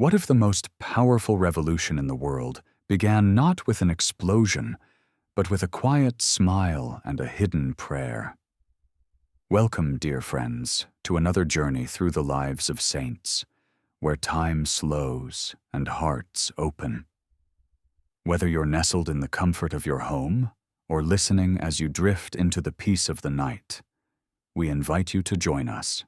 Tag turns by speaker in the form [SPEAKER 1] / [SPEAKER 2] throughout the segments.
[SPEAKER 1] What if the most powerful revolution in the world began not with an explosion, but with a quiet smile and a hidden prayer? Welcome, dear friends, to another journey through the lives of saints, where time slows and hearts open. Whether you're nestled in the comfort of your home or listening as you drift into the peace of the night, we invite you to join us.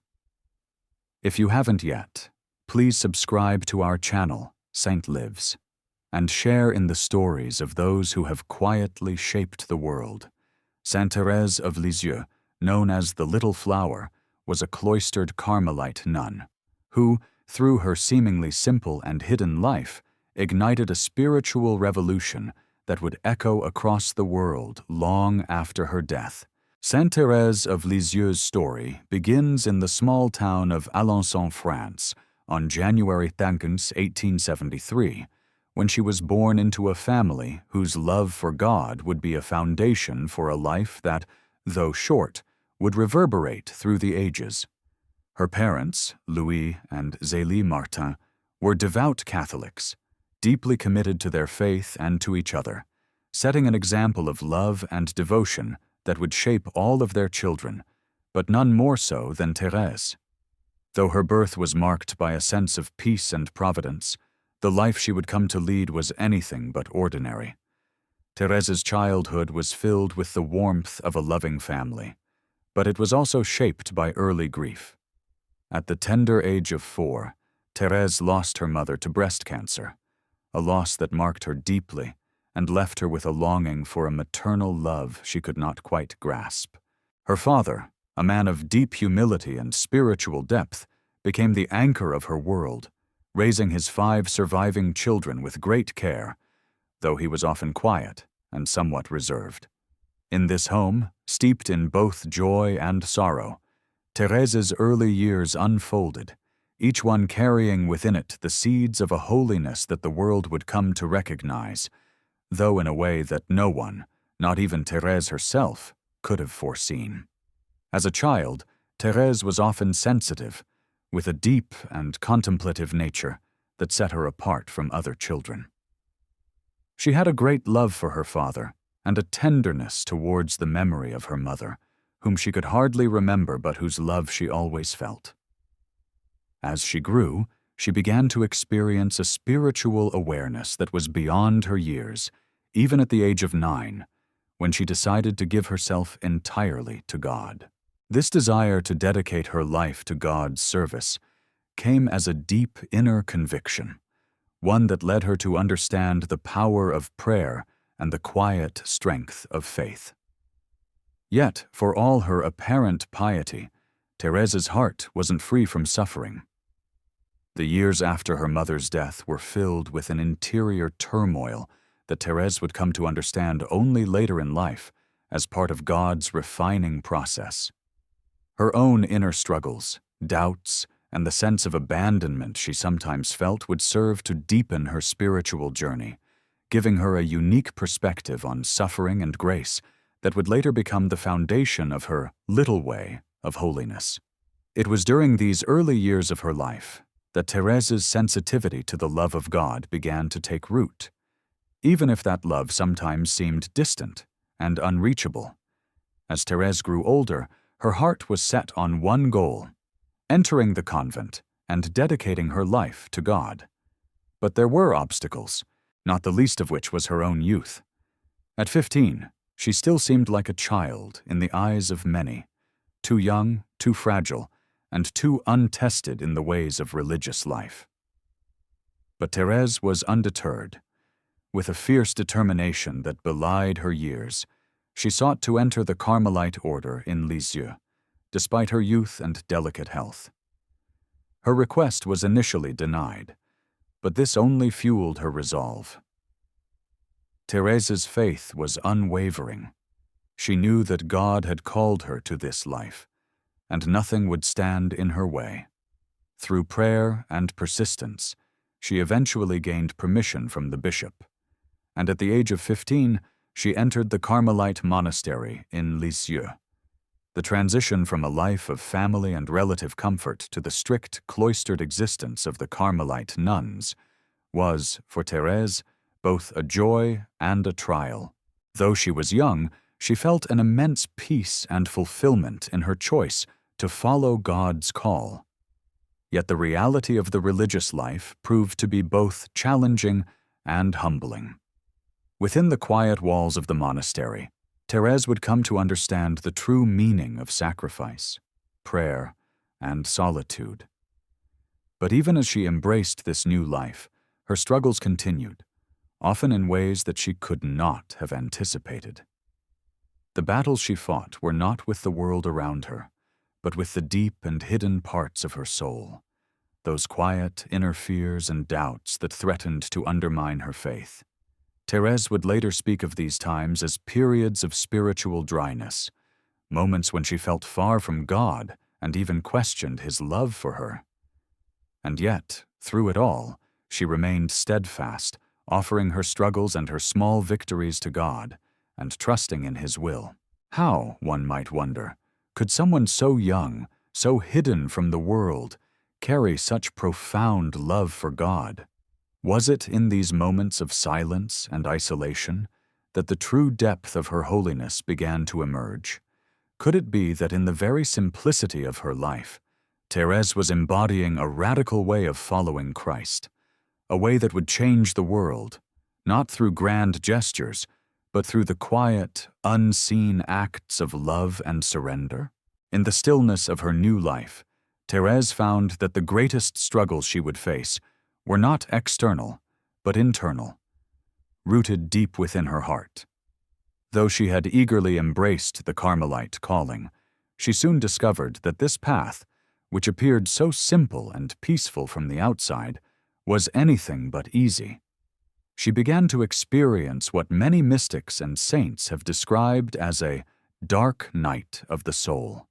[SPEAKER 1] If you haven't yet, please subscribe to our channel, Saint Lives, and share in the stories of those who have quietly shaped the world. Saint Thérèse of Lisieux, known as the Little Flower, was a cloistered Carmelite nun who, through her seemingly simple and hidden life, ignited a spiritual revolution that would echo across the world long after her death. Saint Thérèse of Lisieux's story begins in the small town of Alençon, France, on January 2nd, 1873, when she was born into a family whose love for God would be a foundation for a life that, though short, would reverberate through the ages. Her parents, Louis and Zélie Martin, were devout Catholics, deeply committed to their faith and to each other, setting an example of love and devotion that would shape all of their children, but none more so than Thérèse. Though her birth was marked by a sense of peace and providence, the life she would come to lead was anything but ordinary. Thérèse's childhood was filled with the warmth of a loving family, but it was also shaped by early grief. At the tender age of 4, Thérèse lost her mother to breast cancer, a loss that marked her deeply and left her with a longing for a maternal love she could not quite grasp. Her father, a man of deep humility and spiritual depth, became the anchor of her world, raising his 5 surviving children with great care, though he was often quiet and somewhat reserved. In this home, steeped in both joy and sorrow, Thérèse's early years unfolded, each one carrying within it the seeds of a holiness that the world would come to recognize, though in a way that no one, not even Thérèse herself, could have foreseen. As a child, Thérèse was often sensitive, with a deep and contemplative nature that set her apart from other children. She had a great love for her father and a tenderness towards the memory of her mother, whom she could hardly remember but whose love she always felt. As she grew, she began to experience a spiritual awareness that was beyond her years, even at the age of 9, when she decided to give herself entirely to God. This desire to dedicate her life to God's service came as a deep inner conviction, one that led her to understand the power of prayer and the quiet strength of faith. Yet, for all her apparent piety, Thérèse's heart wasn't free from suffering. The years after her mother's death were filled with an interior turmoil that Thérèse would come to understand only later in life as part of God's refining process. Her own inner struggles, doubts, and the sense of abandonment she sometimes felt would serve to deepen her spiritual journey, giving her a unique perspective on suffering and grace that would later become the foundation of her little way of holiness. It was during these early years of her life that Thérèse's sensitivity to the love of God began to take root, even if that love sometimes seemed distant and unreachable. As Thérèse grew older, her heart was set on one goal: entering the convent and dedicating her life to God. But there were obstacles, not the least of which was her own youth. At 15, she still seemed like a child in the eyes of many, too young, too fragile, and too untested in the ways of religious life. But Thérèse was undeterred. With a fierce determination that belied her years, she sought to enter the Carmelite order in Lisieux, despite her youth and delicate health. Her request was initially denied, but this only fueled her resolve. Thérèse's faith was unwavering. She knew that God had called her to this life, and nothing would stand in her way. Through prayer and persistence, she eventually gained permission from the bishop, and at the age of 15, she entered the Carmelite monastery in Lisieux. The transition from a life of family and relative comfort to the strict cloistered existence of the Carmelite nuns was, for Thérèse, both a joy and a trial. Though she was young, she felt an immense peace and fulfillment in her choice to follow God's call. Yet the reality of the religious life proved to be both challenging and humbling. Within the quiet walls of the monastery, Thérèse would come to understand the true meaning of sacrifice, prayer, and solitude. But even as she embraced this new life, her struggles continued, often in ways that she could not have anticipated. The battles she fought were not with the world around her, but with the deep and hidden parts of her soul, those quiet inner fears and doubts that threatened to undermine her faith. Thérèse would later speak of these times as periods of spiritual dryness, moments when she felt far from God and even questioned His love for her. And yet, through it all, she remained steadfast, offering her struggles and her small victories to God, and trusting in His will. How, one might wonder, could someone so young, so hidden from the world, carry such profound love for God? Was it in these moments of silence and isolation that the true depth of her holiness began to emerge? Could it be that in the very simplicity of her life, Thérèse was embodying a radical way of following Christ, a way that would change the world, not through grand gestures, but through the quiet, unseen acts of love and surrender? In the stillness of her new life, Thérèse found that the greatest struggles she would face were not external, but internal, rooted deep within her heart. Though she had eagerly embraced the Carmelite calling, she soon discovered that this path, which appeared so simple and peaceful from the outside, was anything but easy. She began to experience what many mystics and saints have described as a dark night of the soul,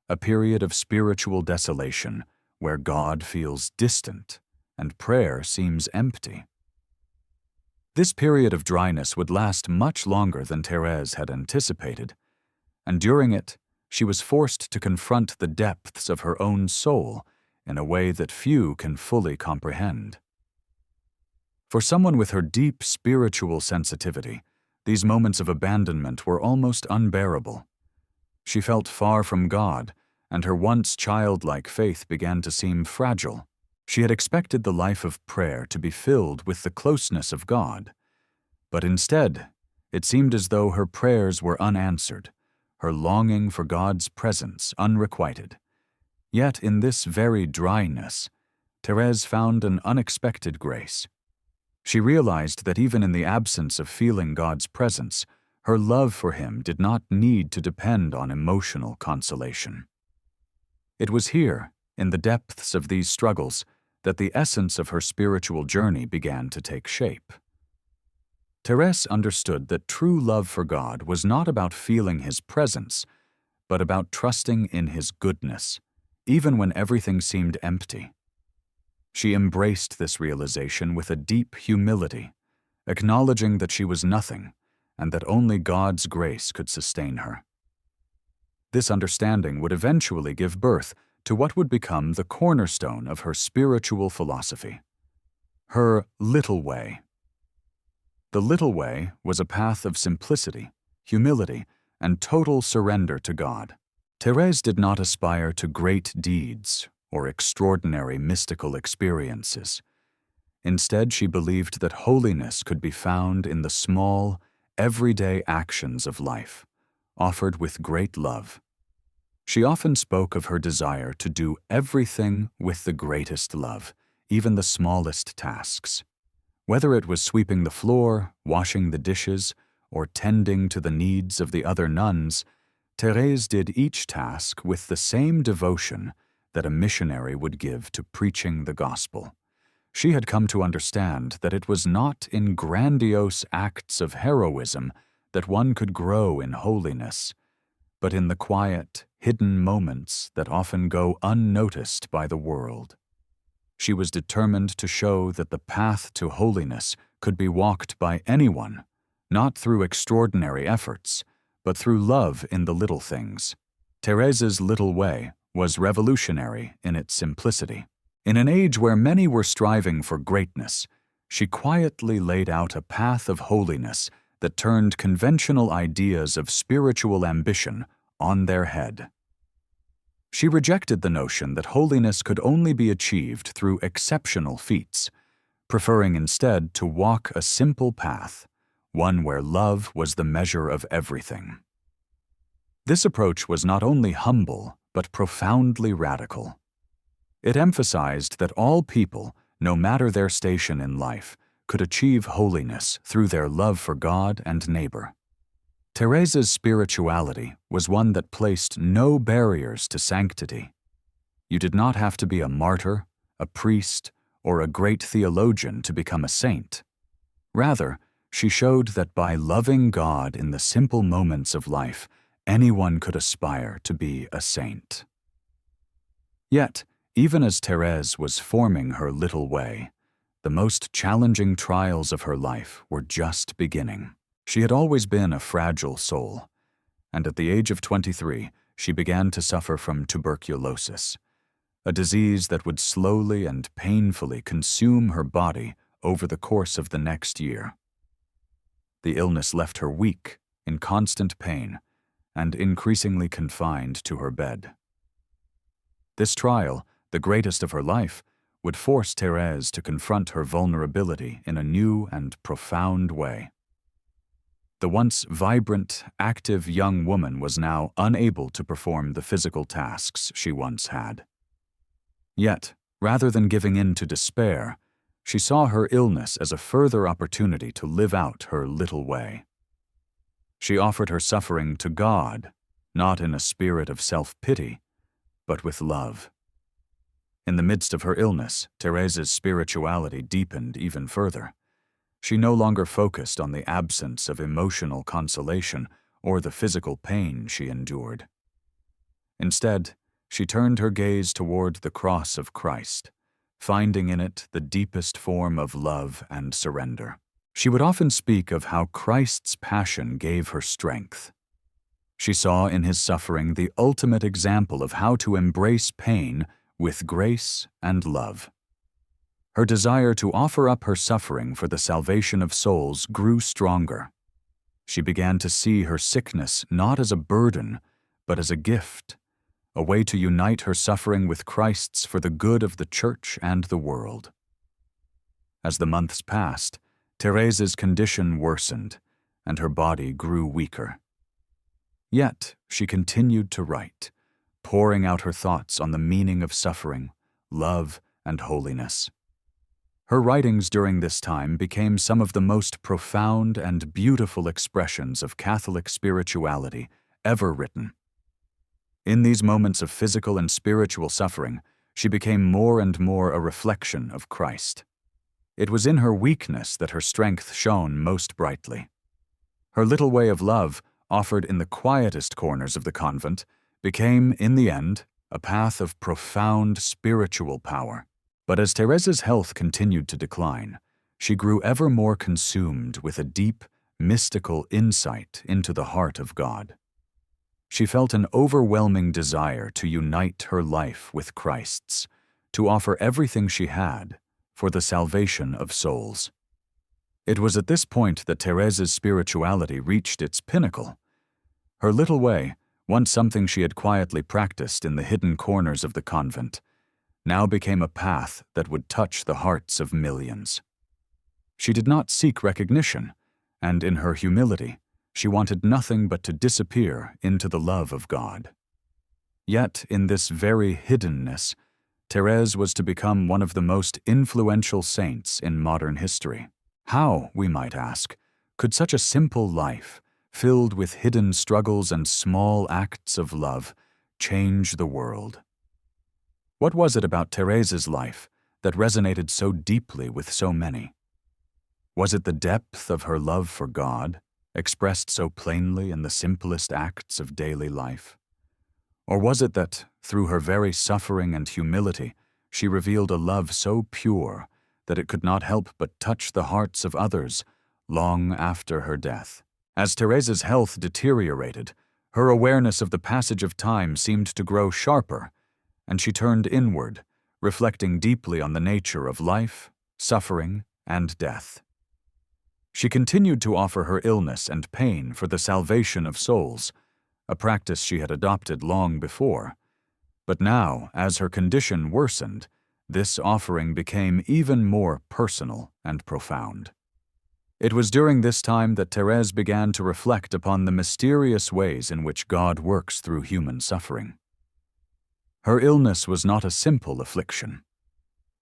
[SPEAKER 1] a period of spiritual desolation where God feels distant and prayer seems empty. This period of dryness would last much longer than Thérèse had anticipated, and during it, she was forced to confront the depths of her own soul in a way that few can fully comprehend. For someone with her deep spiritual sensitivity, these moments of abandonment were almost unbearable. She felt far from God, and her once childlike faith began to seem fragile. She had expected the life of prayer to be filled with the closeness of God, but instead, it seemed as though her prayers were unanswered, her longing for God's presence unrequited. Yet in this very dryness, Thérèse found an unexpected grace. She realized that even in the absence of feeling God's presence, her love for Him did not need to depend on emotional consolation. It was here, in the depths of these struggles, that the essence of her spiritual journey began to take shape. Thérèse understood that true love for God was not about feeling His presence, but about trusting in His goodness, even when everything seemed empty. She embraced this realization with a deep humility, acknowledging that she was nothing and that only God's grace could sustain her. This understanding would eventually give birth to what would become the cornerstone of her spiritual philosophy, her little way. The little way was a path of simplicity, humility, and total surrender to God. Thérèse did not aspire to great deeds or extraordinary mystical experiences. Instead, she believed that holiness could be found in the small, everyday actions of life, offered with great love. She often spoke of her desire to do everything with the greatest love, even the smallest tasks. Whether it was sweeping the floor, washing the dishes, or tending to the needs of the other nuns, Thérèse did each task with the same devotion that a missionary would give to preaching the gospel. She had come to understand that it was not in grandiose acts of heroism that one could grow in holiness, but in the quiet, hidden moments that often go unnoticed by the world. She was determined to show that the path to holiness could be walked by anyone, not through extraordinary efforts, but through love in the little things. Thérèse's little way was revolutionary in its simplicity. In an age where many were striving for greatness, she quietly laid out a path of holiness that turned conventional ideas of spiritual ambition on their head. She rejected the notion that holiness could only be achieved through exceptional feats, preferring instead to walk a simple path, one where love was the measure of everything. This approach was not only humble, but profoundly radical. It emphasized that all people, no matter their station in life, could achieve holiness through their love for God and neighbor. Thérèse's spirituality was one that placed no barriers to sanctity. You did not have to be a martyr, a priest, or a great theologian to become a saint. Rather, she showed that by loving God in the simple moments of life, anyone could aspire to be a saint. Yet, even as Thérèse was forming her little way, the most challenging trials of her life were just beginning. She had always been a fragile soul, and at the age of 23, she began to suffer from tuberculosis, a disease that would slowly and painfully consume her body over the course of the next year. The illness left her weak, in constant pain, and increasingly confined to her bed. This trial, the greatest of her life, would force Thérèse to confront her vulnerability in a new and profound way. The once vibrant, active young woman was now unable to perform the physical tasks she once had. Yet, rather than giving in to despair, she saw her illness as a further opportunity to live out her little way. She offered her suffering to God, not in a spirit of self-pity, but with love. In the midst of her illness, Thérèse's spirituality deepened even further. She no longer focused on the absence of emotional consolation or the physical pain she endured. Instead, she turned her gaze toward the cross of Christ, finding in it the deepest form of love and surrender. She would often speak of how Christ's passion gave her strength. She saw in his suffering the ultimate example of how to embrace pain with grace and love. Her desire to offer up her suffering for the salvation of souls grew stronger. She began to see her sickness not as a burden, but as a gift, a way to unite her suffering with Christ's for the good of the Church and the world. As the months passed, Thérèse's condition worsened, and her body grew weaker. Yet she continued to write, pouring out her thoughts on the meaning of suffering, love, and holiness. Her writings during this time became some of the most profound and beautiful expressions of Catholic spirituality ever written. In these moments of physical and spiritual suffering, she became more and more a reflection of Christ. It was in her weakness that her strength shone most brightly. Her little way of love, offered in the quietest corners of the convent, became, in the end, a path of profound spiritual power. But as Thérèse's health continued to decline, she grew ever more consumed with a deep, mystical insight into the heart of God. She felt an overwhelming desire to unite her life with Christ's, to offer everything she had for the salvation of souls. It was at this point that Thérèse's spirituality reached its pinnacle. Her little way, once something she had quietly practiced in the hidden corners of the convent, now became a path that would touch the hearts of millions. She did not seek recognition, and in her humility, she wanted nothing but to disappear into the love of God. Yet, in this very hiddenness, Thérèse was to become one of the most influential saints in modern history. How, we might ask, could such a simple life, filled with hidden struggles and small acts of love, change the world? What was it about Thérèse's life that resonated so deeply with so many? Was it the depth of her love for God, expressed so plainly in the simplest acts of daily life? Or was it that, through her very suffering and humility, she revealed a love so pure that it could not help but touch the hearts of others long after her death? As Thérèse's health deteriorated, Her awareness of the passage of time seemed to grow sharper, and she turned inward, reflecting deeply on the nature of life, suffering, and death. She continued to offer her illness and pain for the salvation of souls, a practice she had adopted long before. But now, as her condition worsened, this offering became even more personal and profound. It was during this time that Thérèse began to reflect upon the mysterious ways in which God works through human suffering. Her illness was not a simple affliction.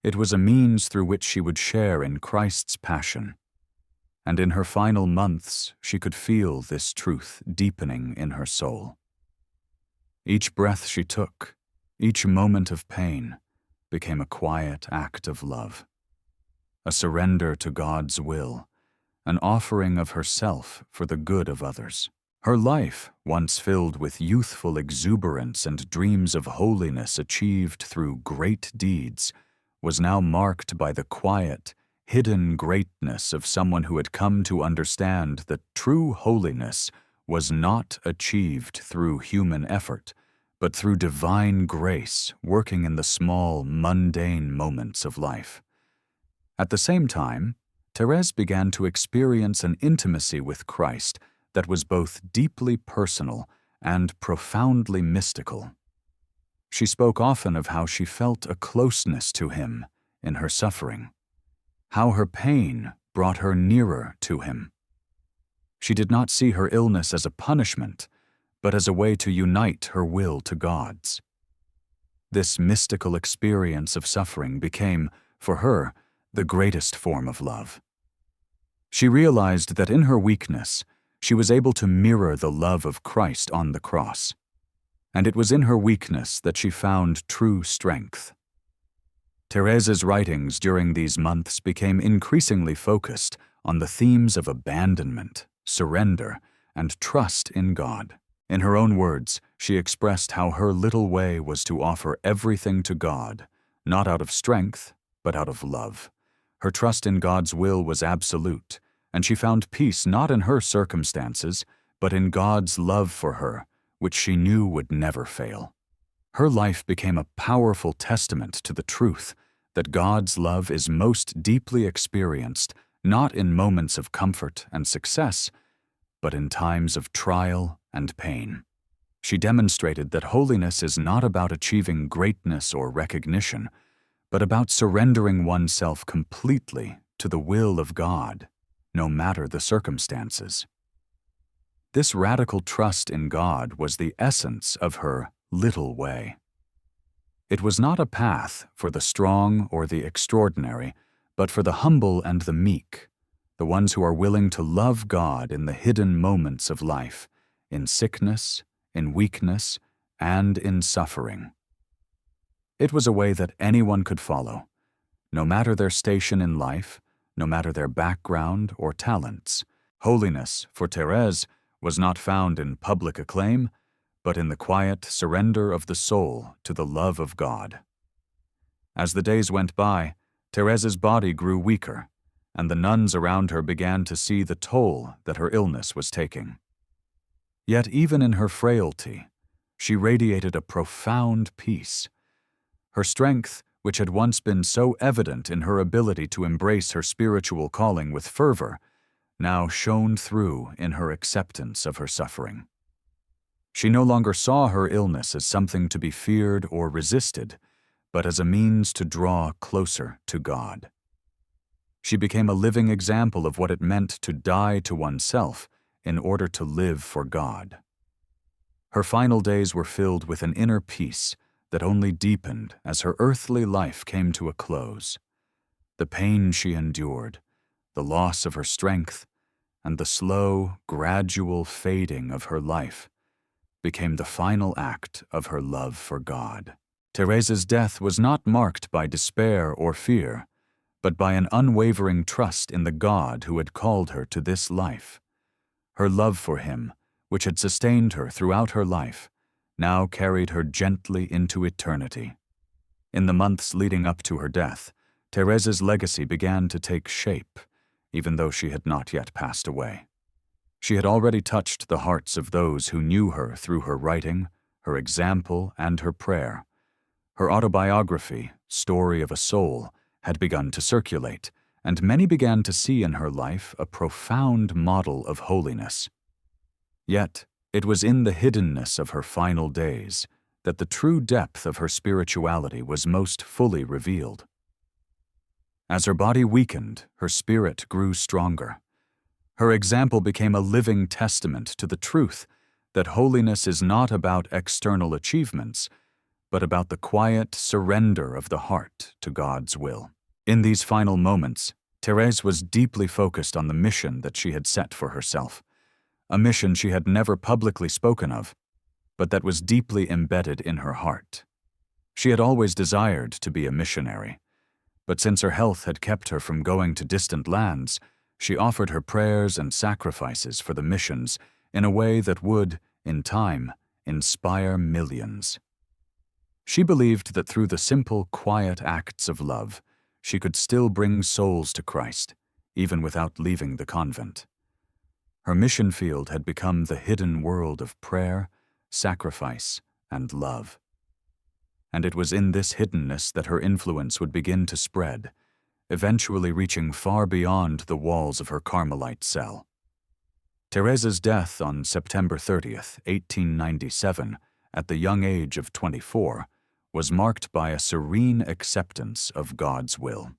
[SPEAKER 1] It was a means through which she would share in Christ's passion. And in her final months, she could feel this truth deepening in her soul. Each breath she took, each moment of pain, became a quiet act of love, a surrender to God's will, an offering of herself for the good of others. Her life, once filled with youthful exuberance and dreams of holiness achieved through great deeds, was now marked by the quiet, hidden greatness of someone who had come to understand that true holiness was not achieved through human effort, but through divine grace working in the small, mundane moments of life. At the same time, Thérèse began to experience an intimacy with Christ that was both deeply personal and profoundly mystical. She spoke often of how she felt a closeness to him in her suffering, how her pain brought her nearer to him. She did not see her illness as a punishment, but as a way to unite her will to God's. This mystical experience of suffering became, for her, the greatest form of love. She realized that in her weakness, she was able to mirror the love of Christ on the cross, and it was in her weakness that she found true strength. Thérèse's writings during these months became increasingly focused on the themes of abandonment, surrender, and trust in God. In her own words, she expressed how her little way was to offer everything to God, not out of strength, but out of love. Her trust in God's will was absolute, and she found peace not in her circumstances, but in God's love for her, which she knew would never fail. Her life became a powerful testament to the truth that God's love is most deeply experienced not in moments of comfort and success, but in times of trial and pain. She demonstrated that holiness is not about achieving greatness or recognition, but about surrendering oneself completely to the will of God, no matter the circumstances. This radical trust in God was the essence of her little way. It was not a path for the strong or the extraordinary, but for the humble and the meek, the ones who are willing to love God in the hidden moments of life, in sickness, in weakness, and in suffering. It was a way that anyone could follow, no matter their station in life, no matter their background or talents. Holiness, for Thérèse, was not found in public acclaim, but in the quiet surrender of the soul to the love of God. As the days went by, Thérèse's body grew weaker, and the nuns around her began to see the toll that her illness was taking. Yet even in her frailty, she radiated a profound peace. Her strength, which had once been so evident in her ability to embrace her spiritual calling with fervor, now shone through in her acceptance of her suffering. She no longer saw her illness as something to be feared or resisted, but as a means to draw closer to God. She became a living example of what it meant to die to oneself in order to live for God. Her final days were filled with an inner peace that only deepened as her earthly life came to a close. The pain she endured, the loss of her strength, and the slow, gradual fading of her life became the final act of her love for God. Thérèse's death was not marked by despair or fear, but by an unwavering trust in the God who had called her to this life. Her love for him, which had sustained her throughout her life, now carried her gently into eternity. In the months leading up to her death, Thérèse's legacy began to take shape, even though she had not yet passed away. She had already touched the hearts of those who knew her through her writing, her example, and her prayer. Her autobiography, Story of a Soul, had begun to circulate, and many began to see in her life a profound model of holiness. Yet, it was in the hiddenness of her final days that the true depth of her spirituality was most fully revealed. As her body weakened, her spirit grew stronger. Her example became a living testament to the truth that holiness is not about external achievements, but about the quiet surrender of the heart to God's will. In these final moments, Thérèse was deeply focused on the mission that she had set for herself, a mission she had never publicly spoken of, but that was deeply embedded in her heart. She had always desired to be a missionary, but since her health had kept her from going to distant lands, she offered her prayers and sacrifices for the missions in a way that would, in time, inspire millions. She believed that through the simple, quiet acts of love, she could still bring souls to Christ, even without leaving the convent. Her mission field had become the hidden world of prayer, sacrifice, and love. And it was in this hiddenness that her influence would begin to spread, eventually reaching far beyond the walls of her Carmelite cell. Thérèse's death on September 30th, 1897, at the young age of 24, was marked by a serene acceptance of God's will.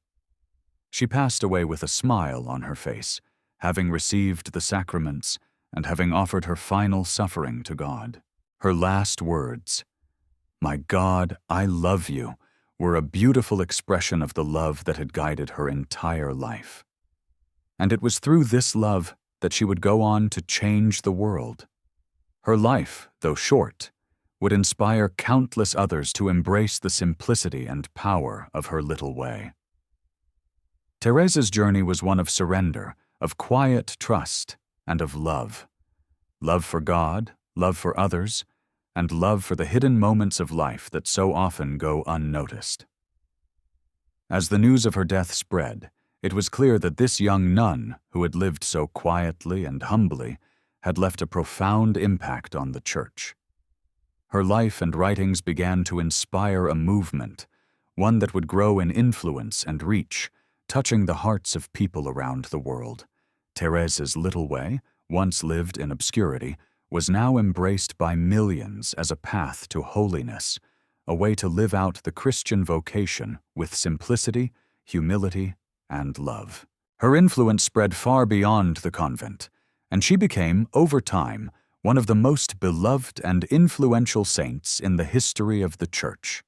[SPEAKER 1] She passed away with a smile on her face, having received the sacraments and having offered her final suffering to God. Her last words, "My God, I love you," were a beautiful expression of the love that had guided her entire life. And it was through this love that she would go on to change the world. Her life, though short, would inspire countless others to embrace the simplicity and power of her little way. Thérèse's journey was one of surrender, of quiet trust, and of love. Love for God, love for others, and love for the hidden moments of life that so often go unnoticed. As the news of her death spread, it was clear that this young nun, who had lived so quietly and humbly, had left a profound impact on the Church. Her life and writings began to inspire a movement, one that would grow in influence and reach, touching the hearts of people around the world. Thérèse's little way, once lived in obscurity, was now embraced by millions as a path to holiness, a way to live out the Christian vocation with simplicity, humility, and love. Her influence spread far beyond the convent, and she became, over time, one of the most beloved and influential saints in the history of the Church.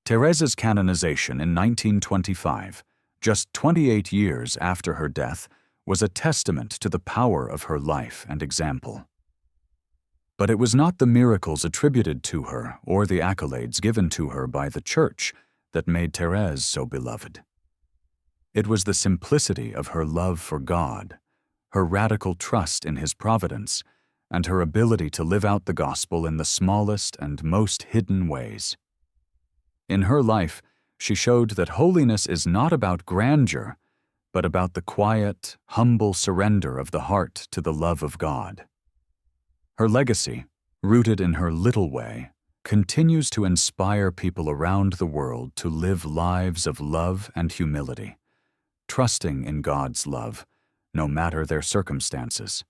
[SPEAKER 1] Thérèse's canonization in 1925, just 28 years after her death, was a testament to the power of her life and example. But it was not the miracles attributed to her or the accolades given to her by the Church that made Thérèse so beloved. It was the simplicity of her love for God, her radical trust in His providence, and her ability to live out the gospel in the smallest and most hidden ways. In her life, she showed that holiness is not about grandeur, but about the quiet, humble surrender of the heart to the love of God. Her legacy, rooted in her little way, continues to inspire people around the world to live lives of love and humility, trusting in God's love, no matter their circumstances.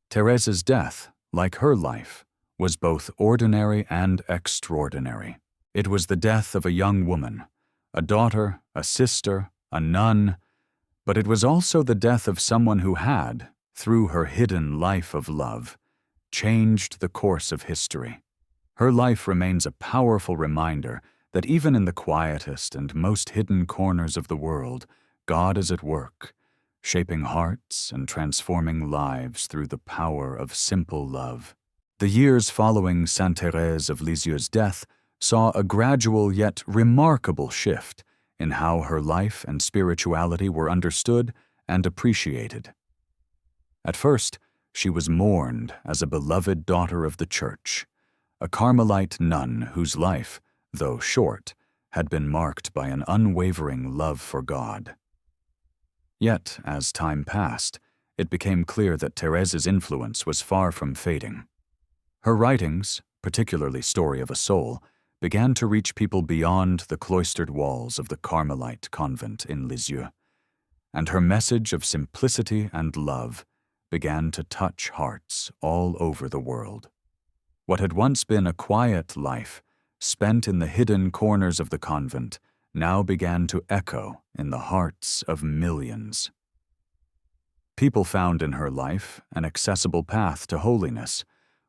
[SPEAKER 1] Thérèse's death, like her life, was both ordinary and extraordinary. It was the death of a young woman, a daughter, a sister, a nun, but it was also the death of someone who had, through her hidden life of love, changed the course of history. Her life remains a powerful reminder that even in the quietest and most hidden corners of the world, God is at work, shaping hearts and transforming lives through the power of simple love. The years following Saint Thérèse of Lisieux's death saw a gradual yet remarkable shift in how her life and spirituality were understood and appreciated. At first, she was mourned as a beloved daughter of the Church, a Carmelite nun whose life, though short, had been marked by an unwavering love for God. Yet, as time passed, it became clear that Thérèse's influence was far from fading. Her writings, particularly Story of a Soul, began to reach people beyond the cloistered walls of the Carmelite convent in Lisieux, and her message of simplicity and love began to touch hearts all over the world. What had once been a quiet life, spent in the hidden corners of the convent, now began to echo in the hearts of millions. People found in her life an accessible path to holiness,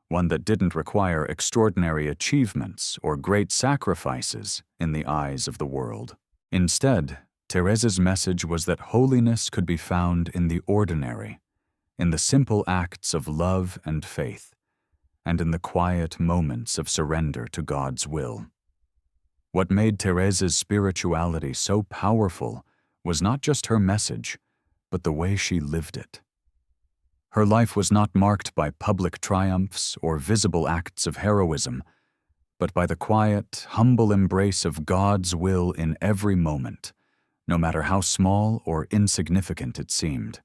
[SPEAKER 1] one that didn't require extraordinary achievements or great sacrifices in the eyes of the world. Instead, Thérèse's message was that holiness could be found in the ordinary, in the simple acts of love and faith, and in the quiet moments of surrender to God's will. What made Thérèse's spirituality so powerful was not just her message, but the way she lived it. Her life was not marked by public triumphs or visible acts of heroism, but by the quiet, humble embrace of God's will in every moment, no matter how small or insignificant it seemed.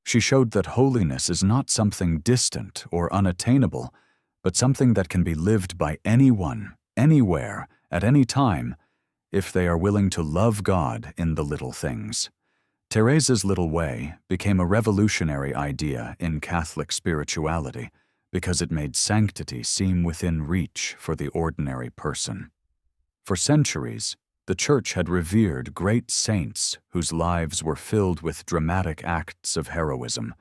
[SPEAKER 1] She showed that holiness is not something distant or unattainable, but something that can be lived by anyone, anywhere, at any time, if they are willing to love God in the little things. Thérèse's little way became a revolutionary idea in Catholic spirituality because it made sanctity seem within reach for the ordinary person. For centuries, the Church had revered great saints whose lives were filled with dramatic acts of heroism.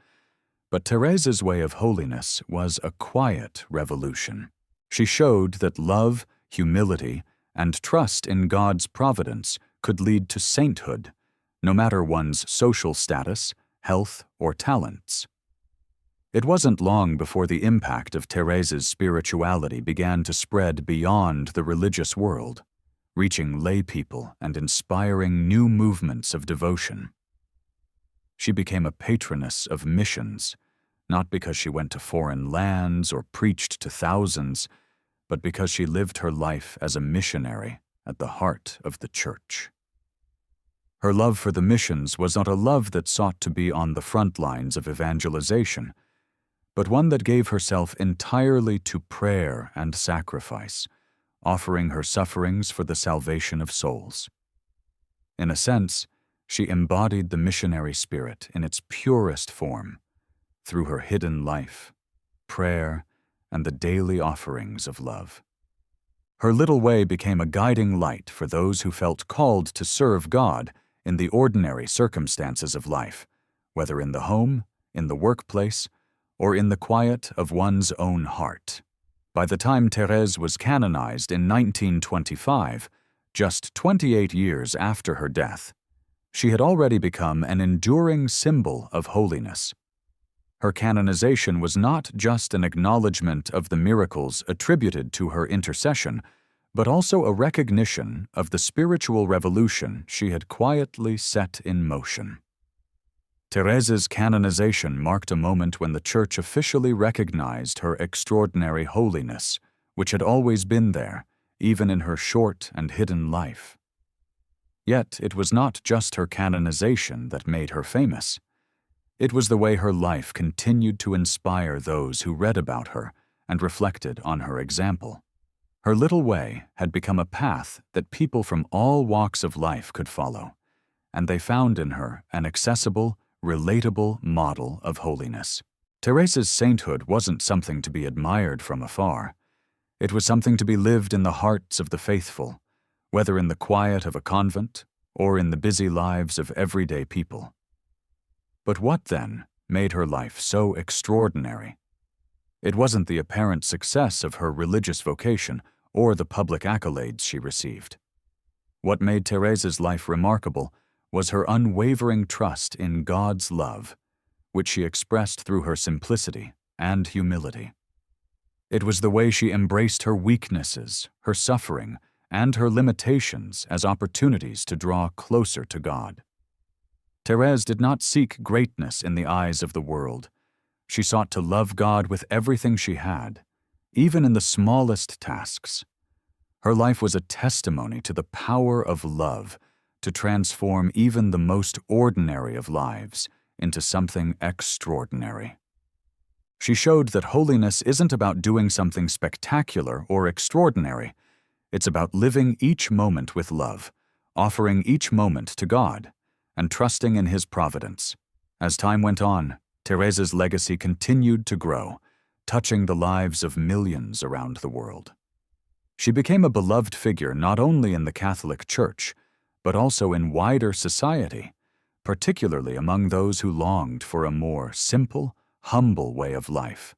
[SPEAKER 1] But Thérèse's way of holiness was a quiet revolution. She showed that love, humility, and trust in God's providence could lead to sainthood, no matter one's social status, health, or talents. It wasn't long before the impact of Thérèse's spirituality began to spread beyond the religious world, reaching lay people and inspiring new movements of devotion. She became a patroness of missions, not because she went to foreign lands or preached to thousands, but because she lived her life as a missionary at the heart of the Church. Her love for the missions was not a love that sought to be on the front lines of evangelization, but one that gave herself entirely to prayer and sacrifice, offering her sufferings for the salvation of souls. In a sense, she embodied the missionary spirit in its purest form, through her hidden life, prayer, and the daily offerings of love. Her little way became a guiding light for those who felt called to serve God in the ordinary circumstances of life, whether in the home, in the workplace, or in the quiet of one's own heart. By the time Thérèse was canonized in 1925, just 28 years after her death, she had already become an enduring symbol of holiness. Her canonization was not just an acknowledgement of the miracles attributed to her intercession, but also a recognition of the spiritual revolution she had quietly set in motion. Thérèse's canonization marked a moment when the Church officially recognized her extraordinary holiness, which had always been there, even in her short and hidden life. Yet it was not just her canonization that made her famous. It was the way her life continued to inspire those who read about her and reflected on her example. Her little way had become a path that people from all walks of life could follow, and they found in her an accessible, relatable model of holiness. Thérèse's sainthood wasn't something to be admired from afar. It was something to be lived in the hearts of the faithful, whether in the quiet of a convent or in the busy lives of everyday people. But what, then, made her life so extraordinary? It wasn't the apparent success of her religious vocation or the public accolades she received. What made Thérèse's life remarkable was her unwavering trust in God's love, which she expressed through her simplicity and humility. It was the way she embraced her weaknesses, her suffering, and her limitations as opportunities to draw closer to God. Thérèse did not seek greatness in the eyes of the world. She sought to love God with everything she had, even in the smallest tasks. Her life was a testimony to the power of love to transform even the most ordinary of lives into something extraordinary. She showed that holiness isn't about doing something spectacular or extraordinary. It's about living each moment with love, offering each moment to God, and trusting in His providence. As time went on, Thérèse's legacy continued to grow, touching the lives of millions around the world. She became a beloved figure not only in the Catholic Church, but also in wider society, particularly among those who longed for a more simple, humble way of life.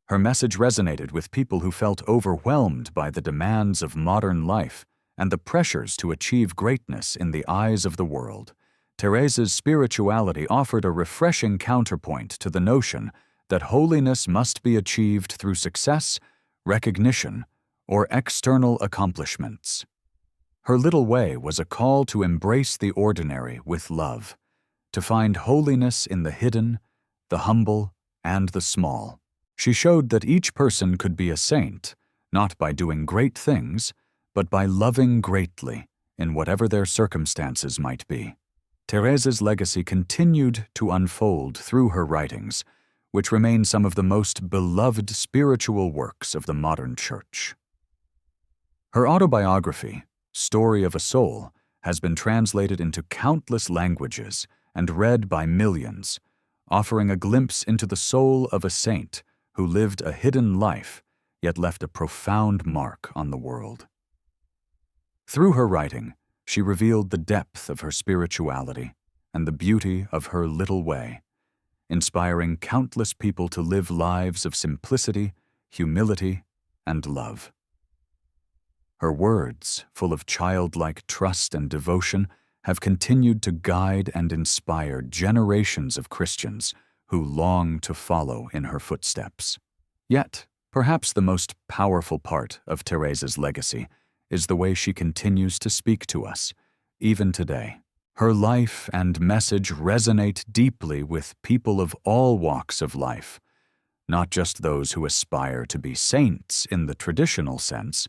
[SPEAKER 1] Her message resonated with people who felt overwhelmed by the demands of modern life and the pressures to achieve greatness in the eyes of the world. Thérèse's spirituality offered a refreshing counterpoint to the notion that holiness must be achieved through success, recognition, or external accomplishments. Her little way was a call to embrace the ordinary with love, to find holiness in the hidden, the humble, and the small. She showed that each person could be a saint, not by doing great things, but by loving greatly, in whatever their circumstances might be. Thérèse's legacy continued to unfold through her writings, which remain some of the most beloved spiritual works of the modern Church. Her autobiography, Story of a Soul, has been translated into countless languages and read by millions, offering a glimpse into the soul of a saint who lived a hidden life, yet left a profound mark on the world. Through her writing, she revealed the depth of her spirituality and the beauty of her little way, inspiring countless people to live lives of simplicity, humility, and love. Her words, full of childlike trust and devotion, have continued to guide and inspire generations of Christians who long to follow in her footsteps. Yet, perhaps the most powerful part of Thérèse's legacy is the way she continues to speak to us, even today. Her life and message resonate deeply with people of all walks of life, not just those who aspire to be saints in the traditional sense,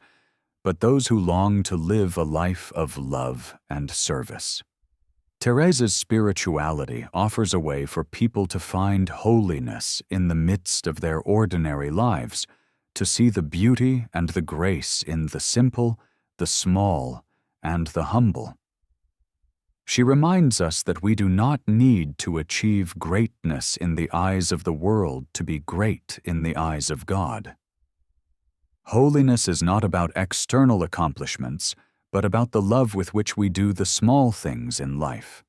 [SPEAKER 1] but those who long to live a life of love and service. Thérèse's spirituality offers a way for people to find holiness in the midst of their ordinary lives, to see the beauty and the grace in the simple, the small, and the humble. She reminds us that we do not need to achieve greatness in the eyes of the world to be great in the eyes of God. Holiness is not about external accomplishments, but about the love with which we do the small things in life.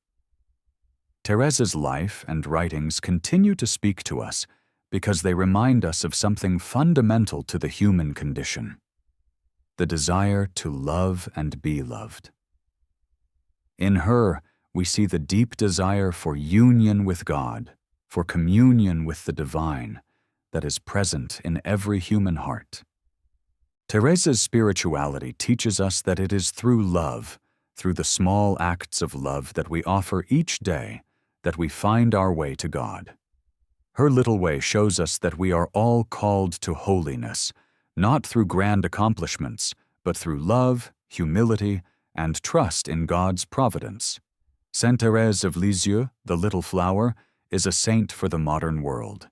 [SPEAKER 1] Thérèse's life and writings continue to speak to us because they remind us of something fundamental to the human condition: the desire to love and be loved. In her, we see the deep desire for union with God, for communion with the divine, that is present in every human heart. Thérèse's spirituality teaches us that it is through love, through the small acts of love that we offer each day, that we find our way to God. Her little way shows us that we are all called to holiness, not through grand accomplishments, but through love, humility, and trust in God's providence. Saint Thérèse of Lisieux, the Little Flower, is a saint for the modern world,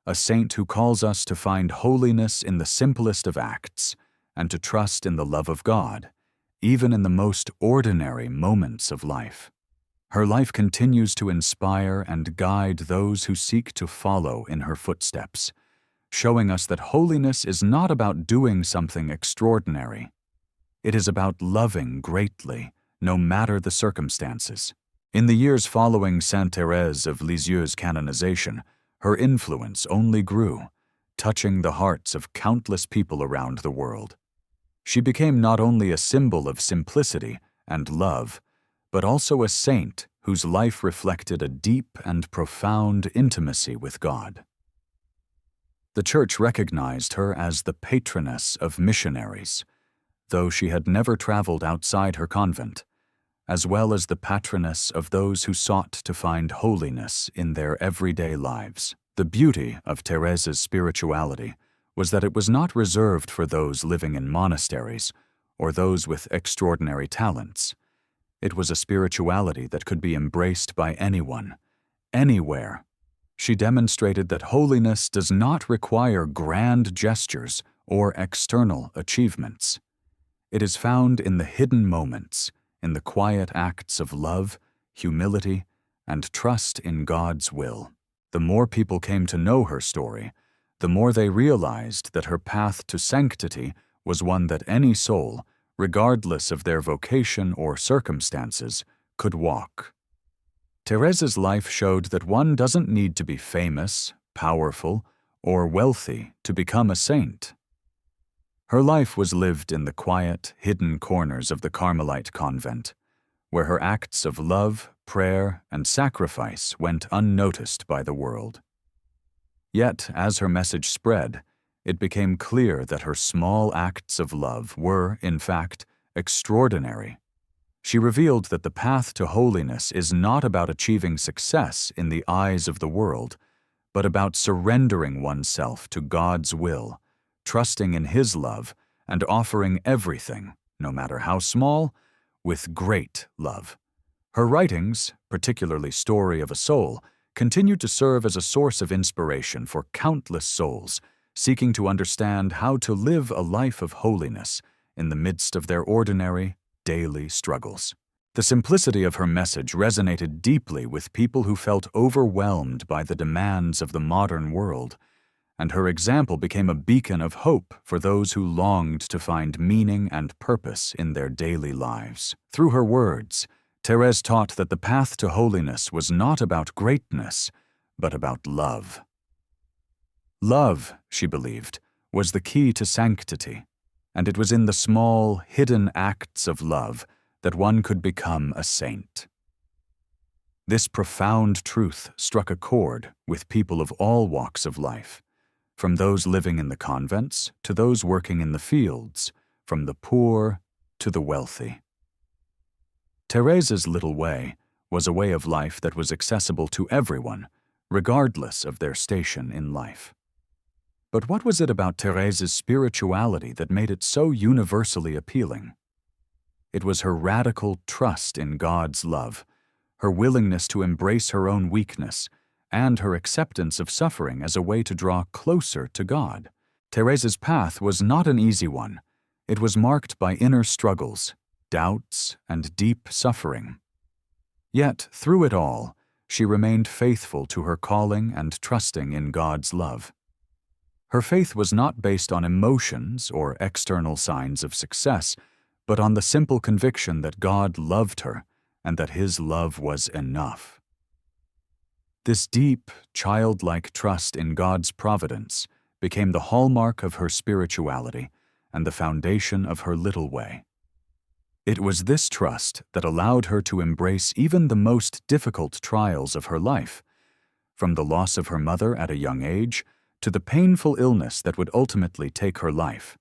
[SPEAKER 1] a saint who calls us to find holiness in the simplest of acts and to trust in the love of God, even in the most ordinary moments of life. Her life continues to inspire and guide those who seek to follow in her footsteps, showing us that holiness is not about doing something extraordinary. It is about loving greatly, no matter the circumstances. In the years following Saint Thérèse of Lisieux's canonization, her influence only grew, touching the hearts of countless people around the world. She became not only a symbol of simplicity and love, but also a saint whose life reflected a deep and profound intimacy with God. The Church recognized her as the patroness of missionaries, though she had never traveled outside her convent, as well as the patroness of those who sought to find holiness in their everyday lives. The beauty of Thérèse's spirituality was that it was not reserved for those living in monasteries or those with extraordinary talents. It was a spirituality that could be embraced by anyone, anywhere. She demonstrated that holiness does not require grand gestures or external achievements. It is found in the hidden moments, in the quiet acts of love, humility, and trust in God's will. The more people came to know her story, the more they realized that her path to sanctity was one that any soul, regardless of their vocation or circumstances, could walk. Thérèse's life showed that one doesn't need to be famous, powerful, or wealthy to become a saint. Her life was lived in the quiet, hidden corners of the Carmelite convent, where her acts of love, prayer, and sacrifice went unnoticed by the world. Yet, as her message spread, it became clear that her small acts of love were, in fact, extraordinary. She revealed that the path to holiness is not about achieving success in the eyes of the world, but about surrendering oneself to God's will, trusting in His love, and offering everything, no matter how small, with great love. Her writings, particularly Story of a Soul, continue to serve as a source of inspiration for countless souls seeking to understand how to live a life of holiness in the midst of their ordinary, daily struggles. The simplicity of her message resonated deeply with people who felt overwhelmed by the demands of the modern world, and her example became a beacon of hope for those who longed to find meaning and purpose in their daily lives. Through her words, Thérèse taught that the path to holiness was not about greatness, but about love. Love, she believed, was the key to sanctity, and it was in the small, hidden acts of love that one could become a saint. This profound truth struck a chord with people of all walks of life, from those living in the convents to those working in the fields, from the poor to the wealthy. Thérèse's little way was a way of life that was accessible to everyone, regardless of their station in life. But what was it about Thérèse's spirituality that made it so universally appealing? It was her radical trust in God's love, her willingness to embrace her own weakness, and her acceptance of suffering as a way to draw closer to God. Thérèse's path was not an easy one. It was marked by inner struggles, doubts, and deep suffering. Yet, through it all, she remained faithful to her calling and trusting in God's love. Her faith was not based on emotions or external signs of success, but on the simple conviction that God loved her and that His love was enough. This deep, childlike trust in God's providence became the hallmark of her spirituality and the foundation of her little way. It was this trust that allowed her to embrace even the most difficult trials of her life, from the loss of her mother at a young age to the painful illness that would ultimately take her life.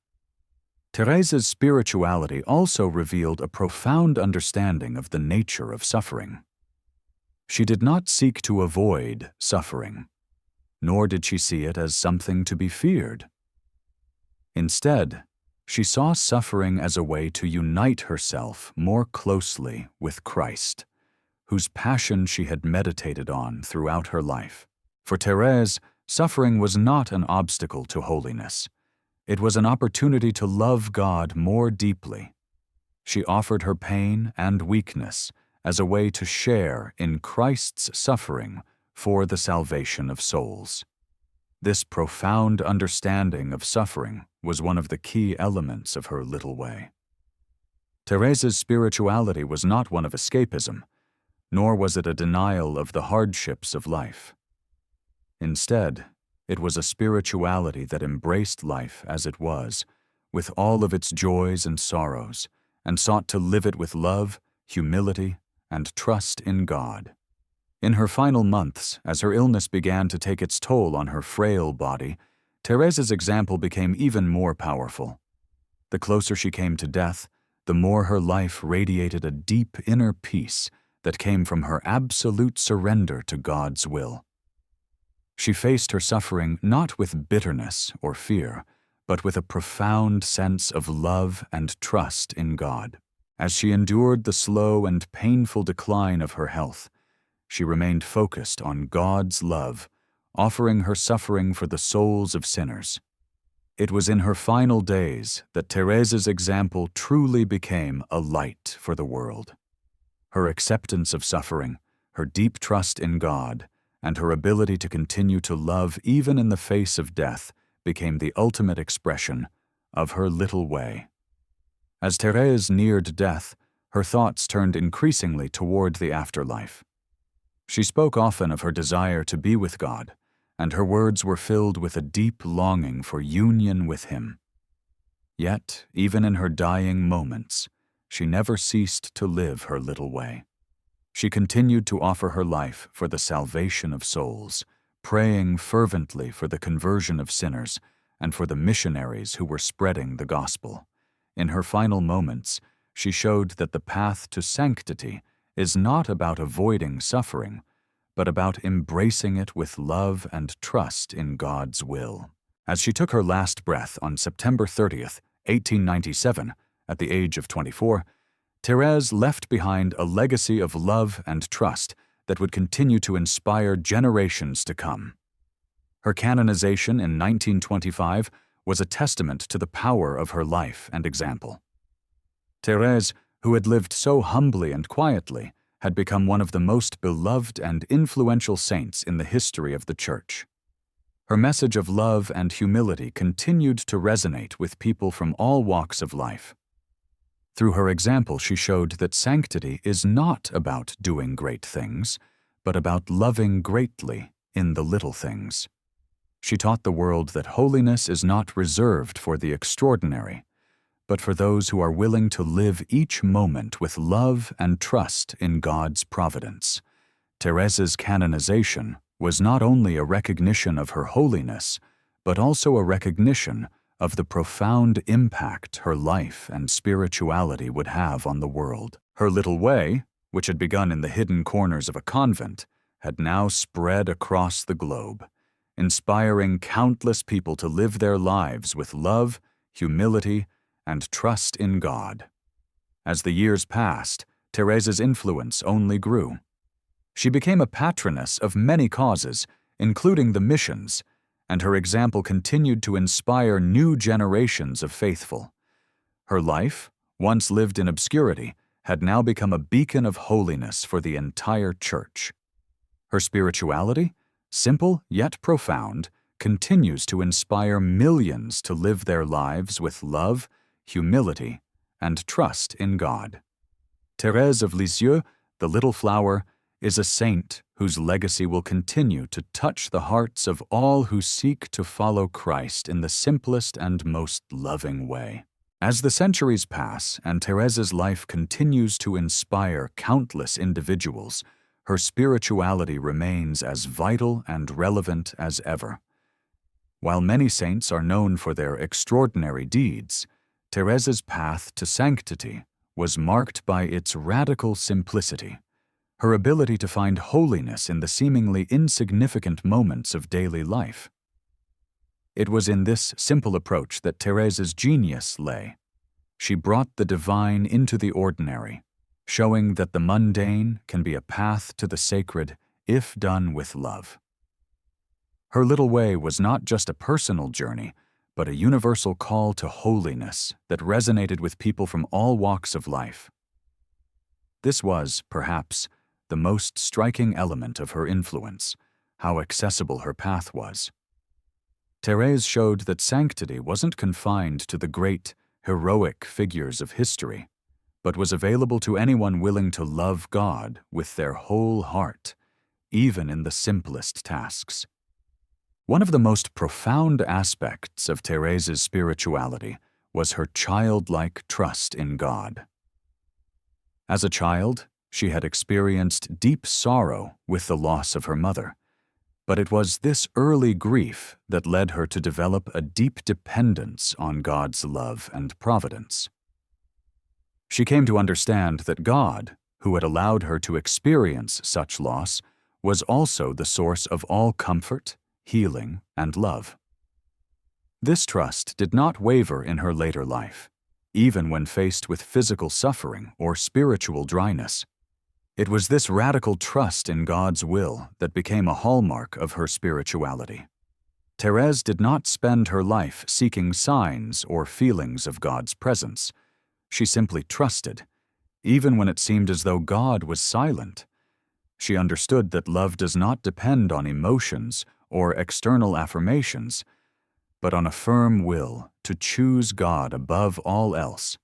[SPEAKER 1] Thérèse's spirituality also revealed a profound understanding of the nature of suffering. She did not seek to avoid suffering, nor did she see it as something to be feared. Instead, she saw suffering as a way to unite herself more closely with Christ, whose passion she had meditated on throughout her life. For Thérèse, suffering was not an obstacle to holiness. It was an opportunity to love God more deeply. She offered her pain and weakness as a way to share in Christ's suffering for the salvation of souls. This profound understanding of suffering was one of the key elements of her little way. Thérèse's spirituality was not one of escapism, nor was it a denial of the hardships of life. Instead, it was a spirituality that embraced life as it was, with all of its joys and sorrows, and sought to live it with love, humility, and trust in God. In her final months, as her illness began to take its toll on her frail body, Thérèse's example became even more powerful. The closer she came to death, the more her life radiated a deep inner peace that came from her absolute surrender to God's will. She faced her suffering not with bitterness or fear, but with a profound sense of love and trust in God. As she endured the slow and painful decline of her health, she remained focused on God's love, offering her suffering for the souls of sinners. It was in her final days that Thérèse's example truly became a light for the world. Her acceptance of suffering, her deep trust in God, and her ability to continue to love even in the face of death became the ultimate expression of her little way. As Thérèse neared death, her thoughts turned increasingly toward the afterlife. She spoke often of her desire to be with God, and her words were filled with a deep longing for union with Him. Yet, even in her dying moments, she never ceased to live her little way. She continued to offer her life for the salvation of souls, praying fervently for the conversion of sinners and for the missionaries who were spreading the gospel. In her final moments, she showed that the path to sanctity is not about avoiding suffering, but about embracing it with love and trust in God's will. As she took her last breath on September 30th, 1897, at the age of 24, Thérèse left behind a legacy of love and trust that would continue to inspire generations to come. Her canonization in 1925 was a testament to the power of her life and example. Thérèse, who had lived so humbly and quietly, had become one of the most beloved and influential saints in the history of the Church. Her message of love and humility continued to resonate with people from all walks of life. Through her example, she showed that sanctity is not about doing great things, but about loving greatly in the little things. She taught the world that holiness is not reserved for the extraordinary, but for those who are willing to live each moment with love and trust in God's providence. Thérèse's canonization was not only a recognition of her holiness, but also a recognition of the profound impact her life and spirituality would have on the world. Her little way, which had begun in the hidden corners of a convent, had now spread across the globe, inspiring countless people to live their lives with love, humility, and trust in God. As the years passed, Thérèse's influence only grew. She became a patroness of many causes, including the missions, and her example continued to inspire new generations of faithful. Her life, once lived in obscurity, had now become a beacon of holiness for the entire Church. Her spirituality, simple yet profound, continues to inspire millions to live their lives with love, humility, and trust in God. Thérèse of Lisieux, the little flower, is a saint whose legacy will continue to touch the hearts of all who seek to follow Christ in the simplest and most loving way. As the centuries pass and Thérèse's life continues to inspire countless individuals, her spirituality remains as vital and relevant as ever. While many saints are known for their extraordinary deeds, Thérèse's path to sanctity was marked by its radical simplicity, her ability to find holiness in the seemingly insignificant moments of daily life. It was in this simple approach that Thérèse's genius lay. She brought the divine into the ordinary, showing that the mundane can be a path to the sacred if done with love. Her little way was not just a personal journey, but a universal call to holiness that resonated with people from all walks of life. This was, perhaps, the most striking element of her influence, how accessible her path was. Thérèse showed that sanctity wasn't confined to the great, heroic figures of history, but was available to anyone willing to love God with their whole heart, even in the simplest tasks. One of the most profound aspects of Thérèse's spirituality was her childlike trust in God. As a child, she had experienced deep sorrow with the loss of her mother, but it was this early grief that led her to develop a deep dependence on God's love and providence. She came to understand that God, who had allowed her to experience such loss, was also the source of all comfort, healing, and love. This trust did not waver in her later life, even when faced with physical suffering or spiritual dryness. It was this radical trust in God's will that became a hallmark of her spirituality. Thérèse did not spend her life seeking signs or feelings of God's presence. She simply trusted, even when it seemed as though God was silent. She understood that love does not depend on emotions or external affirmations, but on a firm will to choose God above all else.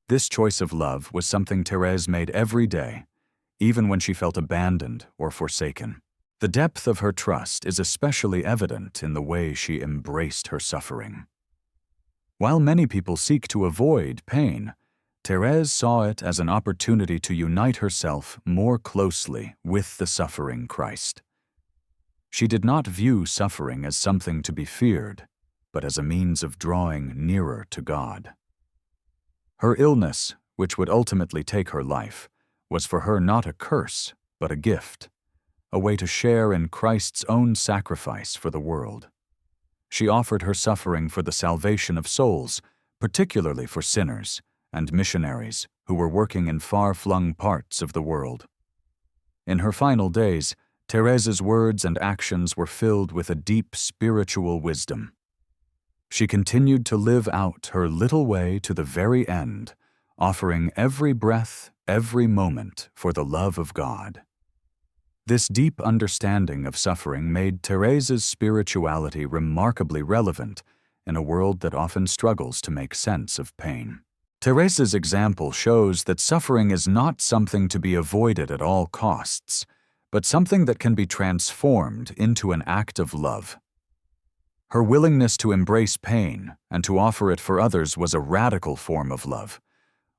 [SPEAKER 1] This choice of love was something Thérèse made every day, even when she felt abandoned or forsaken. The depth of her trust is especially evident in the way she embraced her suffering. While many people seek to avoid pain, Thérèse saw it as an opportunity to unite herself more closely with the suffering Christ. She did not view suffering as something to be feared, but as a means of drawing nearer to God. Her illness, which would ultimately take her life, was for her not a curse, but a gift, a way to share in Christ's own sacrifice for the world. She offered her suffering for the salvation of souls, particularly for sinners and missionaries who were working in far-flung parts of the world. In her final days, Thérèse's words and actions were filled with a deep spiritual wisdom. She continued to live out her little way to the very end, offering every breath, every moment for the love of God. This deep understanding of suffering made Thérèse's spirituality remarkably relevant in a world that often struggles to make sense of pain. Thérèse's example shows that suffering is not something to be avoided at all costs, but something that can be transformed into an act of love. Her willingness to embrace pain and to offer it for others was a radical form of love,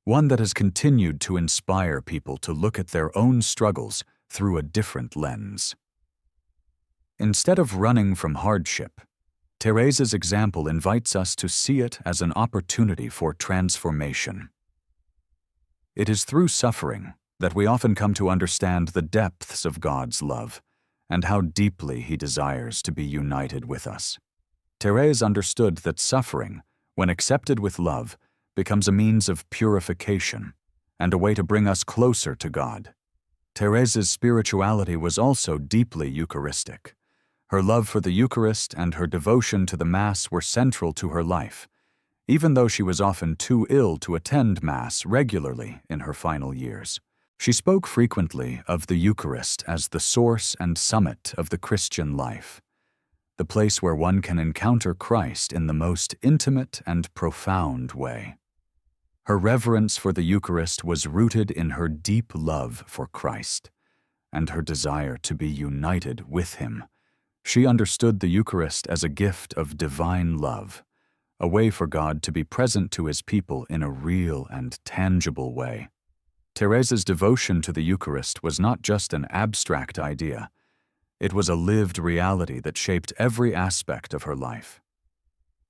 [SPEAKER 1] one that has continued to inspire people to look at their own struggles through a different lens. Instead of running from hardship, Thérèse's example invites us to see it as an opportunity for transformation. It is through suffering that we often come to understand the depths of God's love and how deeply He desires to be united with us. Thérèse understood that suffering, when accepted with love, becomes a means of purification and a way to bring us closer to God. Thérèse's spirituality was also deeply Eucharistic. Her love for the Eucharist and her devotion to the Mass were central to her life, even though she was often too ill to attend Mass regularly in her final years. She spoke frequently of the Eucharist as the source and summit of the Christian life, the place where one can encounter Christ in the most intimate and profound way. Her reverence for the Eucharist was rooted in her deep love for Christ and her desire to be united with Him. She understood the Eucharist as a gift of divine love, a way for God to be present to His people in a real and tangible way. Thérèse's devotion to the Eucharist was not just an abstract idea. It was a lived reality that shaped every aspect of her life.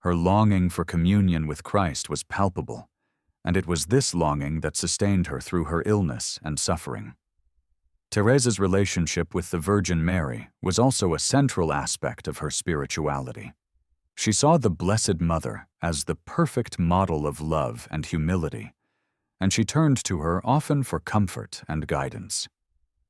[SPEAKER 1] Her longing for communion with Christ was palpable, and it was this longing that sustained her through her illness and suffering. Thérèse's relationship with the Virgin Mary was also a central aspect of her spirituality. She saw the Blessed Mother as the perfect model of love and humility, and she turned to her often for comfort and guidance.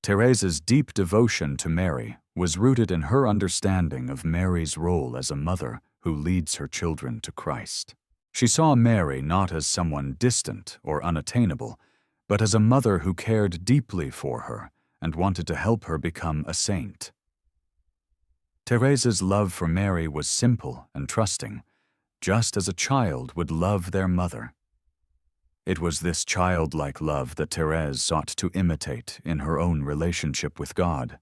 [SPEAKER 1] Thérèse's deep devotion to Mary was rooted in her understanding of Mary's role as a mother who leads her children to Christ. She saw Mary not as someone distant or unattainable, but as a mother who cared deeply for her and wanted to help her become a saint. Thérèse's love for Mary was simple and trusting, just as a child would love their mother. It was this childlike love that Thérèse sought to imitate in her own relationship with God.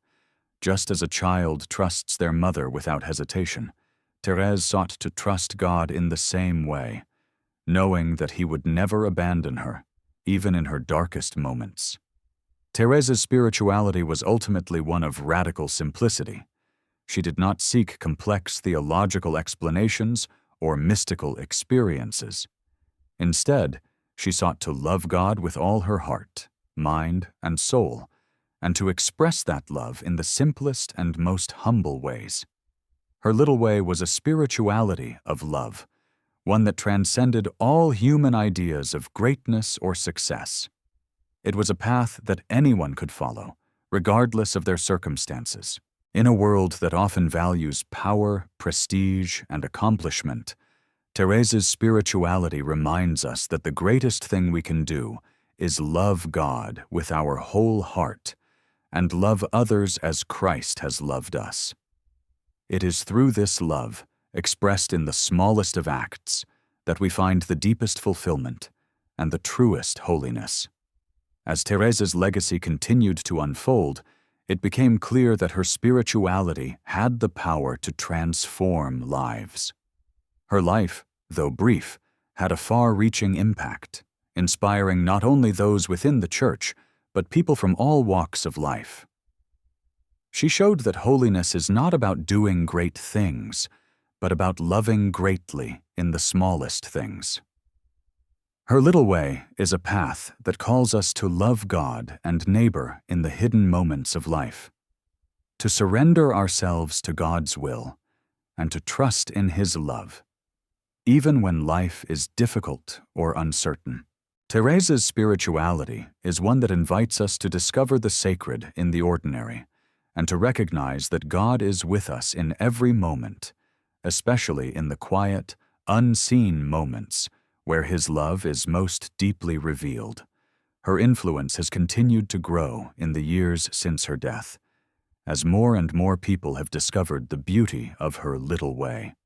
[SPEAKER 1] Just as a child trusts their mother without hesitation, Thérèse sought to trust God in the same way, knowing that He would never abandon her, even in her darkest moments. Thérèse's spirituality was ultimately one of radical simplicity. She did not seek complex theological explanations or mystical experiences. Instead, she sought to love God with all her heart, mind, and soul, and to express that love in the simplest and most humble ways. Her little way was a spirituality of love, one that transcended all human ideas of greatness or success. It was a path that anyone could follow, regardless of their circumstances. In a world that often values power, prestige, and accomplishment, Thérèse's spirituality reminds us that the greatest thing we can do is love God with our whole heart and love others as Christ has loved us. It is through this love, expressed in the smallest of acts, that we find the deepest fulfillment and the truest holiness. As Thérèse's legacy continued to unfold, it became clear that her spirituality had the power to transform lives. Her life, though brief, had a far-reaching impact, inspiring not only those within the Church, but people from all walks of life. She showed that holiness is not about doing great things, but about loving greatly in the smallest things. Her little way is a path that calls us to love God and neighbor in the hidden moments of life, to surrender ourselves to God's will, and to trust in His love, even when life is difficult or uncertain. Thérèse's spirituality is one that invites us to discover the sacred in the ordinary, and to recognize that God is with us in every moment, especially in the quiet, unseen moments where His love is most deeply revealed. Her influence has continued to grow in the years since her death, as more and more people have discovered the beauty of her little way.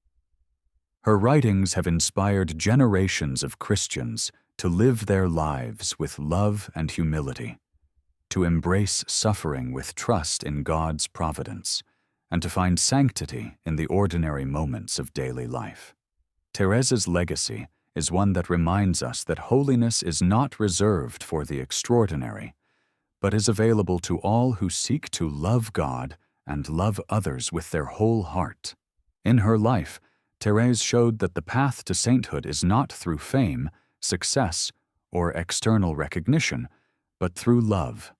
[SPEAKER 1] Her writings have inspired generations of Christians to live their lives with love and humility, to embrace suffering with trust in God's providence, and to find sanctity in the ordinary moments of daily life. Thérèse's legacy is one that reminds us that holiness is not reserved for the extraordinary, but is available to all who seek to love God and love others with their whole heart. In her life, Thérèse showed that the path to sainthood is not through fame, success, or external recognition, but through love.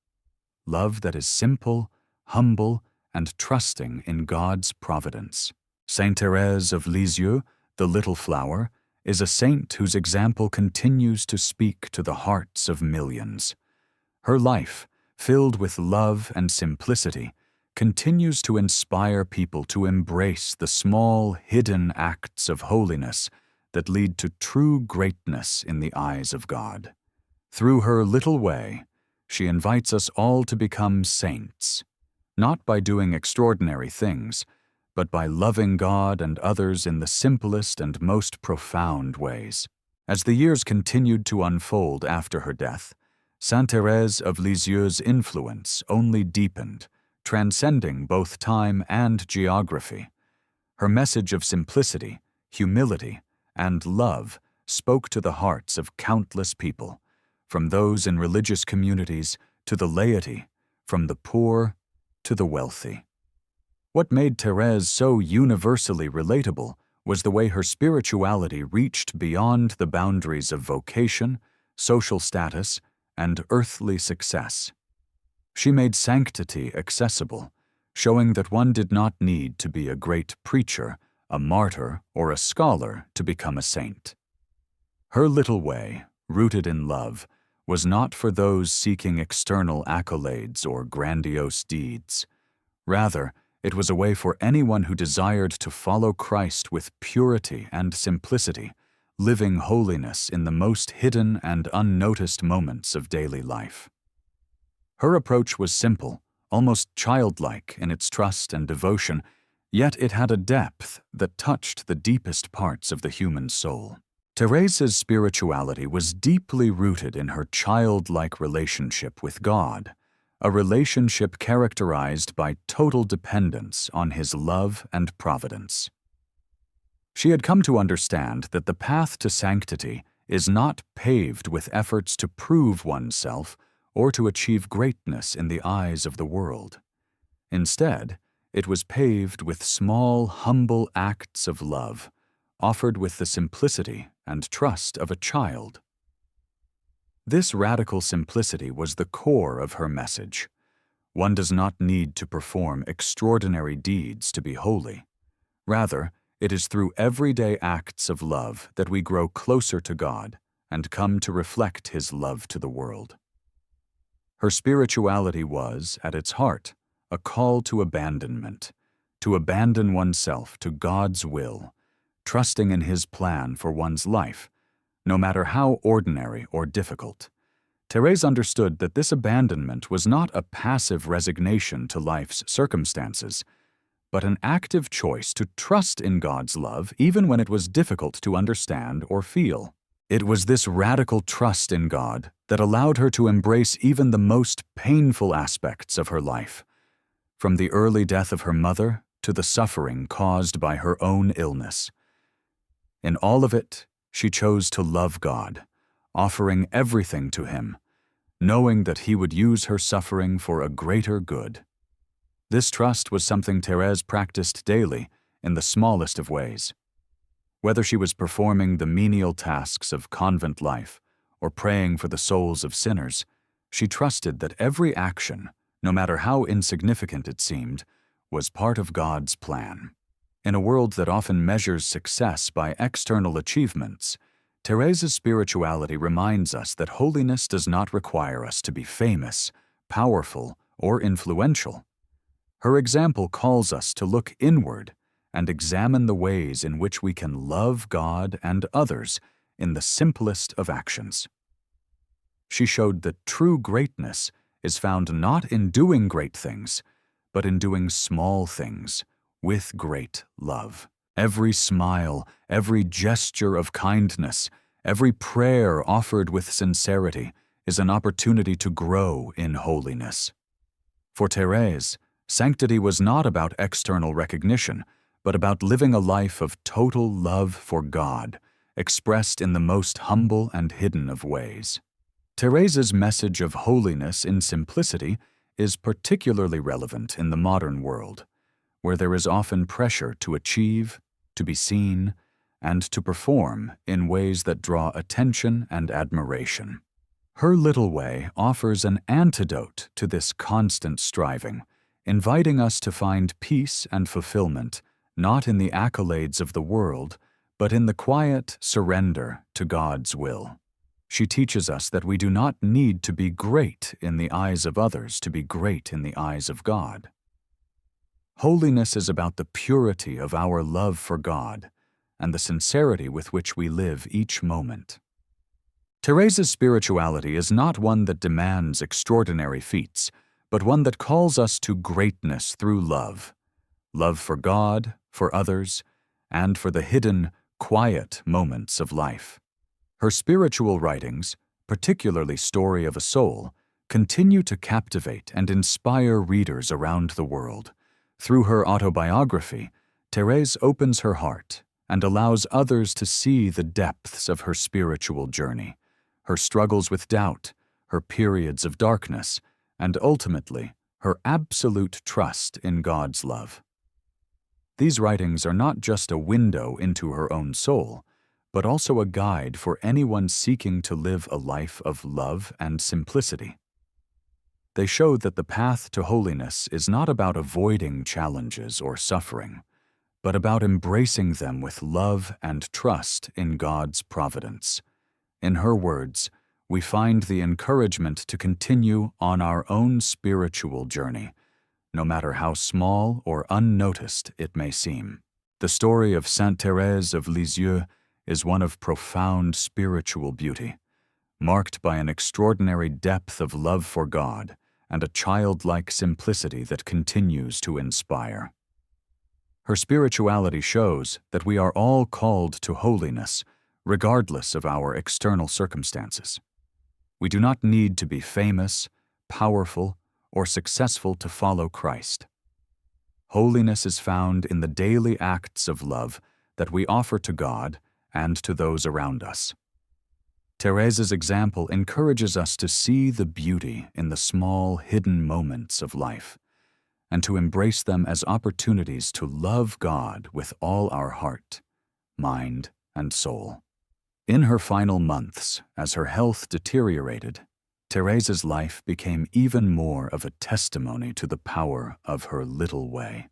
[SPEAKER 1] Love that is simple, humble, and trusting in God's providence. Saint Thérèse of Lisieux, the Little Flower, is a saint whose example continues to speak to the hearts of millions. Her life, filled with love and simplicity, continues to inspire people to embrace the small, hidden acts of holiness that lead to true greatness in the eyes of God. Through her little way, she invites us all to become saints, not by doing extraordinary things, but by loving God and others in the simplest and most profound ways. As the years continued to unfold after her death, Saint Thérèse of Lisieux's influence only deepened, transcending both time and geography. Her message of simplicity, humility, and love spoke to the hearts of countless people, from those in religious communities to the laity, from the poor to the wealthy. What made Thérèse so universally relatable was the way her spirituality reached beyond the boundaries of vocation, social status, and earthly success. She made sanctity accessible, showing that one did not need to be a great preacher, a martyr, or a scholar to become a saint. Her little way, rooted in love, was not for those seeking external accolades or grandiose deeds. Rather, it was a way for anyone who desired to follow Christ with purity and simplicity, living holiness in the most hidden and unnoticed moments of daily life. Her approach was simple, almost childlike in its trust and devotion, yet it had a depth that touched the deepest parts of the human soul. Thérèse's spirituality was deeply rooted in her childlike relationship with God, a relationship characterized by total dependence on His love and providence. She had come to understand that the path to sanctity is not paved with efforts to prove oneself or to achieve greatness in the eyes of the world. Instead, it was paved with small, humble acts of love, offered with the simplicity and trust of a child. This radical simplicity was the core of her message. One does not need to perform extraordinary deeds to be holy. Rather, it is through everyday acts of love that we grow closer to God and come to reflect His love to the world. Her spirituality was, at its heart, a call to abandonment, to abandon oneself to God's will, trusting in His plan for one's life, no matter how ordinary or difficult. Thérèse understood that this abandonment was not a passive resignation to life's circumstances, but an active choice to trust in God's love even when it was difficult to understand or feel. It was this radical trust in God that allowed her to embrace even the most painful aspects of her life, from the early death of her mother to the suffering caused by her own illness. In all of it, she chose to love God, offering everything to Him, knowing that He would use her suffering for a greater good. This trust was something Thérèse practiced daily in the smallest of ways. Whether she was performing the menial tasks of convent life or praying for the souls of sinners, she trusted that every action, no matter how insignificant it seemed, was part of God's plan. In a world that often measures success by external achievements, Thérèse's spirituality reminds us that holiness does not require us to be famous, powerful, or influential. Her example calls us to look inward and examine the ways in which we can love God and others in the simplest of actions. She showed that true greatness is found not in doing great things, but in doing small things with great love. Every smile, every gesture of kindness, every prayer offered with sincerity is an opportunity to grow in holiness. For Thérèse, sanctity was not about external recognition, but about living a life of total love for God, expressed in the most humble and hidden of ways. Thérèse's message of holiness in simplicity is particularly relevant in the modern world, where there is often pressure to achieve, to be seen, and to perform in ways that draw attention and admiration. Her little way offers an antidote to this constant striving, inviting us to find peace and fulfillment not in the accolades of the world, but in the quiet surrender to God's will. She teaches us that we do not need to be great in the eyes of others to be great in the eyes of God. Holiness is about the purity of our love for God and the sincerity with which we live each moment. Thérèse's spirituality is not one that demands extraordinary feats, but one that calls us to greatness through love. Love for God, for others, and for the hidden, quiet moments of life. Her spiritual writings, particularly Story of a Soul, continue to captivate and inspire readers around the world. Through her autobiography, Thérèse opens her heart and allows others to see the depths of her spiritual journey, her struggles with doubt, her periods of darkness, and ultimately, her absolute trust in God's love. These writings are not just a window into her own soul, but also a guide for anyone seeking to live a life of love and simplicity. They show that the path to holiness is not about avoiding challenges or suffering, but about embracing them with love and trust in God's providence. In her words, we find the encouragement to continue on our own spiritual journey, no matter how small or unnoticed it may seem. The story of Saint Thérèse of Lisieux is one of profound spiritual beauty, marked by an extraordinary depth of love for God and a childlike simplicity that continues to inspire. Her spirituality shows that we are all called to holiness, regardless of our external circumstances. We do not need to be famous, powerful, or successful to follow Christ. Holiness is found in the daily acts of love that we offer to God and to those around us. Thérèse's example encourages us to see the beauty in the small, hidden moments of life, and to embrace them as opportunities to love God with all our heart, mind, and soul. In her final months, as her health deteriorated, Thérèse's life became even more of a testimony to the power of her little way.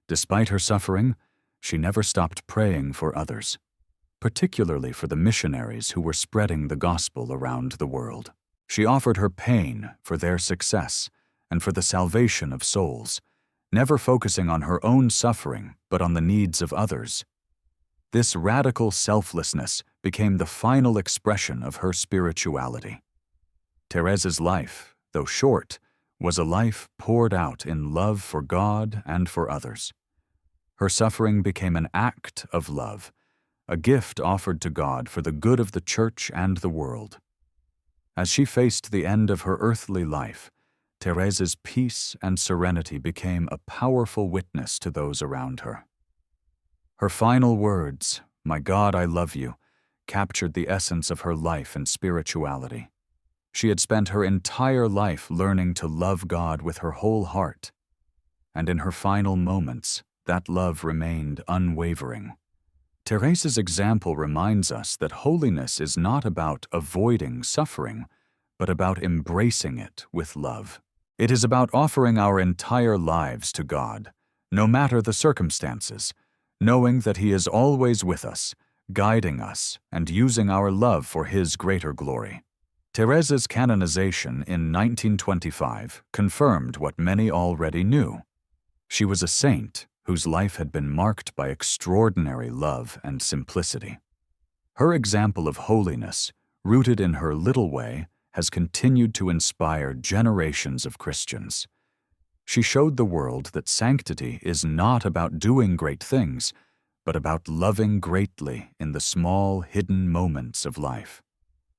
[SPEAKER 1] Despite her suffering, she never stopped praying for others, particularly for the missionaries who were spreading the gospel around the world. She offered her pain for their success and for the salvation of souls, never focusing on her own suffering but on the needs of others. This radical selflessness became the final expression of her spirituality. Thérèse's life, though short, was a life poured out in love for God and for others. Her suffering became an act of love, a gift offered to God for the good of the Church and the world. As she faced the end of her earthly life, Thérèse's peace and serenity became a powerful witness to those around her. Her final words, "My God, I love you," captured the essence of her life and spirituality. She had spent her entire life learning to love God with her whole heart, and in her final moments, that love remained unwavering. Thérèse's example reminds us that holiness is not about avoiding suffering, but about embracing it with love. It is about offering our entire lives to God, no matter the circumstances, knowing that He is always with us, guiding us, and using our love for His greater glory. Thérèse's canonization in 1925 confirmed what many already knew. She was a saint whose life had been marked by extraordinary love and simplicity. Her example of holiness, rooted in her little way, has continued to inspire generations of Christians. She showed the world that sanctity is not about doing great things, but about loving greatly in the small, hidden moments of life.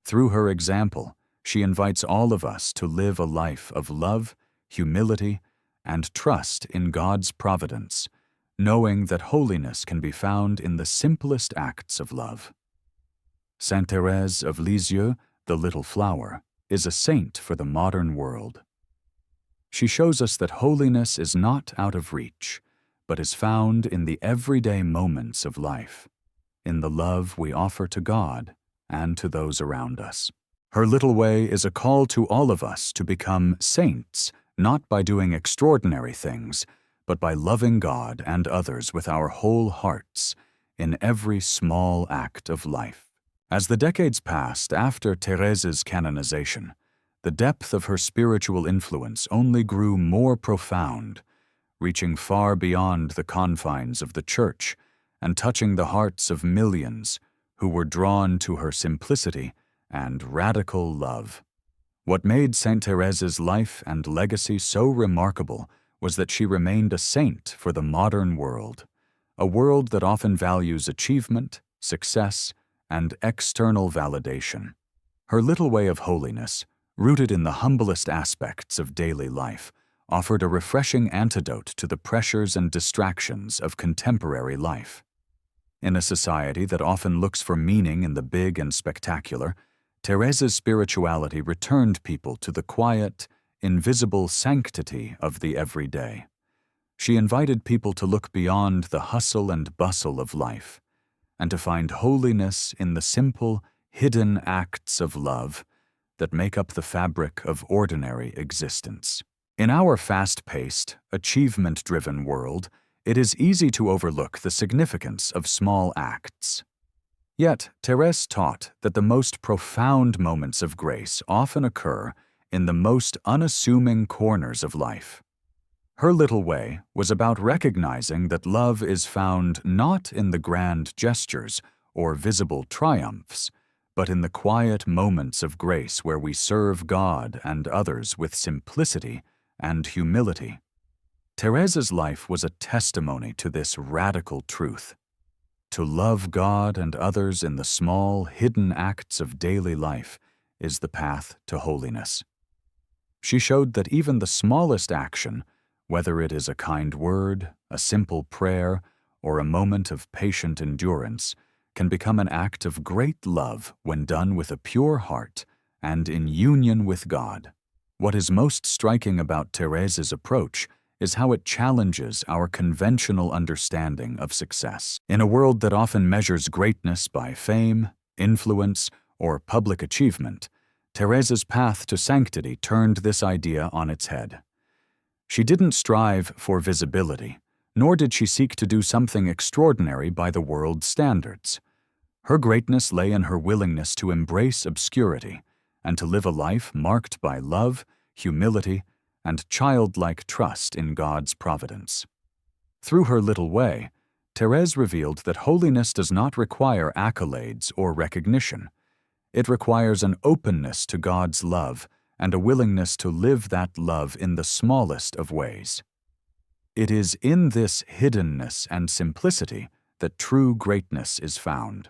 [SPEAKER 1] Through her example, she invites all of us to live a life of love, humility, and trust in God's providence, knowing that holiness can be found in the simplest acts of love. Saint Thérèse of Lisieux, the Little Flower, is a saint for the modern world. She shows us that holiness is not out of reach, but is found in the everyday moments of life, in the love we offer to God and to those around us. Her little way is a call to all of us to become saints, not by doing extraordinary things, but by loving God and others with our whole hearts in every small act of life. As the decades passed after Thérèse's canonization, the depth of her spiritual influence only grew more profound, reaching far beyond the confines of the Church and touching the hearts of millions who were drawn to her simplicity and radical love. What made Saint Thérèse's life and legacy so remarkable was that she remained a saint for the modern world, a world that often values achievement, success, and external validation. Her little way of holiness, rooted in the humblest aspects of daily life, offered a refreshing antidote to the pressures and distractions of contemporary life. In a society that often looks for meaning in the big and spectacular, Thérèse's spirituality returned people to the quiet, invisible sanctity of the everyday. She invited people to look beyond the hustle and bustle of life, and to find holiness in the simple, hidden acts of love that make up the fabric of ordinary existence. In our fast-paced, achievement-driven world, it is easy to overlook the significance of small acts. Yet, Thérèse taught that the most profound moments of grace often occur in the most unassuming corners of life. Her little way was about recognizing that love is found not in the grand gestures or visible triumphs, but in the quiet moments of grace where we serve God and others with simplicity and humility. Thérèse's life was a testimony to this radical truth. To love God and others in the small, hidden acts of daily life is the path to holiness. She showed that even the smallest action, whether it is a kind word, a simple prayer, or a moment of patient endurance, can become an act of great love when done with a pure heart and in union with God. What is most striking about Thérèse's approach is how it challenges our conventional understanding of success. In a world that often measures greatness by fame, influence, or public achievement, Thérèse's path to sanctity turned this idea on its head. She didn't strive for visibility, nor did she seek to do something extraordinary by the world's standards. Her greatness lay in her willingness to embrace obscurity and to live a life marked by love, humility, and childlike trust in God's providence. Through her little way, Thérèse revealed that holiness does not require accolades or recognition. It requires an openness to God's love and a willingness to live that love in the smallest of ways. It is in this hiddenness and simplicity that true greatness is found.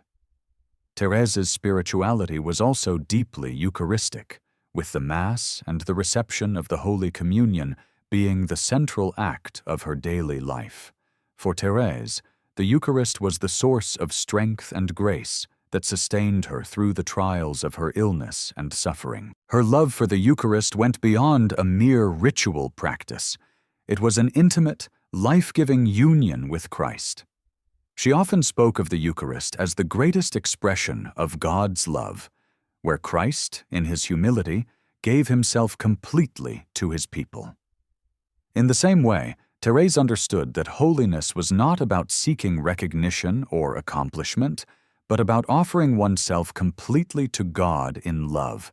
[SPEAKER 1] Thérèse's spirituality was also deeply Eucharistic, with the Mass and the reception of the Holy Communion being the central act of her daily life. For Thérèse, the Eucharist was the source of strength and grace that sustained her through the trials of her illness and suffering. Her love for the Eucharist went beyond a mere ritual practice. It was an intimate, life-giving union with Christ. She often spoke of the Eucharist as the greatest expression of God's love, where Christ, in his humility, gave himself completely to his people. In the same way, Thérèse understood that holiness was not about seeking recognition or accomplishment, but about offering oneself completely to God in love,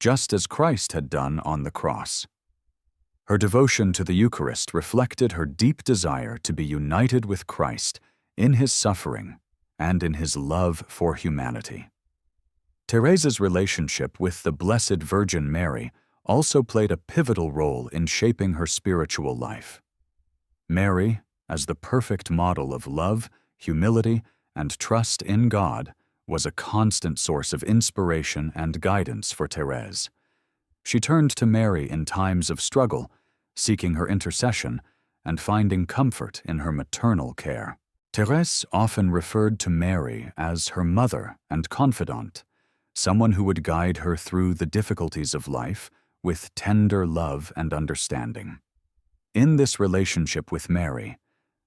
[SPEAKER 1] just as Christ had done on the cross. Her devotion to the Eucharist reflected her deep desire to be united with Christ in his suffering and in his love for humanity. Thérèse's relationship with the Blessed Virgin Mary also played a pivotal role in shaping her spiritual life. Mary, as the perfect model of love, humility, and trust in God, was a constant source of inspiration and guidance for Thérèse. She turned to Mary in times of struggle, seeking her intercession and finding comfort in her maternal care. Thérèse often referred to Mary as her mother and confidant, someone who would guide her through the difficulties of life with tender love and understanding. In this relationship with Mary,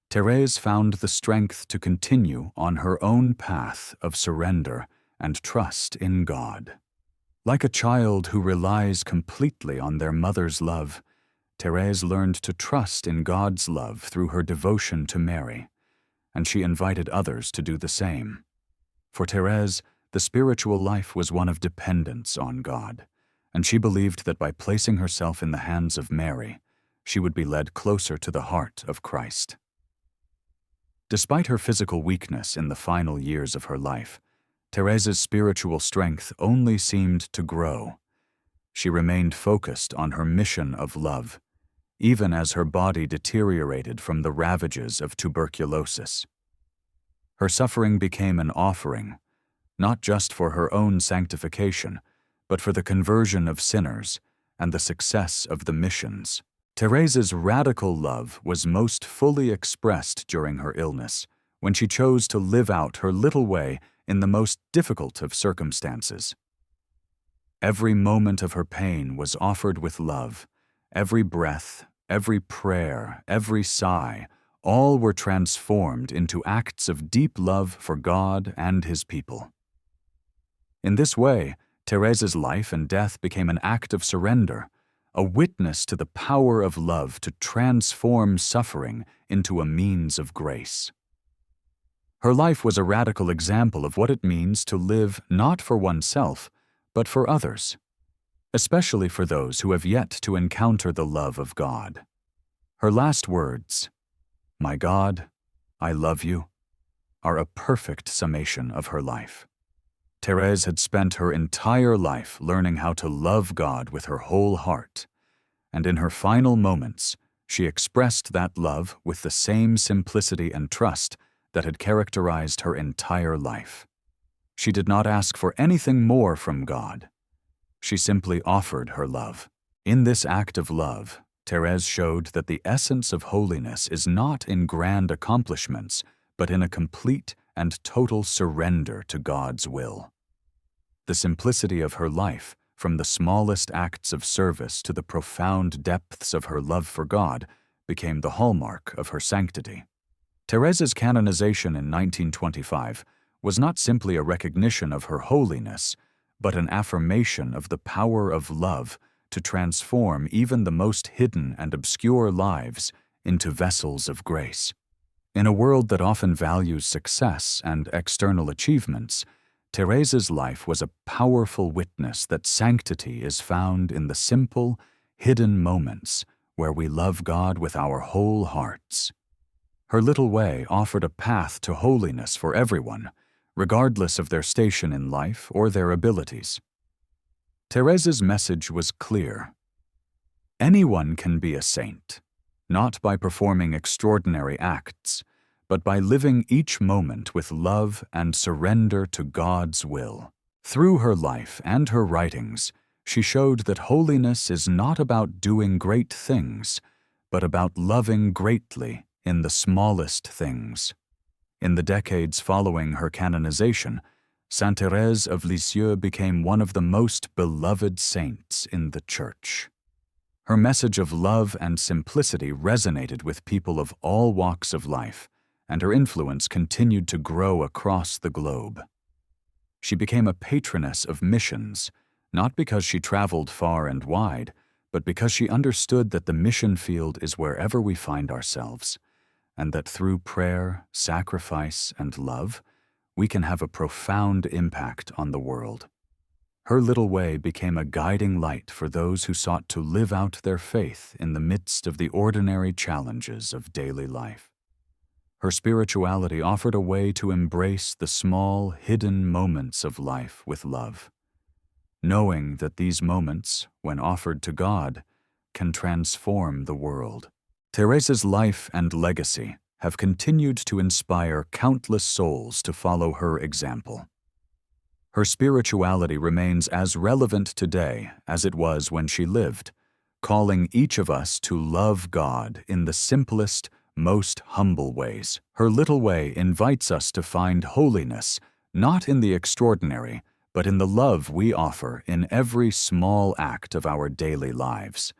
[SPEAKER 1] Thérèse found the strength to continue on her own path of surrender and trust in God. Like a child who relies completely on their mother's love, Thérèse learned to trust in God's love through her devotion to Mary, and she invited others to do the same. For Thérèse, the spiritual life was one of dependence on God, and she believed that by placing herself in the hands of Mary, she would be led closer to the heart of Christ. Despite her physical weakness in the final years of her life, Thérèse's spiritual strength only seemed to grow. She remained focused on her mission of love, even as her body deteriorated from the ravages of tuberculosis. Her suffering became an offering, not just for her own sanctification, but for the conversion of sinners and the success of the missions. Thérèse's radical love was most fully expressed during her illness, when she chose to live out her little way in the most difficult of circumstances. Every moment of her pain was offered with love. Every breath, every prayer, every sigh, all were transformed into acts of deep love for God and his people. In this way, Thérèse's life and death became an act of surrender, a witness to the power of love to transform suffering into a means of grace. Her life was a radical example of what it means to live not for oneself, but for others, especially for those who have yet to encounter the love of God. Her last words, "My God, I love you," are a perfect summation of her life. Thérèse had spent her entire life learning how to love God with her whole heart, and in her final moments, she expressed that love with the same simplicity and trust that had characterized her entire life. She did not ask for anything more from God. She simply offered her love. In this act of love, Thérèse showed that the essence of holiness is not in grand accomplishments, but in a complete and total surrender to God's will. The simplicity of her life, from the smallest acts of service to the profound depths of her love for God, became the hallmark of her sanctity. Thérèse's canonization in 1925 was not simply a recognition of her holiness, but an affirmation of the power of love to transform even the most hidden and obscure lives into vessels of grace. In a world that often values success and external achievements, Thérèse's life was a powerful witness that sanctity is found in the simple, hidden moments where we love God with our whole hearts. Her little way offered a path to holiness for everyone, regardless of their station in life or their abilities. Thérèse's message was clear. Anyone can be a saint, not by performing extraordinary acts, but by living each moment with love and surrender to God's will. Through her life and her writings, she showed that holiness is not about doing great things, but about loving greatly in the smallest things. In the decades following her canonization, Saint Thérèse of Lisieux became one of the most beloved saints in the Church. Her message of love and simplicity resonated with people of all walks of life, and her influence continued to grow across the globe. She became a patroness of missions, not because she traveled far and wide, but because she understood that the mission field is wherever we find ourselves, and that through prayer, sacrifice, and love, we can have a profound impact on the world. Her little way became a guiding light for those who sought to live out their faith in the midst of the ordinary challenges of daily life. Her spirituality offered a way to embrace the small, hidden moments of life with love, knowing that these moments, when offered to God, can transform the world. Thérèse's life and legacy have continued to inspire countless souls to follow her example. Her spirituality remains as relevant today as it was when she lived, calling each of us to love God in the simplest, most humble ways. Her little way invites us to find holiness, not in the extraordinary, but in the love we offer in every small act of our daily lives.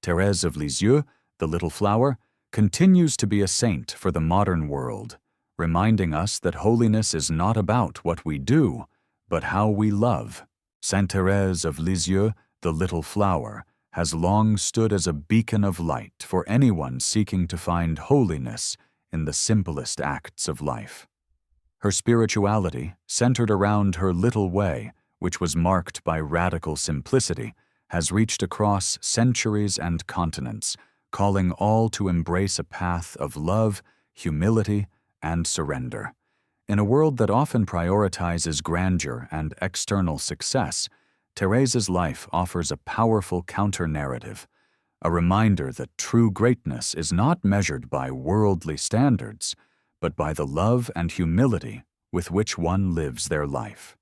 [SPEAKER 1] Thérèse of Lisieux, the little flower, continues to be a saint for the modern world, reminding us that holiness is not about what we do, but how we love. Saint Thérèse of Lisieux, the little flower, has long stood as a beacon of light for anyone seeking to find holiness in the simplest acts of life. Her spirituality, centered around her little way, which was marked by radical simplicity, has reached across centuries and continents, calling all to embrace a path of love, humility, and surrender. In a world that often prioritizes grandeur and external success, Thérèse's life offers a powerful counter-narrative, a reminder that true greatness is not measured by worldly standards, but by the love and humility with which one lives their life.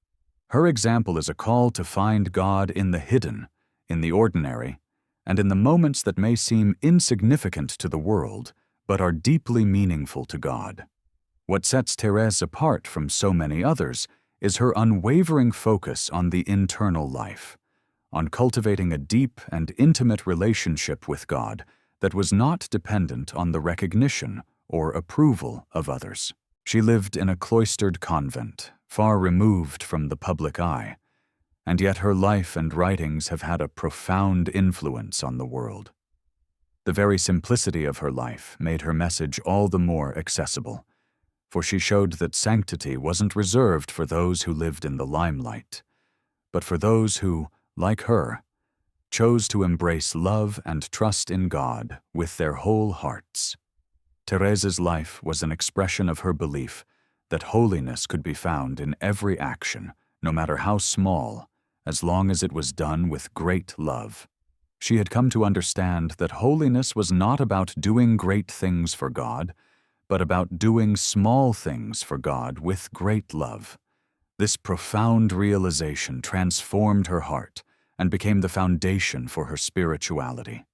[SPEAKER 1] Her example is a call to find God in the hidden, in the ordinary, and in the moments that may seem insignificant to the world, but are deeply meaningful to God. What sets Thérèse apart from so many others is her unwavering focus on the internal life, on cultivating a deep and intimate relationship with God that was not dependent on the recognition or approval of others. She lived in a cloistered convent, far removed from the public eye, and yet her life and writings have had a profound influence on the world. The very simplicity of her life made her message all the more accessible, for she showed that sanctity wasn't reserved for those who lived in the limelight, but for those who, like her, chose to embrace love and trust in God with their whole hearts. Thérèse's life was an expression of her belief that holiness could be found in every action, no matter how small, as long as it was done with great love. She had come to understand that holiness was not about doing great things for God, but about doing small things for God with great love. This profound realization transformed her heart and became the foundation for her spirituality.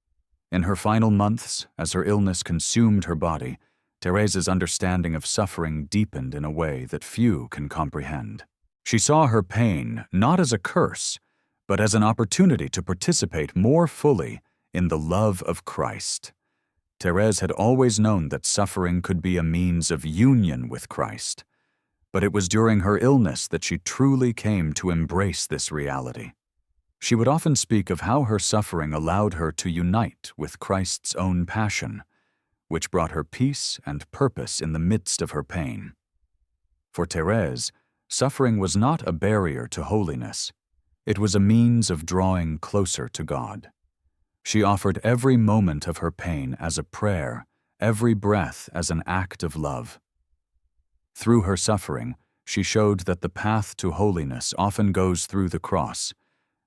[SPEAKER 1] In her final months, as her illness consumed her body, Thérèse's understanding of suffering deepened in a way that few can comprehend. She saw her pain not as a curse, but as an opportunity to participate more fully in the love of Christ. Thérèse had always known that suffering could be a means of union with Christ, but it was during her illness that she truly came to embrace this reality. She would often speak of how her suffering allowed her to unite with Christ's own passion, which brought her peace and purpose in the midst of her pain. For Thérèse, Suffering was not a barrier to holiness. It was a means of drawing closer to God. She offered every moment of her pain as a prayer, every breath as an act of love. Through her suffering, she showed that the path to holiness often goes through the cross,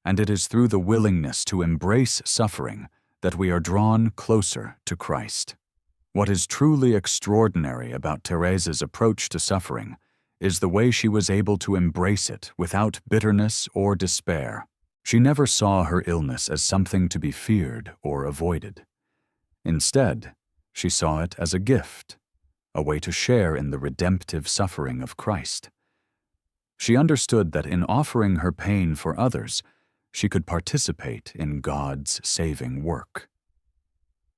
[SPEAKER 1] and it is through the willingness to embrace suffering that we are drawn closer to Christ. What is truly extraordinary about Thérèse's approach to suffering is the way she was able to embrace it without bitterness or despair. She never saw her illness as something to be feared or avoided. Instead, she saw it as a gift, a way to share in the redemptive suffering of Christ. She understood that in offering her pain for others, she could participate in God's saving work.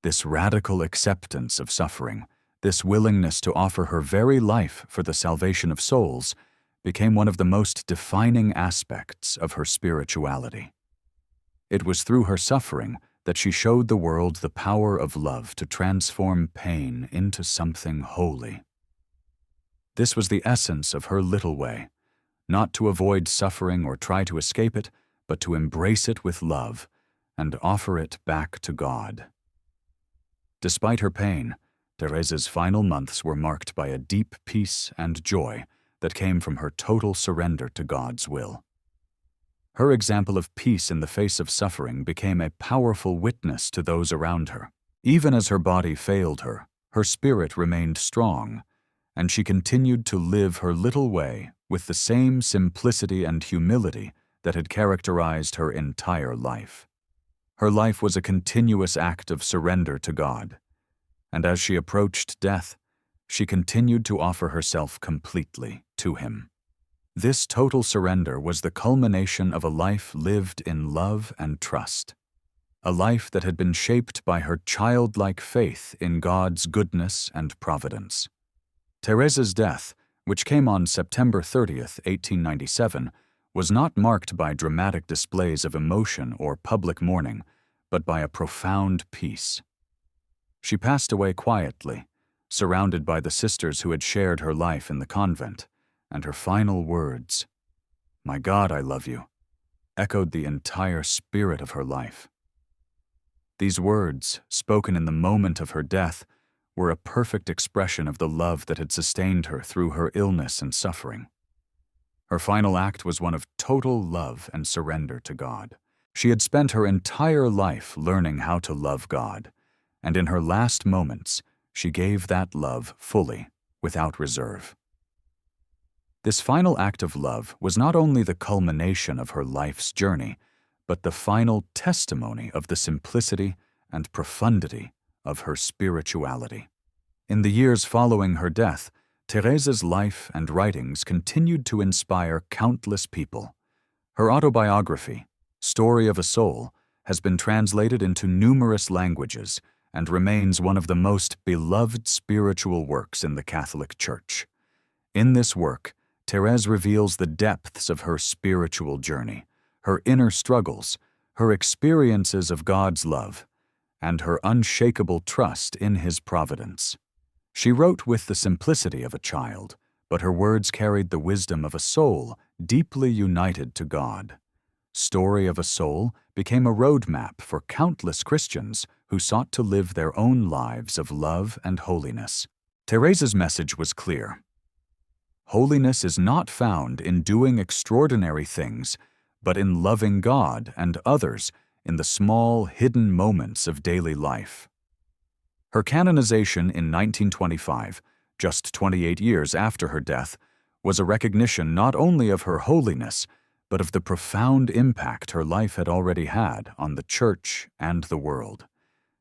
[SPEAKER 1] This radical acceptance of suffering, this willingness to offer her very life for the salvation of souls, became one of the most defining aspects of her spirituality. It was through her suffering that she showed the world the power of love to transform pain into something holy. This was the essence of her little way, not to avoid suffering or try to escape it, but to embrace it with love and offer it back to God. Despite her pain, Thérèse's final months were marked by a deep peace and joy that came from her total surrender to God's will. Her example of peace in the face of suffering became a powerful witness to those around her. Even as her body failed her, her spirit remained strong, and she continued to live her little way with the same simplicity and humility that had characterized her entire life. Her life was a continuous act of surrender to God, and as she approached death, she continued to offer herself completely to Him. This total surrender was the culmination of a life lived in love and trust, a life that had been shaped by her childlike faith in God's goodness and providence. Thérèse's death, which came on September 30th, 1897, was not marked by dramatic displays of emotion or public mourning, but by a profound peace. She passed away quietly, surrounded by the sisters who had shared her life in the convent, and her final words, "My God, I love you," echoed the entire spirit of her life. These words, spoken in the moment of her death, were a perfect expression of the love that had sustained her through her illness and suffering. Her final act was one of total love and surrender to God. She had spent her entire life learning how to love God, and in her last moments, she gave that love fully, without reserve. This final act of love was not only the culmination of her life's journey, but the final testimony of the simplicity and profundity of her spirituality. In the years following her death, Thérèse's life and writings continued to inspire countless people. Her autobiography, Story of a Soul, has been translated into numerous languages and remains one of the most beloved spiritual works in the Catholic Church. In this work, Thérèse reveals the depths of her spiritual journey, her inner struggles, her experiences of God's love, and her unshakable trust in His providence. She wrote with the simplicity of a child, but her words carried the wisdom of a soul deeply united to God. Story of a Soul became a roadmap for countless Christians who sought to live their own lives of love and holiness. Thérèse's message was clear. Holiness is not found in doing extraordinary things, but in loving God and others in the small, hidden moments of daily life. Her canonization in 1925, just 28 years after her death, was a recognition not only of her holiness, but of the profound impact her life had already had on the Church and the world.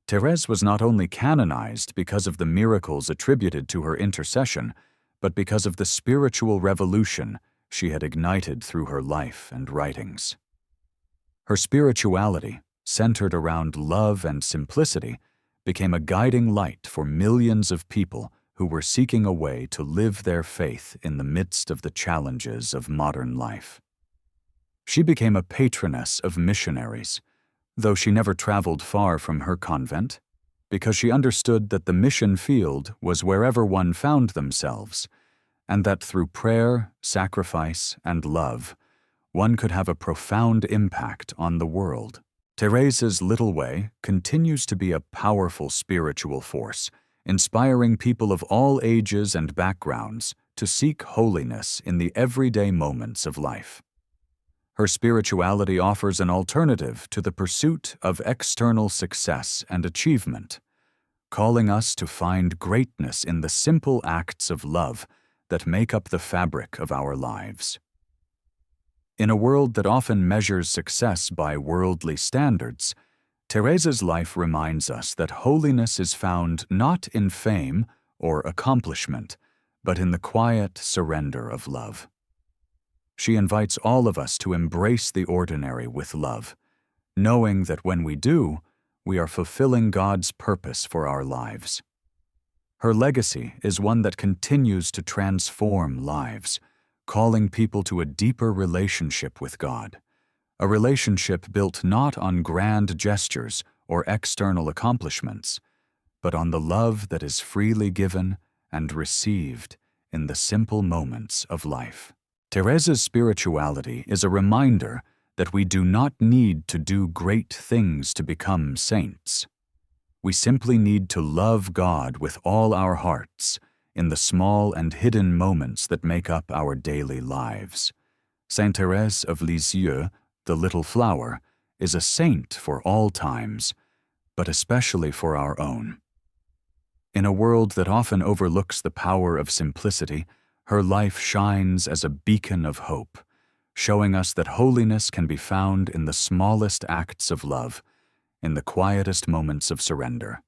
[SPEAKER 1] Thérèse was not only canonized because of the miracles attributed to her intercession, but because of the spiritual revolution she had ignited through her life and writings. Her spirituality, centered around love and simplicity, became a guiding light for millions of people who were seeking a way to live their faith in the midst of the challenges of modern life. She became a patroness of missionaries, though she never traveled far from her convent, because she understood that the mission field was wherever one found themselves, and that through prayer, sacrifice, and love, one could have a profound impact on the world. Thérèse's little way continues to be a powerful spiritual force, inspiring people of all ages and backgrounds to seek holiness in the everyday moments of life. Her spirituality offers an alternative to the pursuit of external success and achievement, calling us to find greatness in the simple acts of love that make up the fabric of our lives. In a world that often measures success by worldly standards, Thérèse's life reminds us that holiness is found not in fame or accomplishment, but in the quiet surrender of love. She invites all of us to embrace the ordinary with love, knowing that when we do, we are fulfilling God's purpose for our lives. Her legacy is one that continues to transform lives, calling people to a deeper relationship with God, a relationship built not on grand gestures or external accomplishments, but on the love that is freely given and received in the simple moments of life. Thérèse's spirituality is a reminder that we do not need to do great things to become saints. We simply need to love God with all our hearts in the small and hidden moments that make up our daily lives. Saint Thérèse of Lisieux, the little flower, is a saint for all times, but especially for our own. In a world that often overlooks the power of simplicity, her life shines as a beacon of hope, showing us that holiness can be found in the smallest acts of love, in the quietest moments of surrender.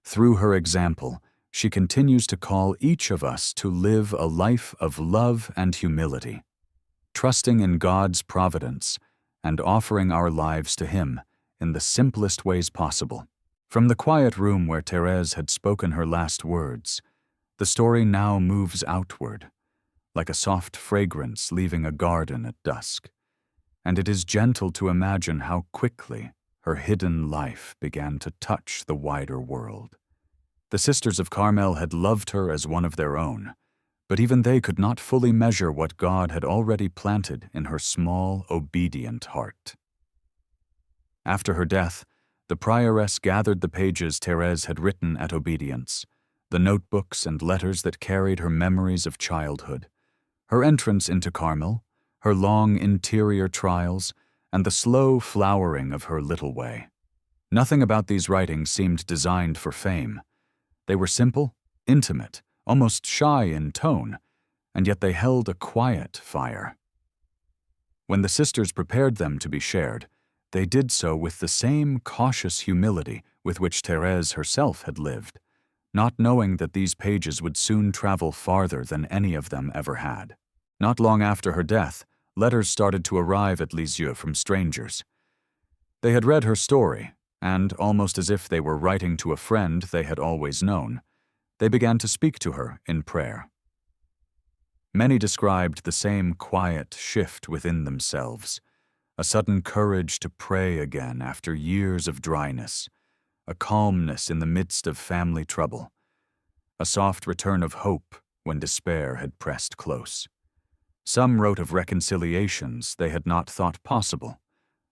[SPEAKER 1] Through her example, she continues to call each of us to live a life of love and humility, trusting in God's providence and offering our lives to Him in the simplest ways possible. From the quiet room where Thérèse had spoken her last words, the story now moves outward, like a soft fragrance leaving a garden at dusk, and it is gentle to imagine how quickly her hidden life began to touch the wider world. The Sisters of Carmel had loved her as one of their own, but even they could not fully measure what God had already planted in her small, obedient heart. After her death, the prioress gathered the pages Thérèse had written at obedience, the notebooks and letters that carried her memories of childhood, her entrance into Carmel, her long interior trials, and the slow flowering of her little way. Nothing about these writings seemed designed for fame. They were simple, intimate, almost shy in tone, and yet they held a quiet fire. When the sisters prepared them to be shared, they did so with the same cautious humility with which Thérèse herself had lived, not knowing that these pages would soon travel farther than any of them ever had. Not long after her death, letters started to arrive at Lisieux from strangers. They had read her story, and, almost as if they were writing to a friend they had always known, they began to speak to her in prayer. Many described the same quiet shift within themselves, a sudden courage to pray again after years of dryness, a calmness in the midst of family trouble, a soft return of hope when despair had pressed close. Some wrote of reconciliations they had not thought possible,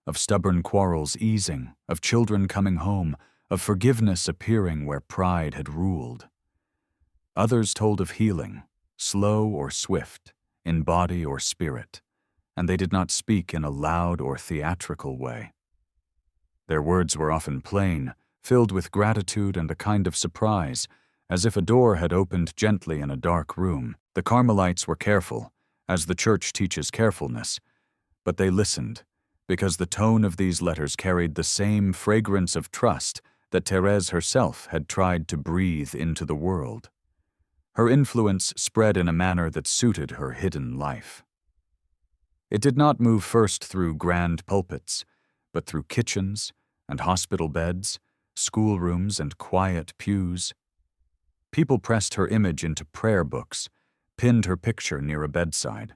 [SPEAKER 1] of stubborn quarrels easing, of children coming home, of forgiveness appearing where pride had ruled. Others told of healing, slow or swift, in body or spirit, and they did not speak in a loud or theatrical way. Their words were often plain, filled with gratitude and a kind of surprise, as if a door had opened gently in a dark room. The Carmelites were careful, as the Church teaches carefulness, but they listened, because the tone of these letters carried the same fragrance of trust that Thérèse herself had tried to breathe into the world. Her influence spread in a manner that suited her hidden life. It did not move first through grand pulpits, but through kitchens and hospital beds, schoolrooms and quiet pews. People pressed her image into prayer books, pinned her picture near a bedside,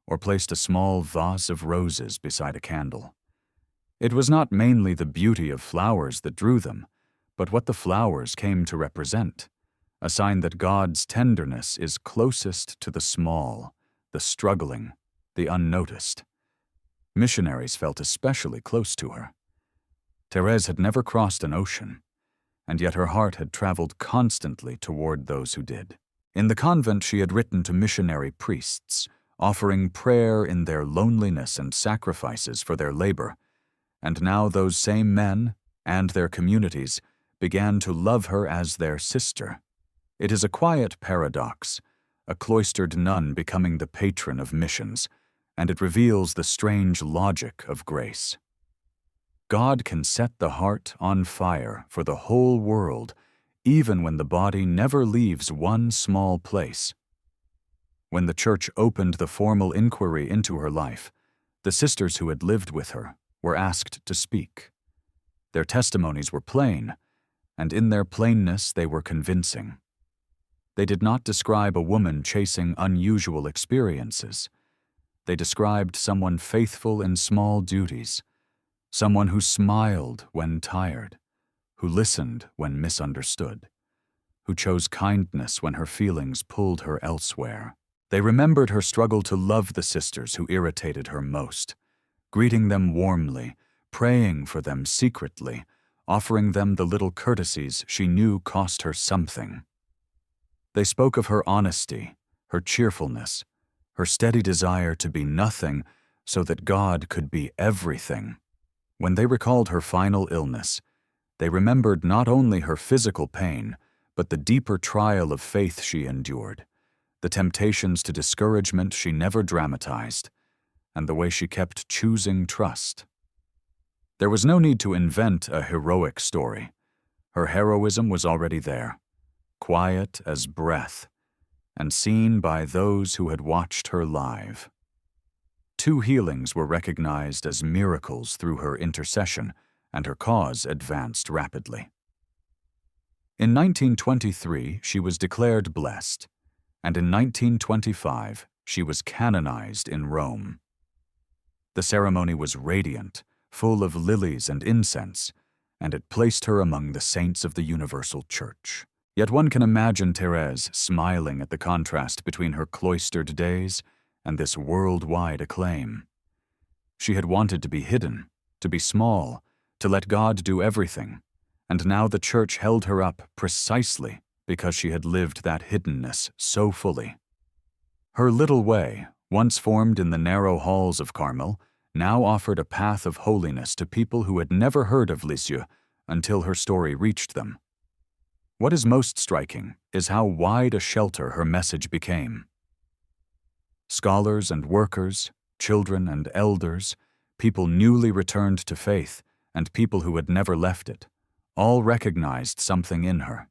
[SPEAKER 1] or placed a small vase of roses beside a candle. It was not mainly the beauty of flowers that drew them, but what the flowers came to represent: a sign that God's tenderness is closest to the small, the struggling, the unnoticed. Missionaries felt especially close to her. Thérèse had never crossed an ocean, and yet her heart had traveled constantly toward those who did. In the convent, she had written to missionary priests, offering prayer in their loneliness and sacrifices for their labor, and now those same men and their communities began to love her as their sister. It is a quiet paradox, a cloistered nun becoming the patron of missions, and it reveals the strange logic of grace. God can set the heart on fire for the whole world, even when the body never leaves one small place. When the Church opened the formal inquiry into her life, the sisters who had lived with her were asked to speak. Their testimonies were plain, and in their plainness they were convincing. They did not describe a woman chasing unusual experiences. They described someone faithful in small duties, someone who smiled when tired, who listened when misunderstood, who chose kindness when her feelings pulled her elsewhere. They remembered her struggle to love the sisters who irritated her most, greeting them warmly, praying for them secretly, offering them the little courtesies she knew cost her something. They spoke of her honesty, her cheerfulness, her steady desire to be nothing so that God could be everything. When they recalled her final illness, they remembered not only her physical pain, but the deeper trial of faith she endured, the temptations to discouragement she never dramatized, and the way she kept choosing trust. There was no need to invent a heroic story. Her heroism was already there, quiet as breath, and seen by those who had watched her live. 2 healings were recognized as miracles through her intercession, and her cause advanced rapidly. In 1923, she was declared blessed, and in 1925, she was canonized in Rome. The ceremony was radiant, full of lilies and incense, and it placed her among the saints of the Universal Church. Yet one can imagine Thérèse smiling at the contrast between her cloistered days and this worldwide acclaim. She had wanted to be hidden, to be small, to let God do everything, and now the Church held her up precisely because she had lived that hiddenness so fully. Her little way, once formed in the narrow halls of Carmel, now offered a path of holiness to people who had never heard of Lisieux until her story reached them. What is most striking is how wide a shelter her message became. Scholars and workers, children and elders, people newly returned to faith, and people who had never left it, all recognized something in her.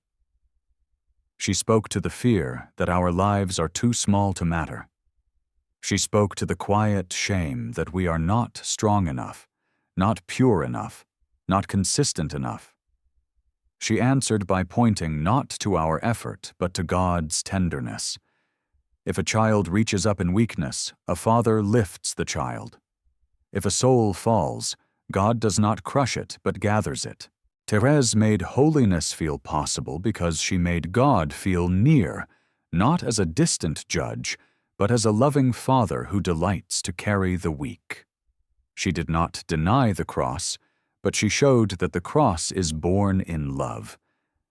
[SPEAKER 1] She spoke to the fear that our lives are too small to matter. She spoke to the quiet shame that we are not strong enough, not pure enough, not consistent enough. She answered by pointing not to our effort, but to God's tenderness. If a child reaches up in weakness, a father lifts the child. If a soul falls, God does not crush it, but gathers it. Thérèse made holiness feel possible because she made God feel near, not as a distant judge, but as a loving father who delights to carry the weak. She did not deny the cross, but she showed that the cross is born in love,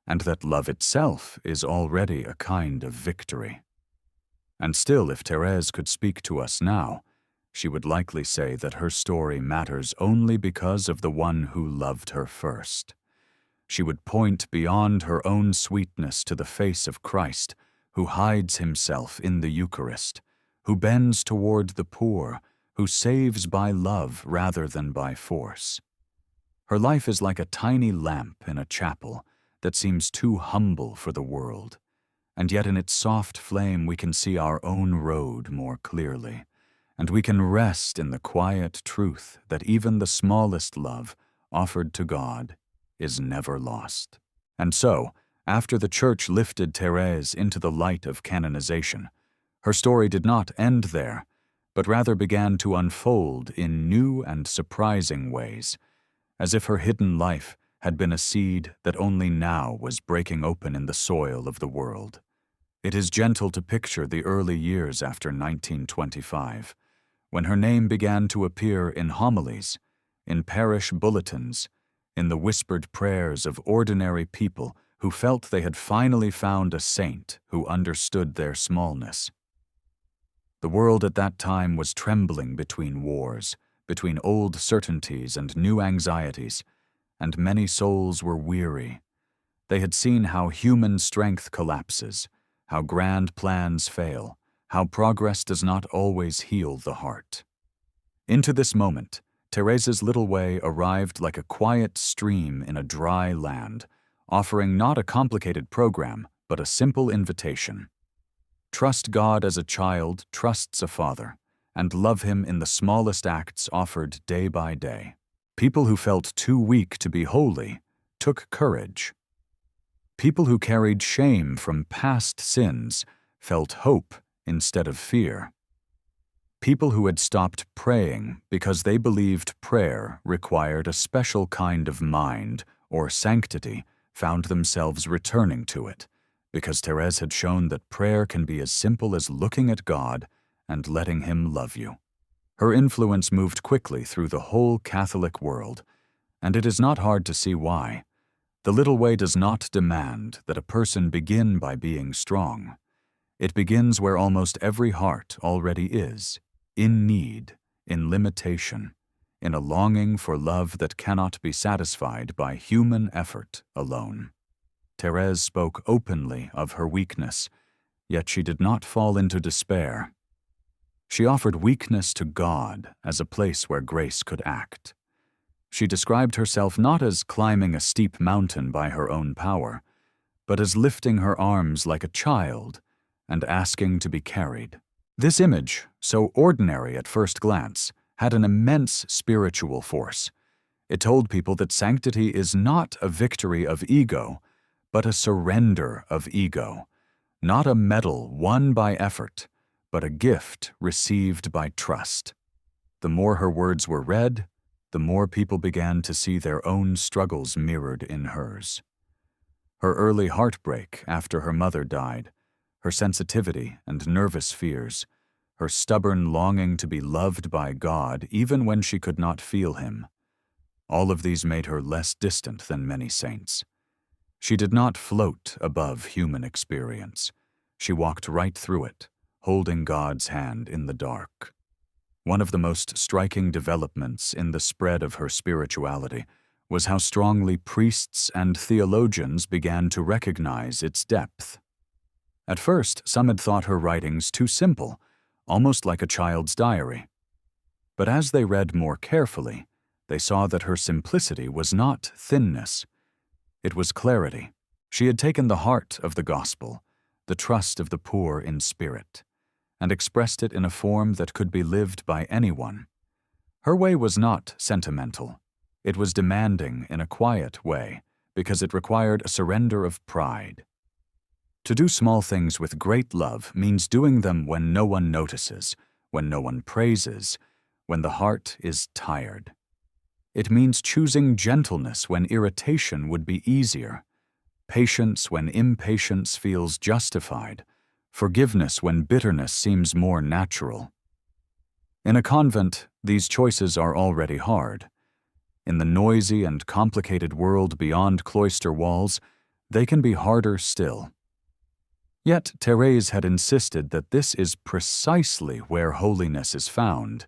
[SPEAKER 1] and that love itself is already a kind of victory. And still, if Thérèse could speak to us now, she would likely say that her story matters only because of the one who loved her first. She would point beyond her own sweetness to the face of Christ, who hides himself in the Eucharist, who bends toward the poor, who saves by love rather than by force. Her life is like a tiny lamp in a chapel that seems too humble for the world, and yet in its soft flame we can see our own road more clearly, and we can rest in the quiet truth that even the smallest love offered to God is never lost. And so, after the Church lifted Thérèse into the light of canonization, her story did not end there, but rather began to unfold in new and surprising ways, as if her hidden life had been a seed that only now was breaking open in the soil of the world. It is gentle to picture the early years after 1925, when her name began to appear in homilies, in parish bulletins, in the whispered prayers of ordinary people who felt they had finally found a saint who understood their smallness. The world at that time was trembling between wars, between old certainties and new anxieties, and many souls were weary. They had seen how human strength collapses, how grand plans fail, how progress does not always heal the heart. Into this moment, Therese's little way arrived like a quiet stream in a dry land, offering not a complicated program, but a simple invitation. Trust God as a child trusts a father, and love him in the smallest acts offered day by day. People who felt too weak to be holy took courage. People who carried shame from past sins felt hope instead of fear. People who had stopped praying because they believed prayer required a special kind of mind or sanctity found themselves returning to it, because Thérèse had shown that prayer can be as simple as looking at God and letting Him love you. Her influence moved quickly through the whole Catholic world, and it is not hard to see why. The little way does not demand that a person begin by being strong. It begins where almost every heart already is, in need, in limitation, in a longing for love that cannot be satisfied by human effort alone. Thérèse spoke openly of her weakness, yet she did not fall into despair. She offered weakness to God as a place where grace could act. She described herself not as climbing a steep mountain by her own power, but as lifting her arms like a child and asking to be carried. This image, so ordinary at first glance, had an immense spiritual force. It told people that sanctity is not a victory of ego, but a surrender of ego, not a medal won by effort, but a gift received by trust. The more her words were read, the more people began to see their own struggles mirrored in hers. Her early heartbreak after her mother died, her sensitivity and nervous fears, her stubborn longing to be loved by God even when she could not feel Him, all of these made her less distant than many saints. She did not float above human experience. She walked right through it, holding God's hand in the dark. One of the most striking developments in the spread of her spirituality was how strongly priests and theologians began to recognize its depth. At first, some had thought her writings too simple, almost like a child's diary. But as they read more carefully, they saw that her simplicity was not thinness. It was clarity. She had taken the heart of the gospel, the trust of the poor in spirit, and expressed it in a form that could be lived by anyone. Her way was not sentimental. It was demanding in a quiet way, because it required a surrender of pride. To do small things with great love means doing them when no one notices, when no one praises, when the heart is tired. It means choosing gentleness when irritation would be easier, patience when impatience feels justified, forgiveness when bitterness seems more natural. In a convent, these choices are already hard. In the noisy and complicated world beyond cloister walls, they can be harder still. Yet Thérèse had insisted that this is precisely where holiness is found,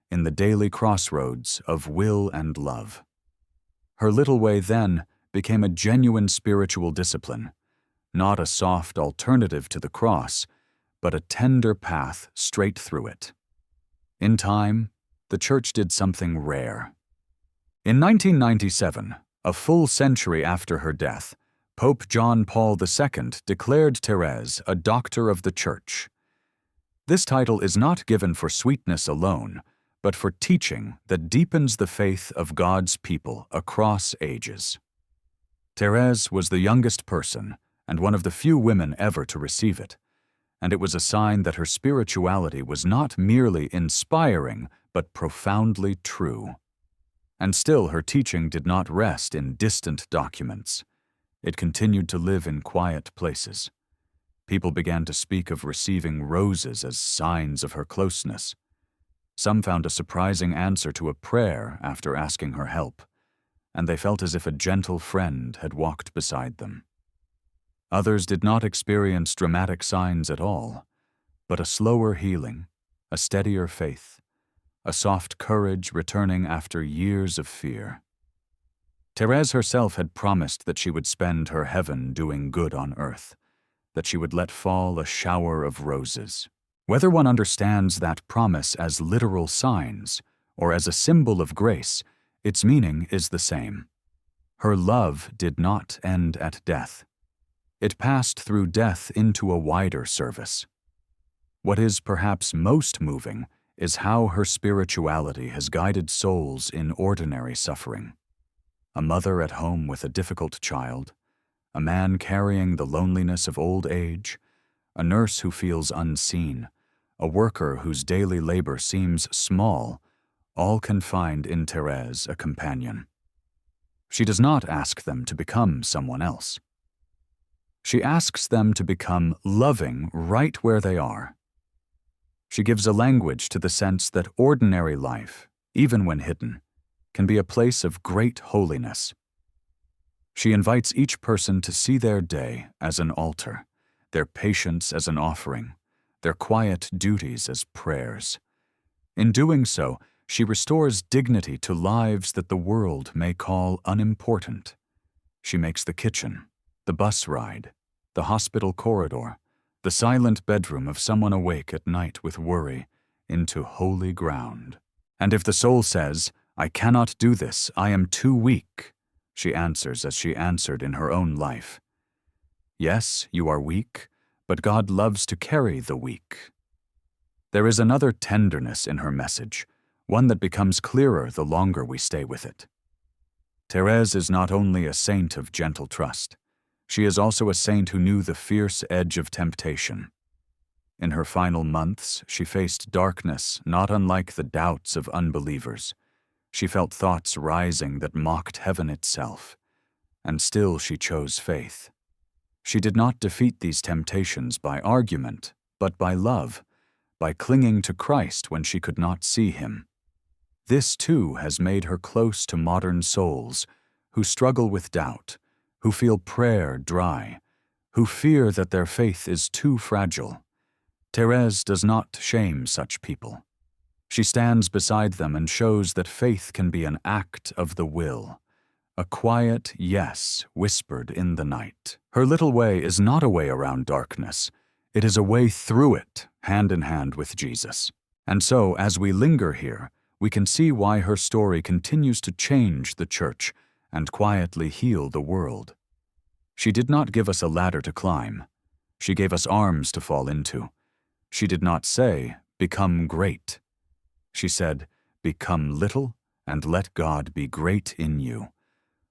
[SPEAKER 1] in the daily crossroads of will and love. Her little way then became a genuine spiritual discipline, not a soft alternative to the cross, but a tender path straight through it. In time, the Church did something rare. In 1997, a full century after her death, Pope John Paul II declared Thérèse a Doctor of the Church. This title is not given for sweetness alone, but for teaching that deepens the faith of God's people across ages. Thérèse was the youngest person and one of the few women ever to receive it, and it was a sign that her spirituality was not merely inspiring but profoundly true. And still her teaching did not rest in distant documents. It continued to live in quiet places. People began to speak of receiving roses as signs of her closeness. Some found a surprising answer to a prayer after asking her help, and they felt as if a gentle friend had walked beside them. Others did not experience dramatic signs at all, but a slower healing, a steadier faith, a soft courage returning after years of fear. Thérèse herself had promised that she would spend her heaven doing good on earth, that she would let fall a shower of roses. Whether one understands that promise as literal signs or as a symbol of grace, its meaning is the same. Her love did not end at death. It passed through death into a wider service. What is perhaps most moving is how her spirituality has guided souls in ordinary suffering. A mother at home with a difficult child, a man carrying the loneliness of old age, a nurse who feels unseen, a worker whose daily labor seems small, all can find in Thérèse a companion. She does not ask them to become someone else. She asks them to become loving right where they are. She gives a language to the sense that ordinary life, even when hidden, can be a place of great holiness. She invites each person to see their day as an altar, their patience as an offering, their quiet duties as prayers. In doing so, she restores dignity to lives that the world may call unimportant. She makes the kitchen, the bus ride, the hospital corridor, the silent bedroom of someone awake at night with worry, into holy ground. And if the soul says, "I cannot do this, I am too weak," she answers as she answered in her own life. Yes, you are weak, but God loves to carry the weak. There is another tenderness in her message, one that becomes clearer the longer we stay with it. Thérèse is not only a saint of gentle trust, she is also a saint who knew the fierce edge of temptation. In her final months, she faced darkness not unlike the doubts of unbelievers. She felt thoughts rising that mocked heaven itself, and still she chose faith. She did not defeat these temptations by argument, but by love, by clinging to Christ when she could not see him. This, too, has made her close to modern souls who struggle with doubt, who feel prayer dry, who fear that their faith is too fragile. Thérèse does not shame such people. She stands beside them and shows that faith can be an act of the will, a quiet yes whispered in the night. Her little way is not a way around darkness. It is a way through it, hand in hand with Jesus. And so, as we linger here, we can see why her story continues to change the church and quietly heal the world. She did not give us a ladder to climb. She gave us arms to fall into. She did not say, "Become great." She said, "Become little and let God be great in you."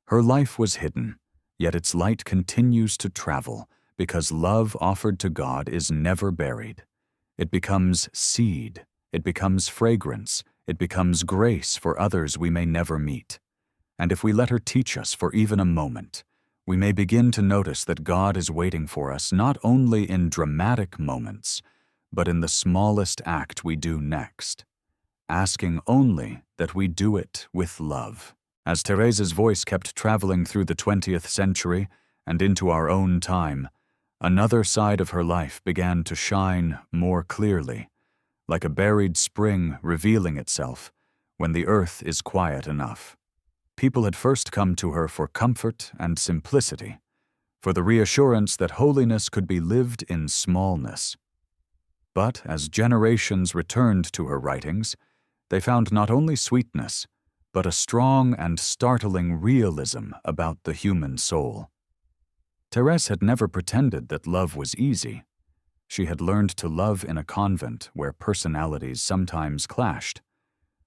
[SPEAKER 1] Her life was hidden, yet its light continues to travel because love offered to God is never buried. It becomes seed, it becomes fragrance, it becomes grace for others we may never meet. And if we let her teach us for even a moment, we may begin to notice that God is waiting for us not only in dramatic moments, but in the smallest act we do next, asking only that we do it with love. As Thérèse's voice kept traveling through the 20th century and into our own time, another side of her life began to shine more clearly, like a buried spring revealing itself when the earth is quiet enough. People had first come to her for comfort and simplicity, for the reassurance that holiness could be lived in smallness. But as generations returned to her writings, they found not only sweetness, but a strong and startling realism about the human soul. Thérèse had never pretended that love was easy. She had learned to love in a convent where personalities sometimes clashed,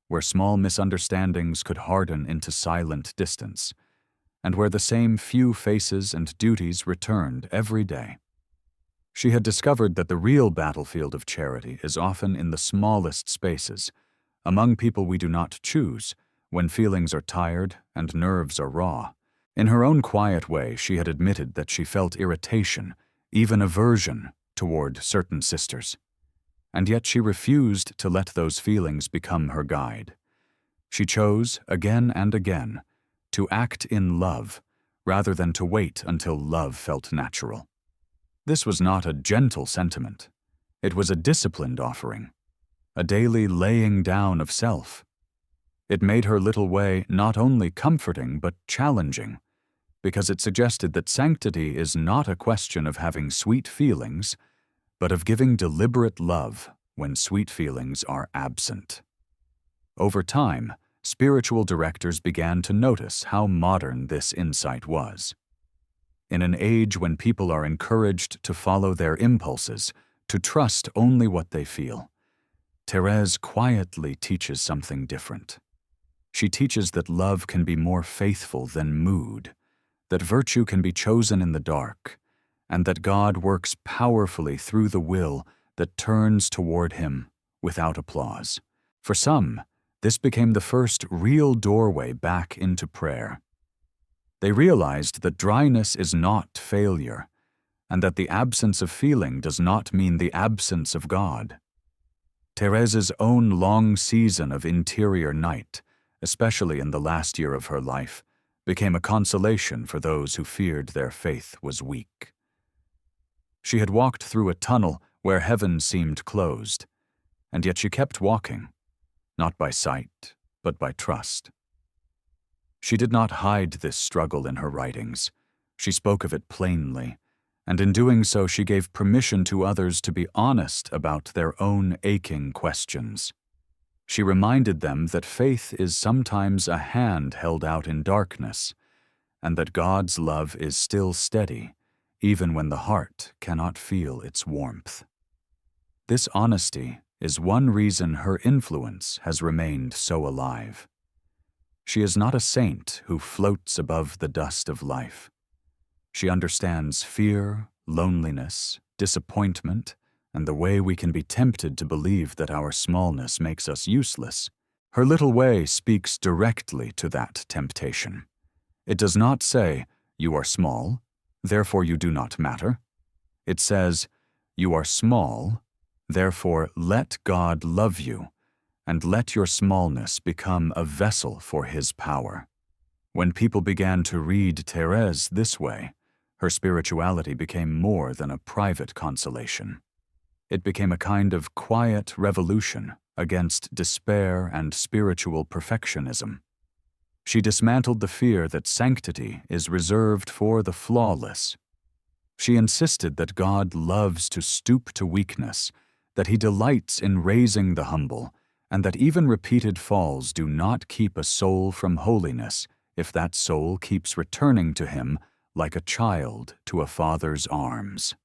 [SPEAKER 1] where small misunderstandings could harden into silent distance, and where the same few faces and duties returned every day. She had discovered that the real battlefield of charity is often in the smallest spaces, among people we do not choose, when feelings are tired and nerves are raw. In her own quiet way, she had admitted that she felt irritation, even aversion, toward certain sisters. And yet she refused to let those feelings become her guide. She chose, again and again, to act in love rather than to wait until love felt natural. This was not a gentle sentiment. It was a disciplined offering, a daily laying down of self. It made her little way not only comforting but challenging, because it suggested that sanctity is not a question of having sweet feelings, but of giving deliberate love when sweet feelings are absent. Over time, spiritual directors began to notice how modern this insight was. In an age when people are encouraged to follow their impulses, to trust only what they feel, Thérèse quietly teaches something different. She teaches that love can be more faithful than mood, that virtue can be chosen in the dark, and that God works powerfully through the will that turns toward Him without applause. For some, this became the first real doorway back into prayer. They realized that dryness is not failure, and that the absence of feeling does not mean the absence of God. Thérèse's own long season of interior night, especially in the last year of her life, became a consolation for those who feared their faith was weak. She had walked through a tunnel where heaven seemed closed, and yet she kept walking, not by sight, but by trust. She did not hide this struggle in her writings. She spoke of it plainly, and in doing so she gave permission to others to be honest about their own aching questions. She reminded them that faith is sometimes a hand held out in darkness, and that God's love is still steady, even when the heart cannot feel its warmth. This honesty is one reason her influence has remained so alive. She is not a saint who floats above the dust of life. She understands fear, loneliness, disappointment, and the way we can be tempted to believe that our smallness makes us useless. Her little way speaks directly to that temptation. It does not say, "You are small, therefore you do not matter." It says, "You are small, therefore let God love you, and let your smallness become a vessel for His power." When people began to read Thérèse this way, her spirituality became more than a private consolation. It became a kind of quiet revolution against despair and spiritual perfectionism. She dismantled the fear that sanctity is reserved for the flawless. She insisted that God loves to stoop to weakness, that He delights in raising the humble, and that even repeated falls do not keep a soul from holiness if that soul keeps returning to Him like a child to a father's arms.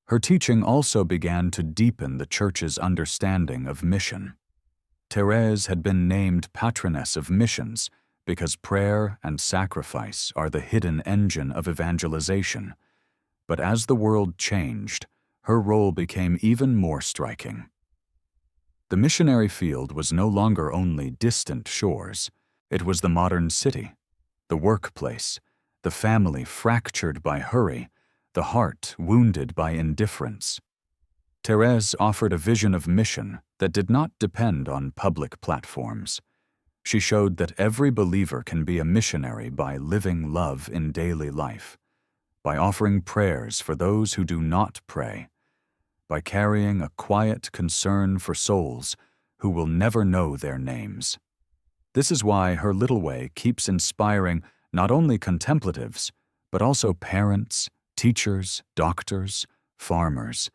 [SPEAKER 1] Her teaching also began to deepen the Church's understanding of mission. Thérèse had been named patroness of missions because prayer and sacrifice are the hidden engine of evangelization. But as the world changed, her role became even more striking. The missionary field was no longer only distant shores. It was the modern city, the workplace, the family fractured by hurry, the heart wounded by indifference. Thérèse offered a vision of mission that did not depend on public platforms. She showed that every believer can be a missionary by living love in daily life, by offering prayers for those who do not pray, by carrying a quiet concern for souls who will never know their names. This is why her little way keeps inspiring not only contemplatives, but also parents, teachers, doctors, farmers,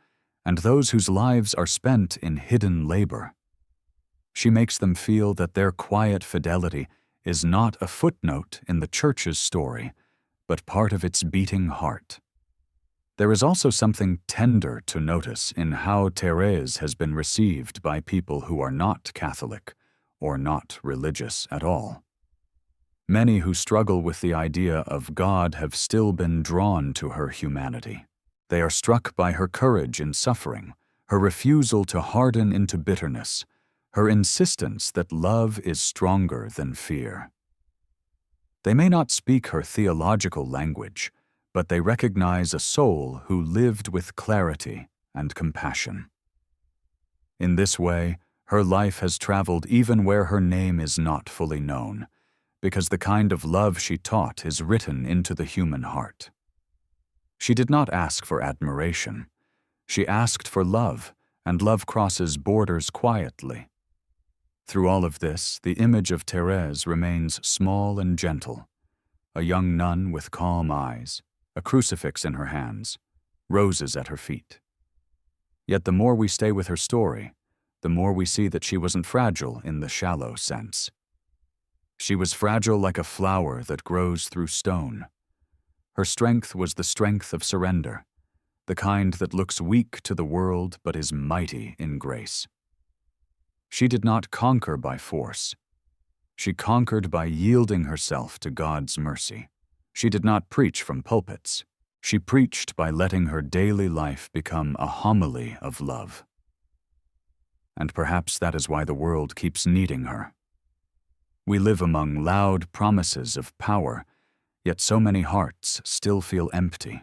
[SPEAKER 1] and those whose lives are spent in hidden labor. She makes them feel that their quiet fidelity is not a footnote in the Church's story, but part of its beating heart. There is also something tender to notice in how Thérèse has been received by people who are not Catholic or not religious at all. Many who struggle with the idea of God have still been drawn to her humanity. They are struck by her courage in suffering, her refusal to harden into bitterness, her insistence that love is stronger than fear. They may not speak her theological language, but they recognize a soul who lived with clarity and compassion. In this way, her life has traveled even where her name is not fully known, because the kind of love she taught is written into the human heart. She did not ask for admiration. She asked for love, and love crosses borders quietly. Through all of this, the image of Thérèse remains small and gentle, a young nun with calm eyes, a crucifix in her hands, roses at her feet. Yet the more we stay with her story, the more we see that she wasn't fragile in the shallow sense. She was fragile like a flower that grows through stone. Her strength was the strength of surrender, the kind that looks weak to the world but is mighty in grace. She did not conquer by force. She conquered by yielding herself to God's mercy. She did not preach from pulpits. She preached by letting her daily life become a homily of love. And perhaps that is why the world keeps needing her. We live among loud promises of power, yet so many hearts still feel empty.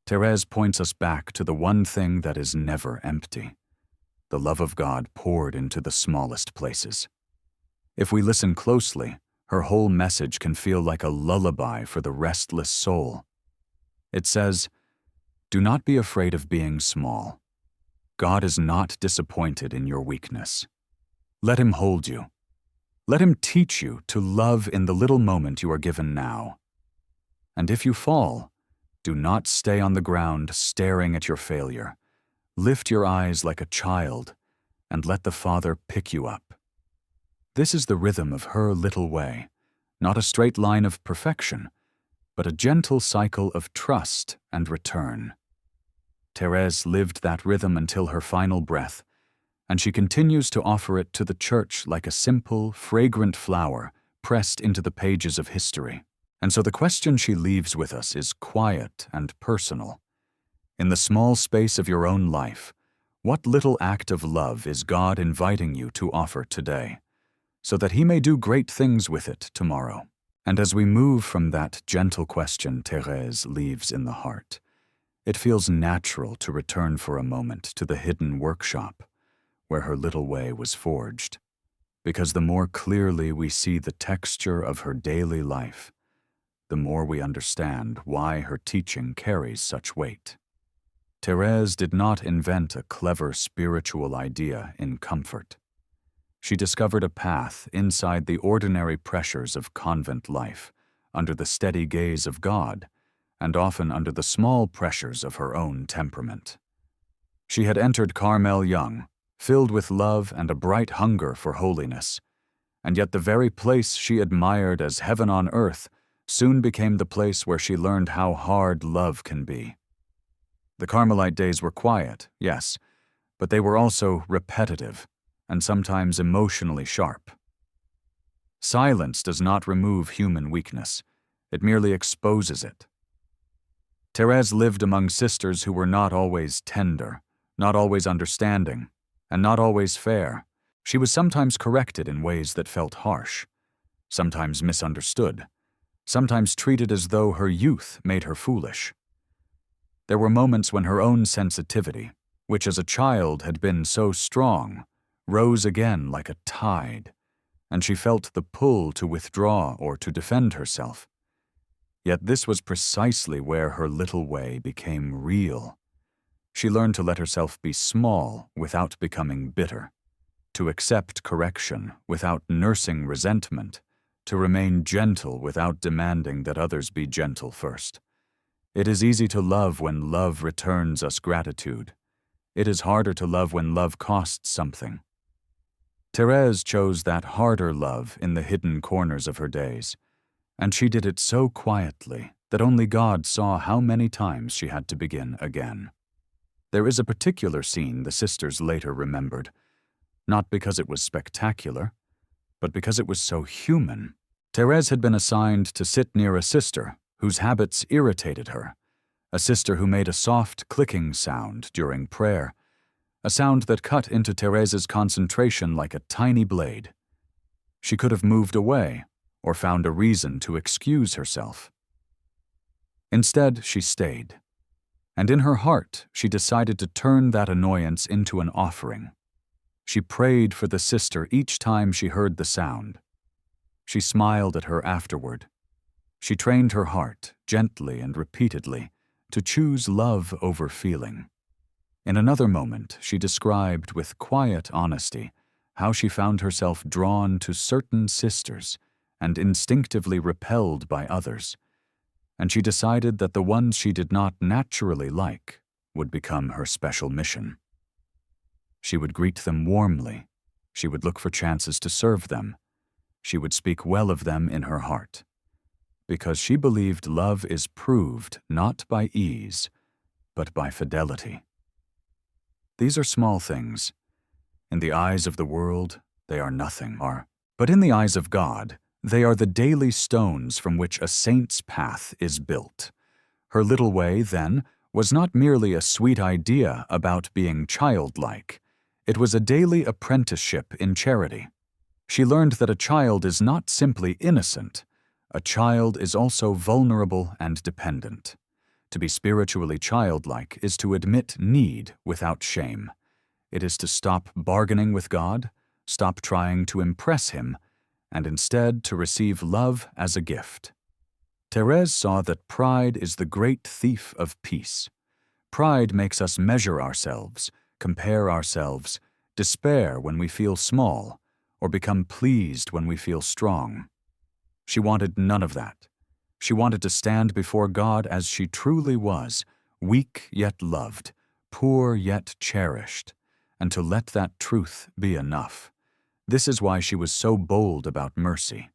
[SPEAKER 1] Thérèse points us back to the one thing that is never empty, the love of God poured into the smallest places. If we listen closely, her whole message can feel like a lullaby for the restless soul. It says, "Do not be afraid of being small. God is not disappointed in your weakness. Let Him hold you. Let Him teach you to love in the little moment you are given now. And if you fall, do not stay on the ground staring at your failure. Lift your eyes like a child and let the Father pick you up." This is the rhythm of her little way, not a straight line of perfection, but a gentle cycle of trust and return. Thérèse lived that rhythm until her final breath, and she continues to offer it to the Church like a simple, fragrant flower pressed into the pages of history. And so the question she leaves with us is quiet and personal. In the small space of your own life, what little act of love is God inviting you to offer today, so that He may do great things with it tomorrow? And as we move from that gentle question Thérèse leaves in the heart, it feels natural to return for a moment to the hidden workshop where her little way was forged, because the more clearly we see the texture of her daily life, the more we understand why her teaching carries such weight. Thérèse did not invent a clever spiritual idea in comfort. She discovered a path inside the ordinary pressures of convent life, under the steady gaze of God, and often under the small pressures of her own temperament. She had entered Carmel young, filled with love and a bright hunger for holiness, and yet the very place she admired as heaven on earth soon became the place where she learned how hard love can be. The Carmelite days were quiet, yes, but they were also repetitive and sometimes emotionally sharp. Silence does not remove human weakness, it merely exposes it. Thérèse lived among sisters who were not always tender, not always understanding, and not always fair. She was sometimes corrected in ways that felt harsh, sometimes misunderstood, sometimes treated as though her youth made her foolish. There were moments when her own sensitivity, which as a child had been so strong, rose again like a tide, and she felt the pull to withdraw or to defend herself. Yet this was precisely where her little way became real. She learned to let herself be small without becoming bitter, to accept correction without nursing resentment, to remain gentle without demanding that others be gentle first. It is easy to love when love returns us gratitude. It is harder to love when love costs something. Thérèse chose that harder love in the hidden corners of her days, and she did it so quietly that only God saw how many times she had to begin again. There is a particular scene the sisters later remembered, not because it was spectacular, but because it was so human. Thérèse had been assigned to sit near a sister whose habits irritated her, a sister who made a soft clicking sound during prayer, a sound that cut into Thérèse's concentration like a tiny blade. She could have moved away or found a reason to excuse herself. Instead, she stayed, and in her heart she decided to turn that annoyance into an offering. She prayed for the sister each time she heard the sound. She smiled at her afterward. She trained her heart, gently and repeatedly, to choose love over feeling. In another moment, she described with quiet honesty how she found herself drawn to certain sisters and instinctively repelled by others, and she decided that the ones she did not naturally like would become her special mission. She would greet them warmly. She would look for chances to serve them. She would speak well of them in her heart, because she believed love is proved not by ease, but by fidelity. These are small things. In the eyes of the world, they are nothing, but in the eyes of God, they are the daily stones from which a saint's path is built. Her little way, then, was not merely a sweet idea about being childlike. It was a daily apprenticeship in charity. She learned that a child is not simply innocent. A child is also vulnerable and dependent. To be spiritually childlike is to admit need without shame. It is to stop bargaining with God, stop trying to impress Him, and instead to receive love as a gift. Thérèse saw that pride is the great thief of peace. Pride makes us measure ourselves, compare ourselves, despair when we feel small, or become pleased when we feel strong. She wanted none of that. She wanted to stand before God as she truly was, weak yet loved, poor yet cherished, and to let that truth be enough. This is why she was so bold about mercy.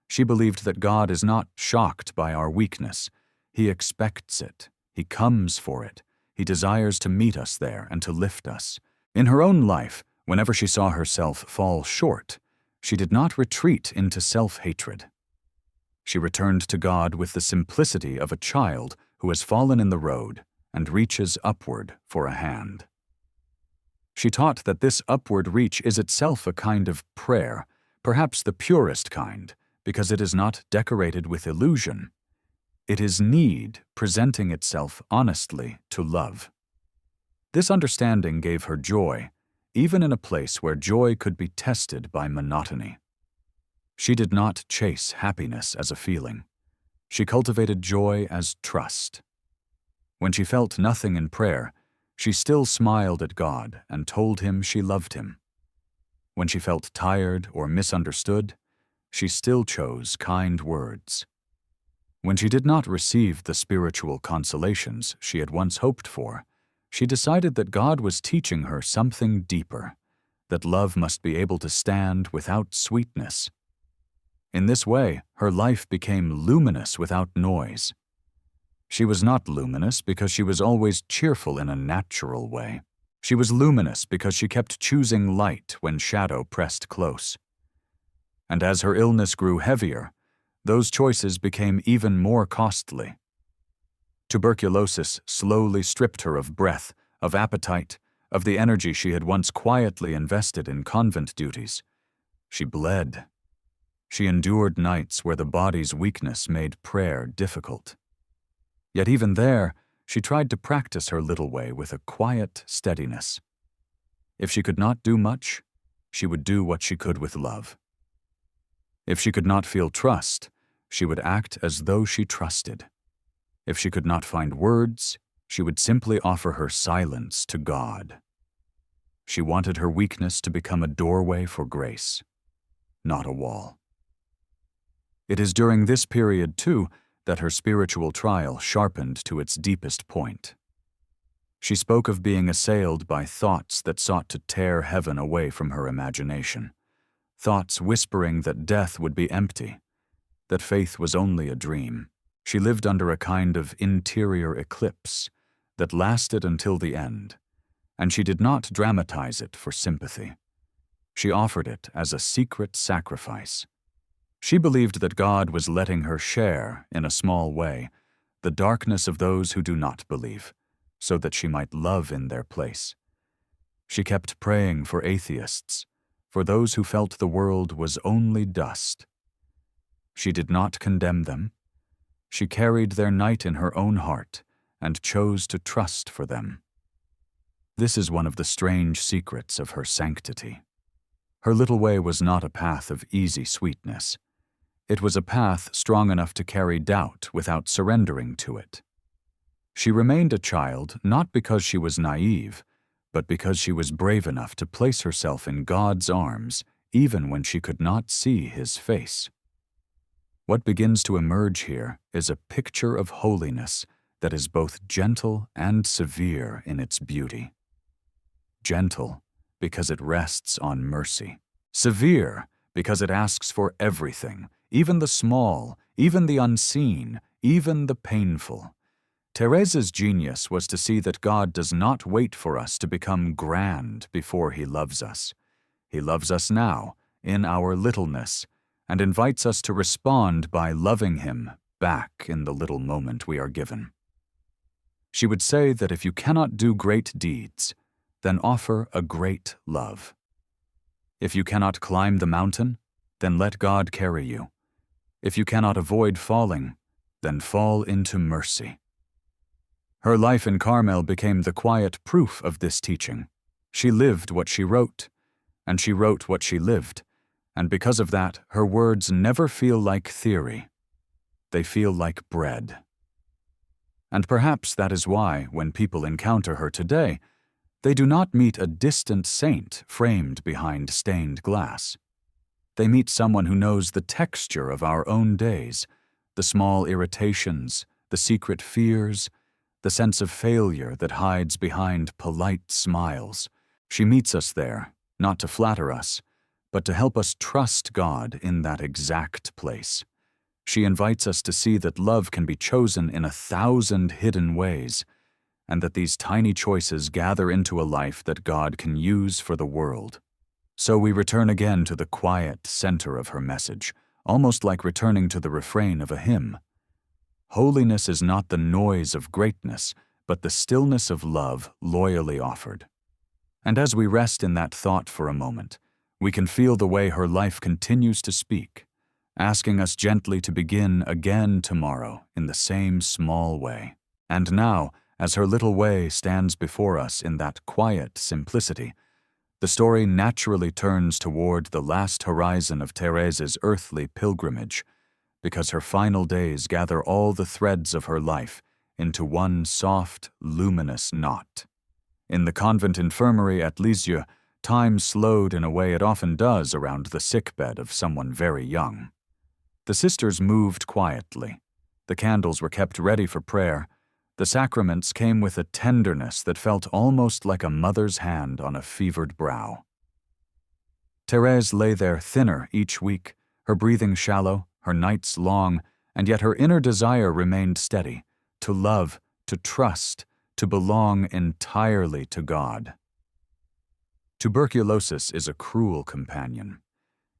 [SPEAKER 1] She believed that God is not shocked by our weakness. He expects it. He comes for it. He desires to meet us there and to lift us. In her own life, whenever she saw herself fall short, she did not retreat into self-hatred. She returned to God with the simplicity of a child who has fallen in the road and reaches upward for a hand. She taught that this upward reach is itself a kind of prayer, perhaps the purest kind, because it is not decorated with illusion. It is need presenting itself honestly to love. This understanding gave her joy, even in a place where joy could be tested by monotony. She did not chase happiness as a feeling. She cultivated joy as trust. When she felt nothing in prayer, she still smiled at God and told Him she loved Him. When she felt tired or misunderstood, she still chose kind words. When she did not receive the spiritual consolations she had once hoped for, she decided that God was teaching her something deeper, that love must be able to stand without sweetness. In this way, her life became luminous without noise. She was not luminous because she was always cheerful in a natural way. She was luminous because she kept choosing light when shadow pressed close. And as her illness grew heavier, those choices became even more costly. Tuberculosis slowly stripped her of breath, of appetite, of the energy she had once quietly invested in convent duties. She bled. She endured nights where the body's weakness made prayer difficult. Yet even there, she tried to practice her little way with a quiet steadiness. If she could not do much, she would do what she could with love. If she could not feel trust, she would act as though she trusted. If she could not find words, she would simply offer her silence to God. She wanted her weakness to become a doorway for grace, not a wall. It is during this period, too, that her spiritual trial sharpened to its deepest point. She spoke of being assailed by thoughts that sought to tear heaven away from her imagination, thoughts whispering that death would be empty, that faith was only a dream. She lived under a kind of interior eclipse that lasted until the end, and she did not dramatize it for sympathy. She offered it as a secret sacrifice. She believed that God was letting her share, in a small way, the darkness of those who do not believe, so that she might love in their place. She kept praying for atheists, for those who felt the world was only dust. She did not condemn them. She carried their night in her own heart and chose to trust for them. This is one of the strange secrets of her sanctity. Her little way was not a path of easy sweetness. It was a path strong enough to carry doubt without surrendering to it. She remained a child not because she was naive, but because she was brave enough to place herself in God's arms even when she could not see His face. What begins to emerge here is a picture of holiness that is both gentle and severe in its beauty. Gentle, because it rests on mercy. Severe, because it asks for everything, even the small, even the unseen, even the painful. Thérèse's genius was to see that God does not wait for us to become grand before He loves us. He loves us now, in our littleness, and invites us to respond by loving Him back in the little moment we are given. She would say that if you cannot do great deeds, then offer a great love. If you cannot climb the mountain, then let God carry you. If you cannot avoid falling, then fall into mercy. Her life in Carmel became the quiet proof of this teaching. She lived what she wrote, and she wrote what she lived, and because of that, her words never feel like theory. They feel like bread. And perhaps that is why, when people encounter her today, they do not meet a distant saint framed behind stained glass. They meet someone who knows the texture of our own days, the small irritations, the secret fears, the sense of failure that hides behind polite smiles. She meets us there, not to flatter us, but to help us trust God in that exact place. She invites us to see that love can be chosen in 1,000 hidden ways, and that these tiny choices gather into a life that God can use for the world. So we return again to the quiet center of her message, almost like returning to the refrain of a hymn. Holiness is not the noise of greatness, but the stillness of love loyally offered. And as we rest in that thought for a moment, we can feel the way her life continues to speak, asking us gently to begin again tomorrow in the same small way. And now, as her little way stands before us in that quiet simplicity, the story naturally turns toward the last horizon of Thérèse's earthly pilgrimage, because her final days gather all the threads of her life into one soft, luminous knot. In the convent infirmary at Lisieux, time slowed in a way it often does around the sickbed of someone very young. The sisters moved quietly. The candles were kept ready for prayer. The sacraments came with a tenderness that felt almost like a mother's hand on a fevered brow. Thérèse lay there thinner each week, her breathing shallow, her nights long, and yet her inner desire remained steady, to love, to trust, to belong entirely to God. Tuberculosis is a cruel companion.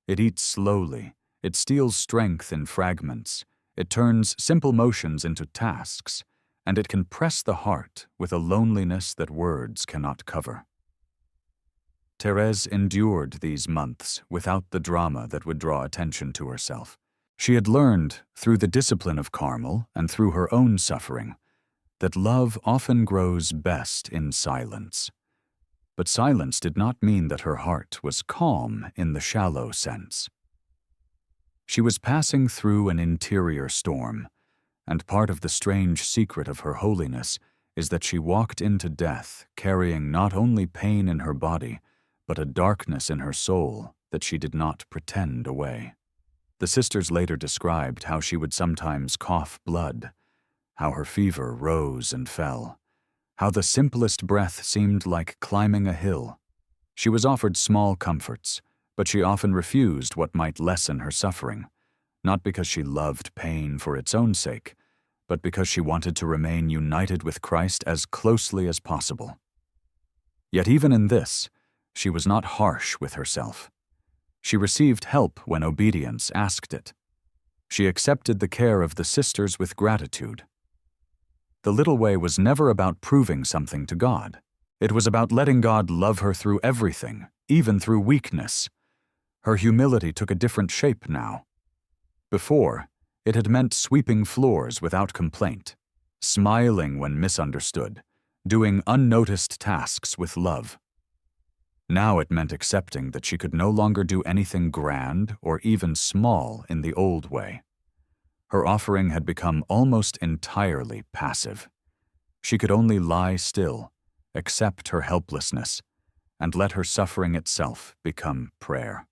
[SPEAKER 1] It eats slowly, it steals strength in fragments, it turns simple motions into tasks, and it can press the heart with a loneliness that words cannot cover. Thérèse endured these months without the drama that would draw attention to herself. She had learned, through the discipline of Carmel and through her own suffering, that love often grows best in silence. But silence did not mean that her heart was calm in the shallow sense. She was passing through an interior storm, and part of the strange secret of her holiness is that she walked into death carrying not only pain in her body, but a darkness in her soul that she did not pretend away. The sisters later described how she would sometimes cough blood, how her fever rose and fell, how the simplest breath seemed like climbing a hill. She was offered small comforts, but she often refused what might lessen her suffering, not because she loved pain for its own sake, but because she wanted to remain united with Christ as closely as possible. Yet even in this, she was not harsh with herself. She received help when obedience asked it. She accepted the care of the sisters with gratitude. The little way was never about proving something to God. It was about letting God love her through everything, even through weakness. Her humility took a different shape now. Before, it had meant sweeping floors without complaint, smiling when misunderstood, doing unnoticed tasks with love. Now it meant accepting that she could no longer do anything grand or even small in the old way. Her offering had become almost entirely passive. She could only lie still, accept her helplessness, and let her suffering itself become prayer.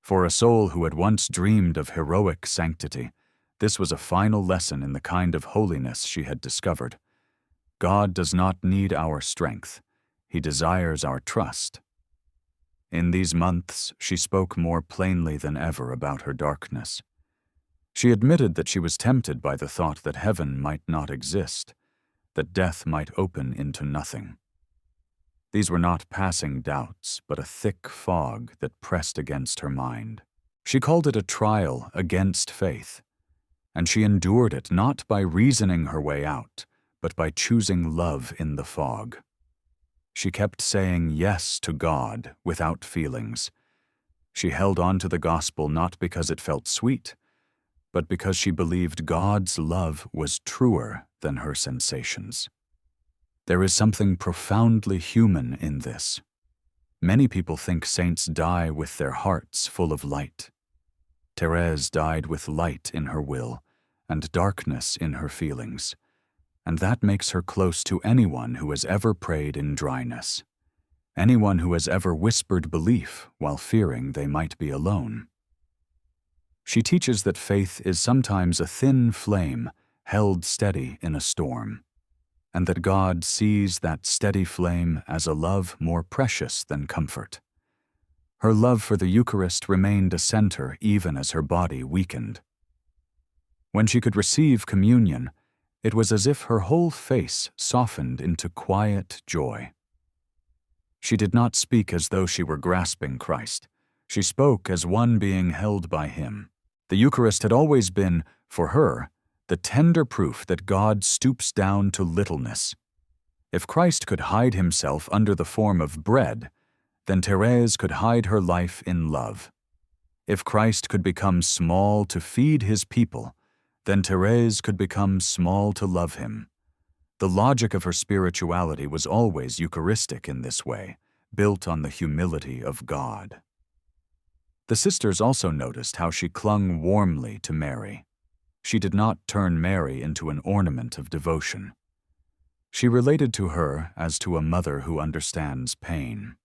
[SPEAKER 1] For a soul who had once dreamed of heroic sanctity, this was a final lesson in the kind of holiness she had discovered. God does not need our strength. He desires our trust. In these months, she spoke more plainly than ever about her darkness. She admitted that she was tempted by the thought that heaven might not exist, that death might open into nothing. These were not passing doubts, but a thick fog that pressed against her mind. She called it a trial against faith, and she endured it not by reasoning her way out, but by choosing love in the fog. She kept saying yes to God without feelings. She held on to the gospel not because it felt sweet, but because she believed God's love was truer than her sensations. There is something profoundly human in this. Many people think saints die with their hearts full of light. Thérèse died with light in her will and darkness in her feelings, and that makes her close to anyone who has ever prayed in dryness, anyone who has ever whispered belief while fearing they might be alone. She teaches that faith is sometimes a thin flame held steady in a storm, and that God sees that steady flame as a love more precious than comfort. Her love for the Eucharist remained a center even as her body weakened. When she could receive communion, it was as if her whole face softened into quiet joy. She did not speak as though she were grasping Christ. She spoke as one being held by him. The Eucharist had always been, for her, the tender proof that God stoops down to littleness. If Christ could hide himself under the form of bread, then Thérèse could hide her life in love. If Christ could become small to feed his people, then Thérèse could become small to love him. The logic of her spirituality was always Eucharistic in this way, built on the humility of God. The sisters also noticed how she clung warmly to Mary. She did not turn Mary into an ornament of devotion. She related to her as to a mother who understands pain.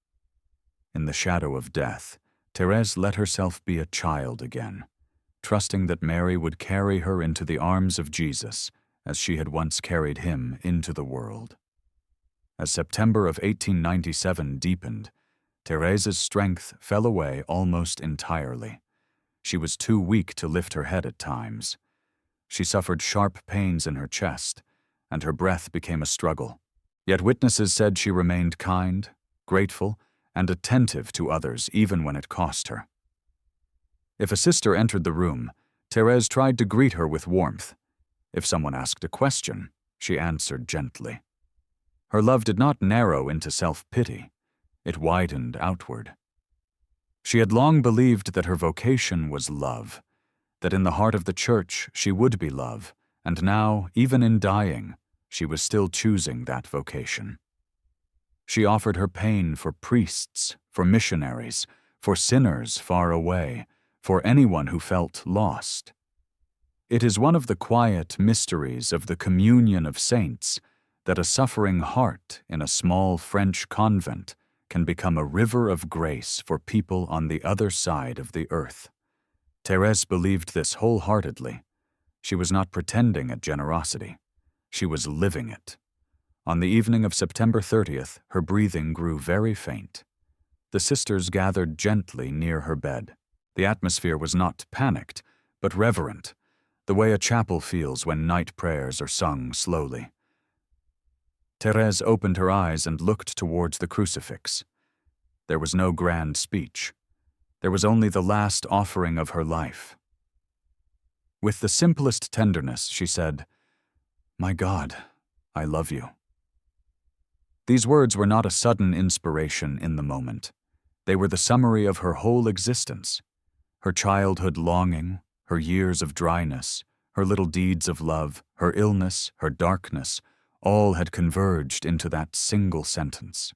[SPEAKER 1] In the shadow of death, Thérèse let herself be a child again, trusting that Mary would carry her into the arms of Jesus as she had once carried him into the world. As September of 1897 deepened, Thérèse's strength fell away almost entirely. She was too weak to lift her head at times. She suffered sharp pains in her chest, and her breath became a struggle. Yet witnesses said she remained kind, grateful, and attentive to others even when it cost her. If a sister entered the room, Thérèse tried to greet her with warmth. If someone asked a question, she answered gently. Her love did not narrow into self-pity. It widened outward. She had long believed that her vocation was love, that in the heart of the Church she would be love, and now, even in dying, she was still choosing that vocation. She offered her pain for priests, for missionaries, for sinners far away, for anyone who felt lost. It is one of the quiet mysteries of the communion of saints that a suffering heart in a small French convent can become a river of grace for people on the other side of the earth. Thérèse believed this wholeheartedly. She was not pretending at generosity. She was living it. On the evening of September 30th, her breathing grew very faint. The sisters gathered gently near her bed. The atmosphere was not panicked, but reverent, the way a chapel feels when night prayers are sung slowly. Thérèse opened her eyes and looked towards the crucifix. There was no grand speech. There was only the last offering of her life. With the simplest tenderness, she said, "My God, I love you." These words were not a sudden inspiration in the moment. They were the summary of her whole existence. Her childhood longing, her years of dryness, her little deeds of love, her illness, her darkness, all had converged into that single sentence.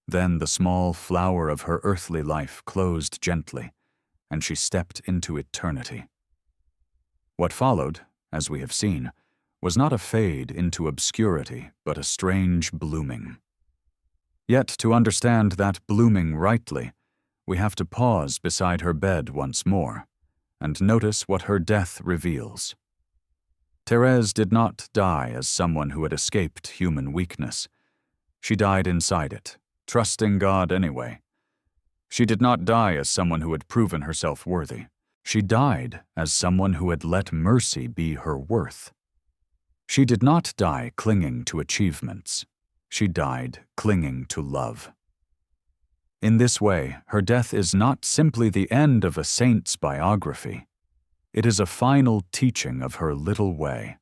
[SPEAKER 1] Then the small flower of her earthly life closed gently, and she stepped into eternity. What followed, as we have seen, was not a fade into obscurity, but a strange blooming. Yet to understand that blooming rightly, we have to pause beside her bed once more, and notice what her death reveals. Thérèse did not die as someone who had escaped human weakness. She died inside it, trusting God anyway. She did not die as someone who had proven herself worthy. She died as someone who had let mercy be her worth. She did not die clinging to achievements. She died clinging to love. In this way, her death is not simply the end of a saint's biography. It is a final teaching of her little way.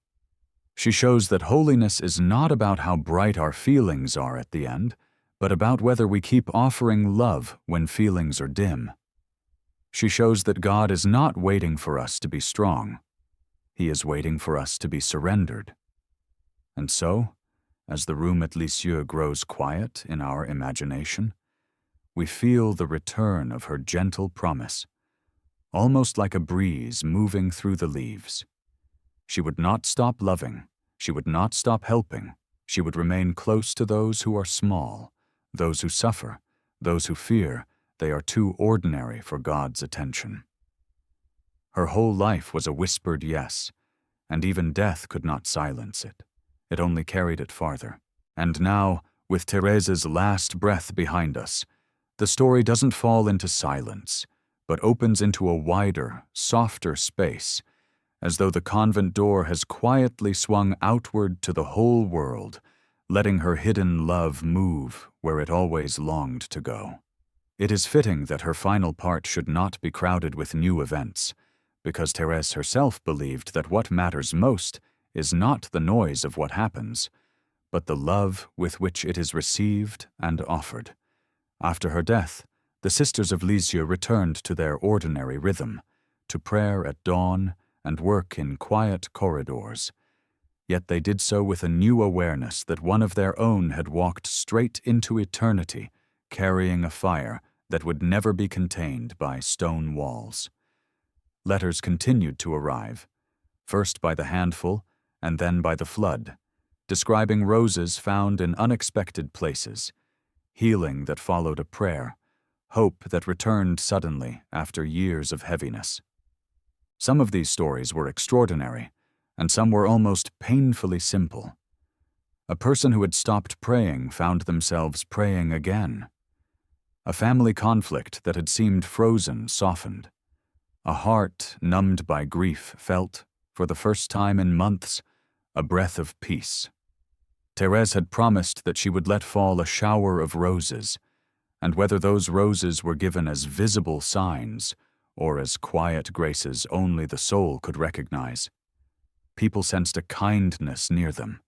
[SPEAKER 1] She shows that holiness is not about how bright our feelings are at the end, but about whether we keep offering love when feelings are dim. She shows that God is not waiting for us to be strong. He is waiting for us to be surrendered. And so, as the room at Lisieux grows quiet in our imagination, we feel the return of her gentle promise, almost like a breeze moving through the leaves. She would not stop loving, she would not stop helping, she would remain close to those who are small, those who suffer, those who fear they are too ordinary for God's attention. Her whole life was a whispered yes, and even death could not silence it. It only carried it farther. And now, with Thérèse's last breath behind us, the story doesn't fall into silence, but opens into a wider, softer space, as though the convent door has quietly swung outward to the whole world, letting her hidden love move where it always longed to go. It is fitting that her final part should not be crowded with new events, because Thérèse herself believed that what matters most is not the noise of what happens, but the love with which it is received and offered. After her death, the Sisters of Lisieux returned to their ordinary rhythm, to prayer at dawn and work in quiet corridors. Yet they did so with a new awareness that one of their own had walked straight into eternity, carrying a fire that would never be contained by stone walls. Letters continued to arrive, first by the handful and then by the flood, describing roses found in unexpected places, healing that followed a prayer, hope that returned suddenly after years of heaviness. Some of these stories were extraordinary, and some were almost painfully simple. A person who had stopped praying found themselves praying again. A family conflict that had seemed frozen softened. A heart numbed by grief felt, for the first time in months, a breath of peace. Thérèse had promised that she would let fall a shower of roses, and whether those roses were given as visible signs or as quiet graces only the soul could recognize, people sensed a kindness near them,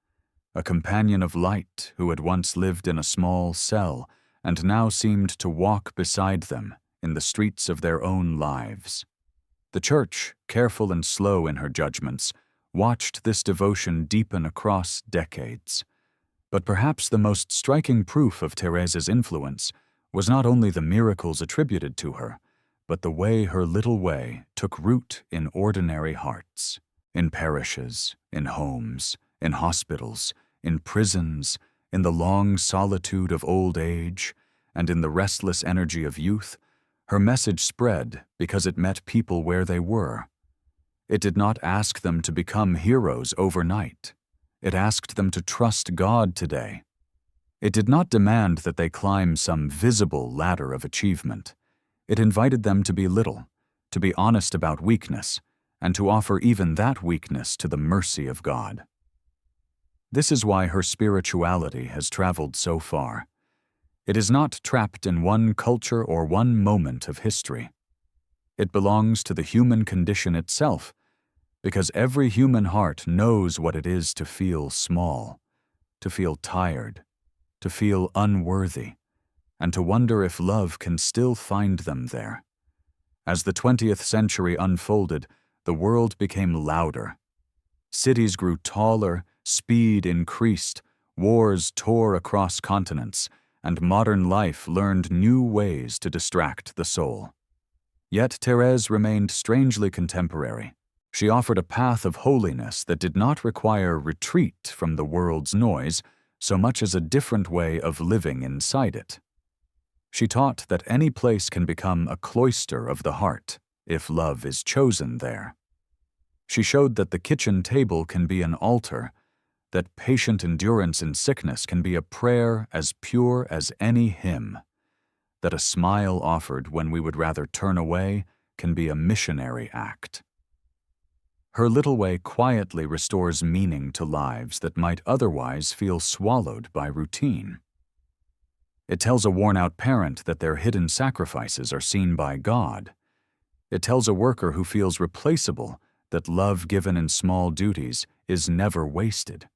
[SPEAKER 1] a companion of light who had once lived in a small cell and now seemed to walk beside them in the streets of their own lives. The Church, careful and slow in her judgments, watched this devotion deepen across decades. But perhaps the most striking proof of Thérèse's influence was not only the miracles attributed to her, but the way her little way took root in ordinary hearts, in parishes, in homes, in hospitals, in prisons, in the long solitude of old age, and in the restless energy of youth. Her message spread because it met people where they were. It did not ask them to become heroes overnight. It asked them to trust God today. It did not demand that they climb some visible ladder of achievement. It invited them to be little, to be honest about weakness, and to offer even that weakness to the mercy of God. This is why her spirituality has traveled so far. It is not trapped in one culture or one moment of history. It belongs to the human condition itself, because every human heart knows what it is to feel small, to feel tired, to feel unworthy, and to wonder if love can still find them there. As the 20th century unfolded, the world became louder. Cities grew taller, speed increased, wars tore across continents, and modern life learned new ways to distract the soul. Yet Thérèse remained strangely contemporary. She offered a path of holiness that did not require retreat from the world's noise so much as a different way of living inside it. She taught that any place can become a cloister of the heart if love is chosen there. She showed that the kitchen table can be an altar, that patient endurance in sickness can be a prayer as pure as any hymn, that a smile offered when we would rather turn away can be a missionary act. Her little way quietly restores meaning to lives that might otherwise feel swallowed by routine. It tells a worn-out parent that their hidden sacrifices are seen by God. It tells a worker who feels replaceable that love given in small duties is never wasted.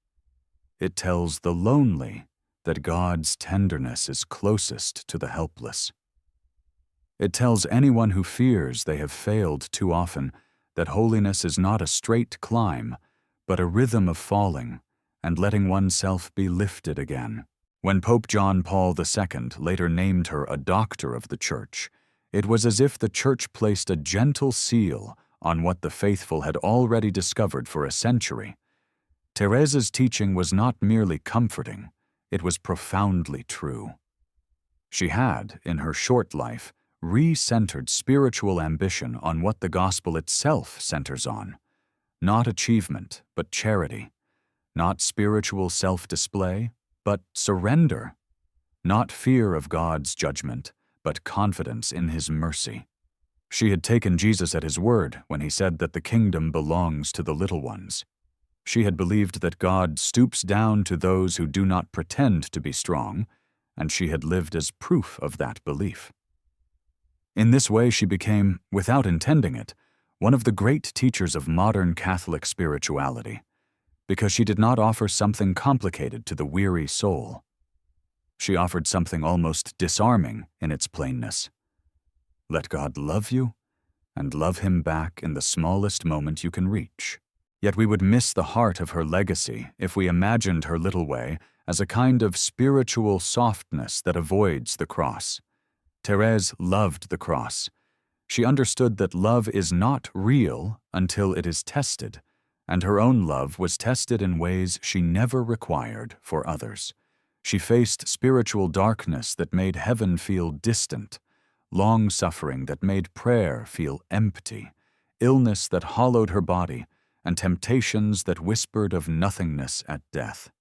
[SPEAKER 1] It tells the lonely that God's tenderness is closest to the helpless. It tells anyone who fears they have failed too often that holiness is not a straight climb, but a rhythm of falling and letting oneself be lifted again. When Pope John Paul II later named her a doctor of the Church, it was as if the Church placed a gentle seal on what the faithful had already discovered for a century. Thérèse's teaching was not merely comforting, it was profoundly true. She had, in her short life, re-centered spiritual ambition on what the gospel itself centers on. Not achievement, but charity. Not spiritual self-display, but surrender. Not fear of God's judgment, but confidence in His mercy. She had taken Jesus at His word when He said that the kingdom belongs to the little ones. She had believed that God stoops down to those who do not pretend to be strong, and she had lived as proof of that belief. In this way she became, without intending it, one of the great teachers of modern Catholic spirituality, because she did not offer something complicated to the weary soul. She offered something almost disarming in its plainness. Let God love you, and love Him back in the smallest moment you can reach. Yet we would miss the heart of her legacy if we imagined her little way as a kind of spiritual softness that avoids the cross. Thérèse loved the cross. She understood that love is not real until it is tested, and her own love was tested in ways she never required for others. She faced spiritual darkness that made heaven feel distant, long-suffering that made prayer feel empty, illness that hollowed her body, and temptations that whispered of nothingness at death.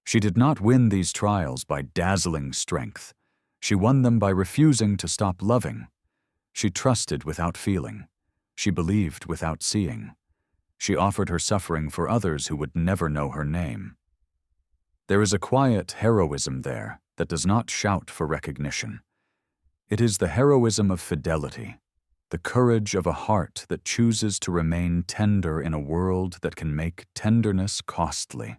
[SPEAKER 1] She did not win these trials by dazzling strength. She won them by refusing to stop loving. She trusted without feeling. She believed without seeing. She offered her suffering for others who would never know her name. There is a quiet heroism there that does not shout for recognition. It is the heroism of fidelity, the courage of a heart that chooses to remain tender in a world that can make tenderness costly.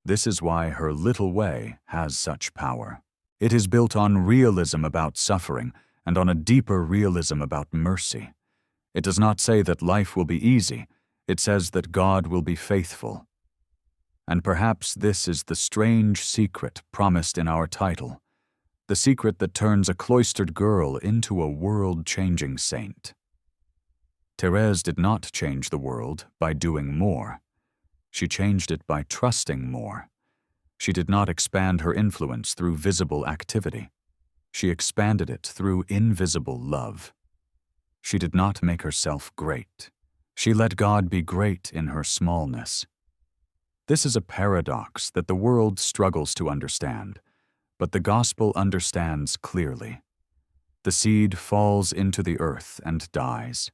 [SPEAKER 1] This is why her little way has such power. It is built on realism about suffering and on a deeper realism about mercy. It does not say that life will be easy, it says that God will be faithful. And perhaps this is the strange secret promised in our title, the secret that turns a cloistered girl into a world-changing saint. Thérèse did not change the world by doing more. She changed it by trusting more. She did not expand her influence through visible activity. She expanded it through invisible love. She did not make herself great. She let God be great in her smallness. This is a paradox that the world struggles to understand, but the gospel understands clearly. The seed falls into the earth and dies,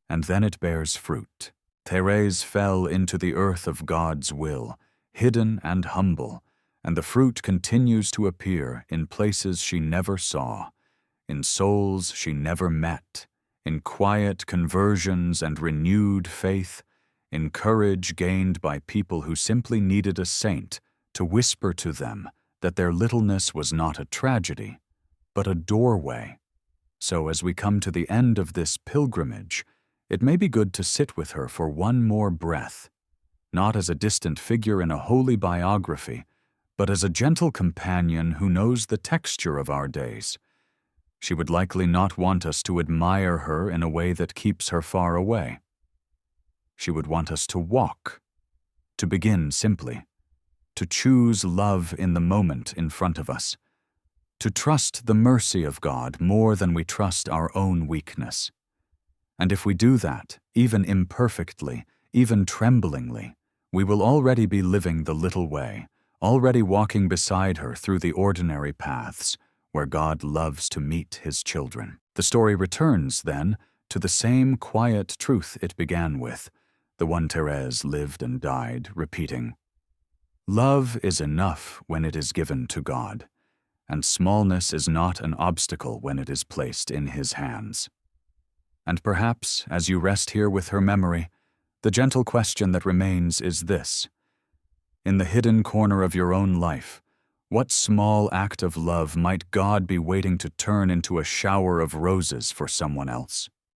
[SPEAKER 1] and then it bears fruit. Thérèse fell into the earth of God's will, hidden and humble, and the fruit continues to appear in places she never saw, in souls she never met, in quiet conversions and renewed faith, in courage gained by people who simply needed a saint to whisper to them that their littleness was not a tragedy, but a doorway. So as we come to the end of this pilgrimage, it may be good to sit with her for one more breath, not as a distant figure in a holy biography, but as a gentle companion who knows the texture of our days. She would likely not want us to admire her in a way that keeps her far away. She would want us to walk, to begin simply, to choose love in the moment in front of us, to trust the mercy of God more than we trust our own weakness. And if we do that, even imperfectly, even tremblingly, we will already be living the little way, already walking beside her through the ordinary paths where God loves to meet his children. The story returns, then, to the same quiet truth it began with, the one Thérèse lived and died, repeating, "Love is enough when it is given to God, and smallness is not an obstacle when it is placed in his hands." And perhaps, as you rest here with her memory, the gentle question that remains is this: in the hidden corner of your own life, what small act of love might God be waiting to turn into a shower of roses for someone else?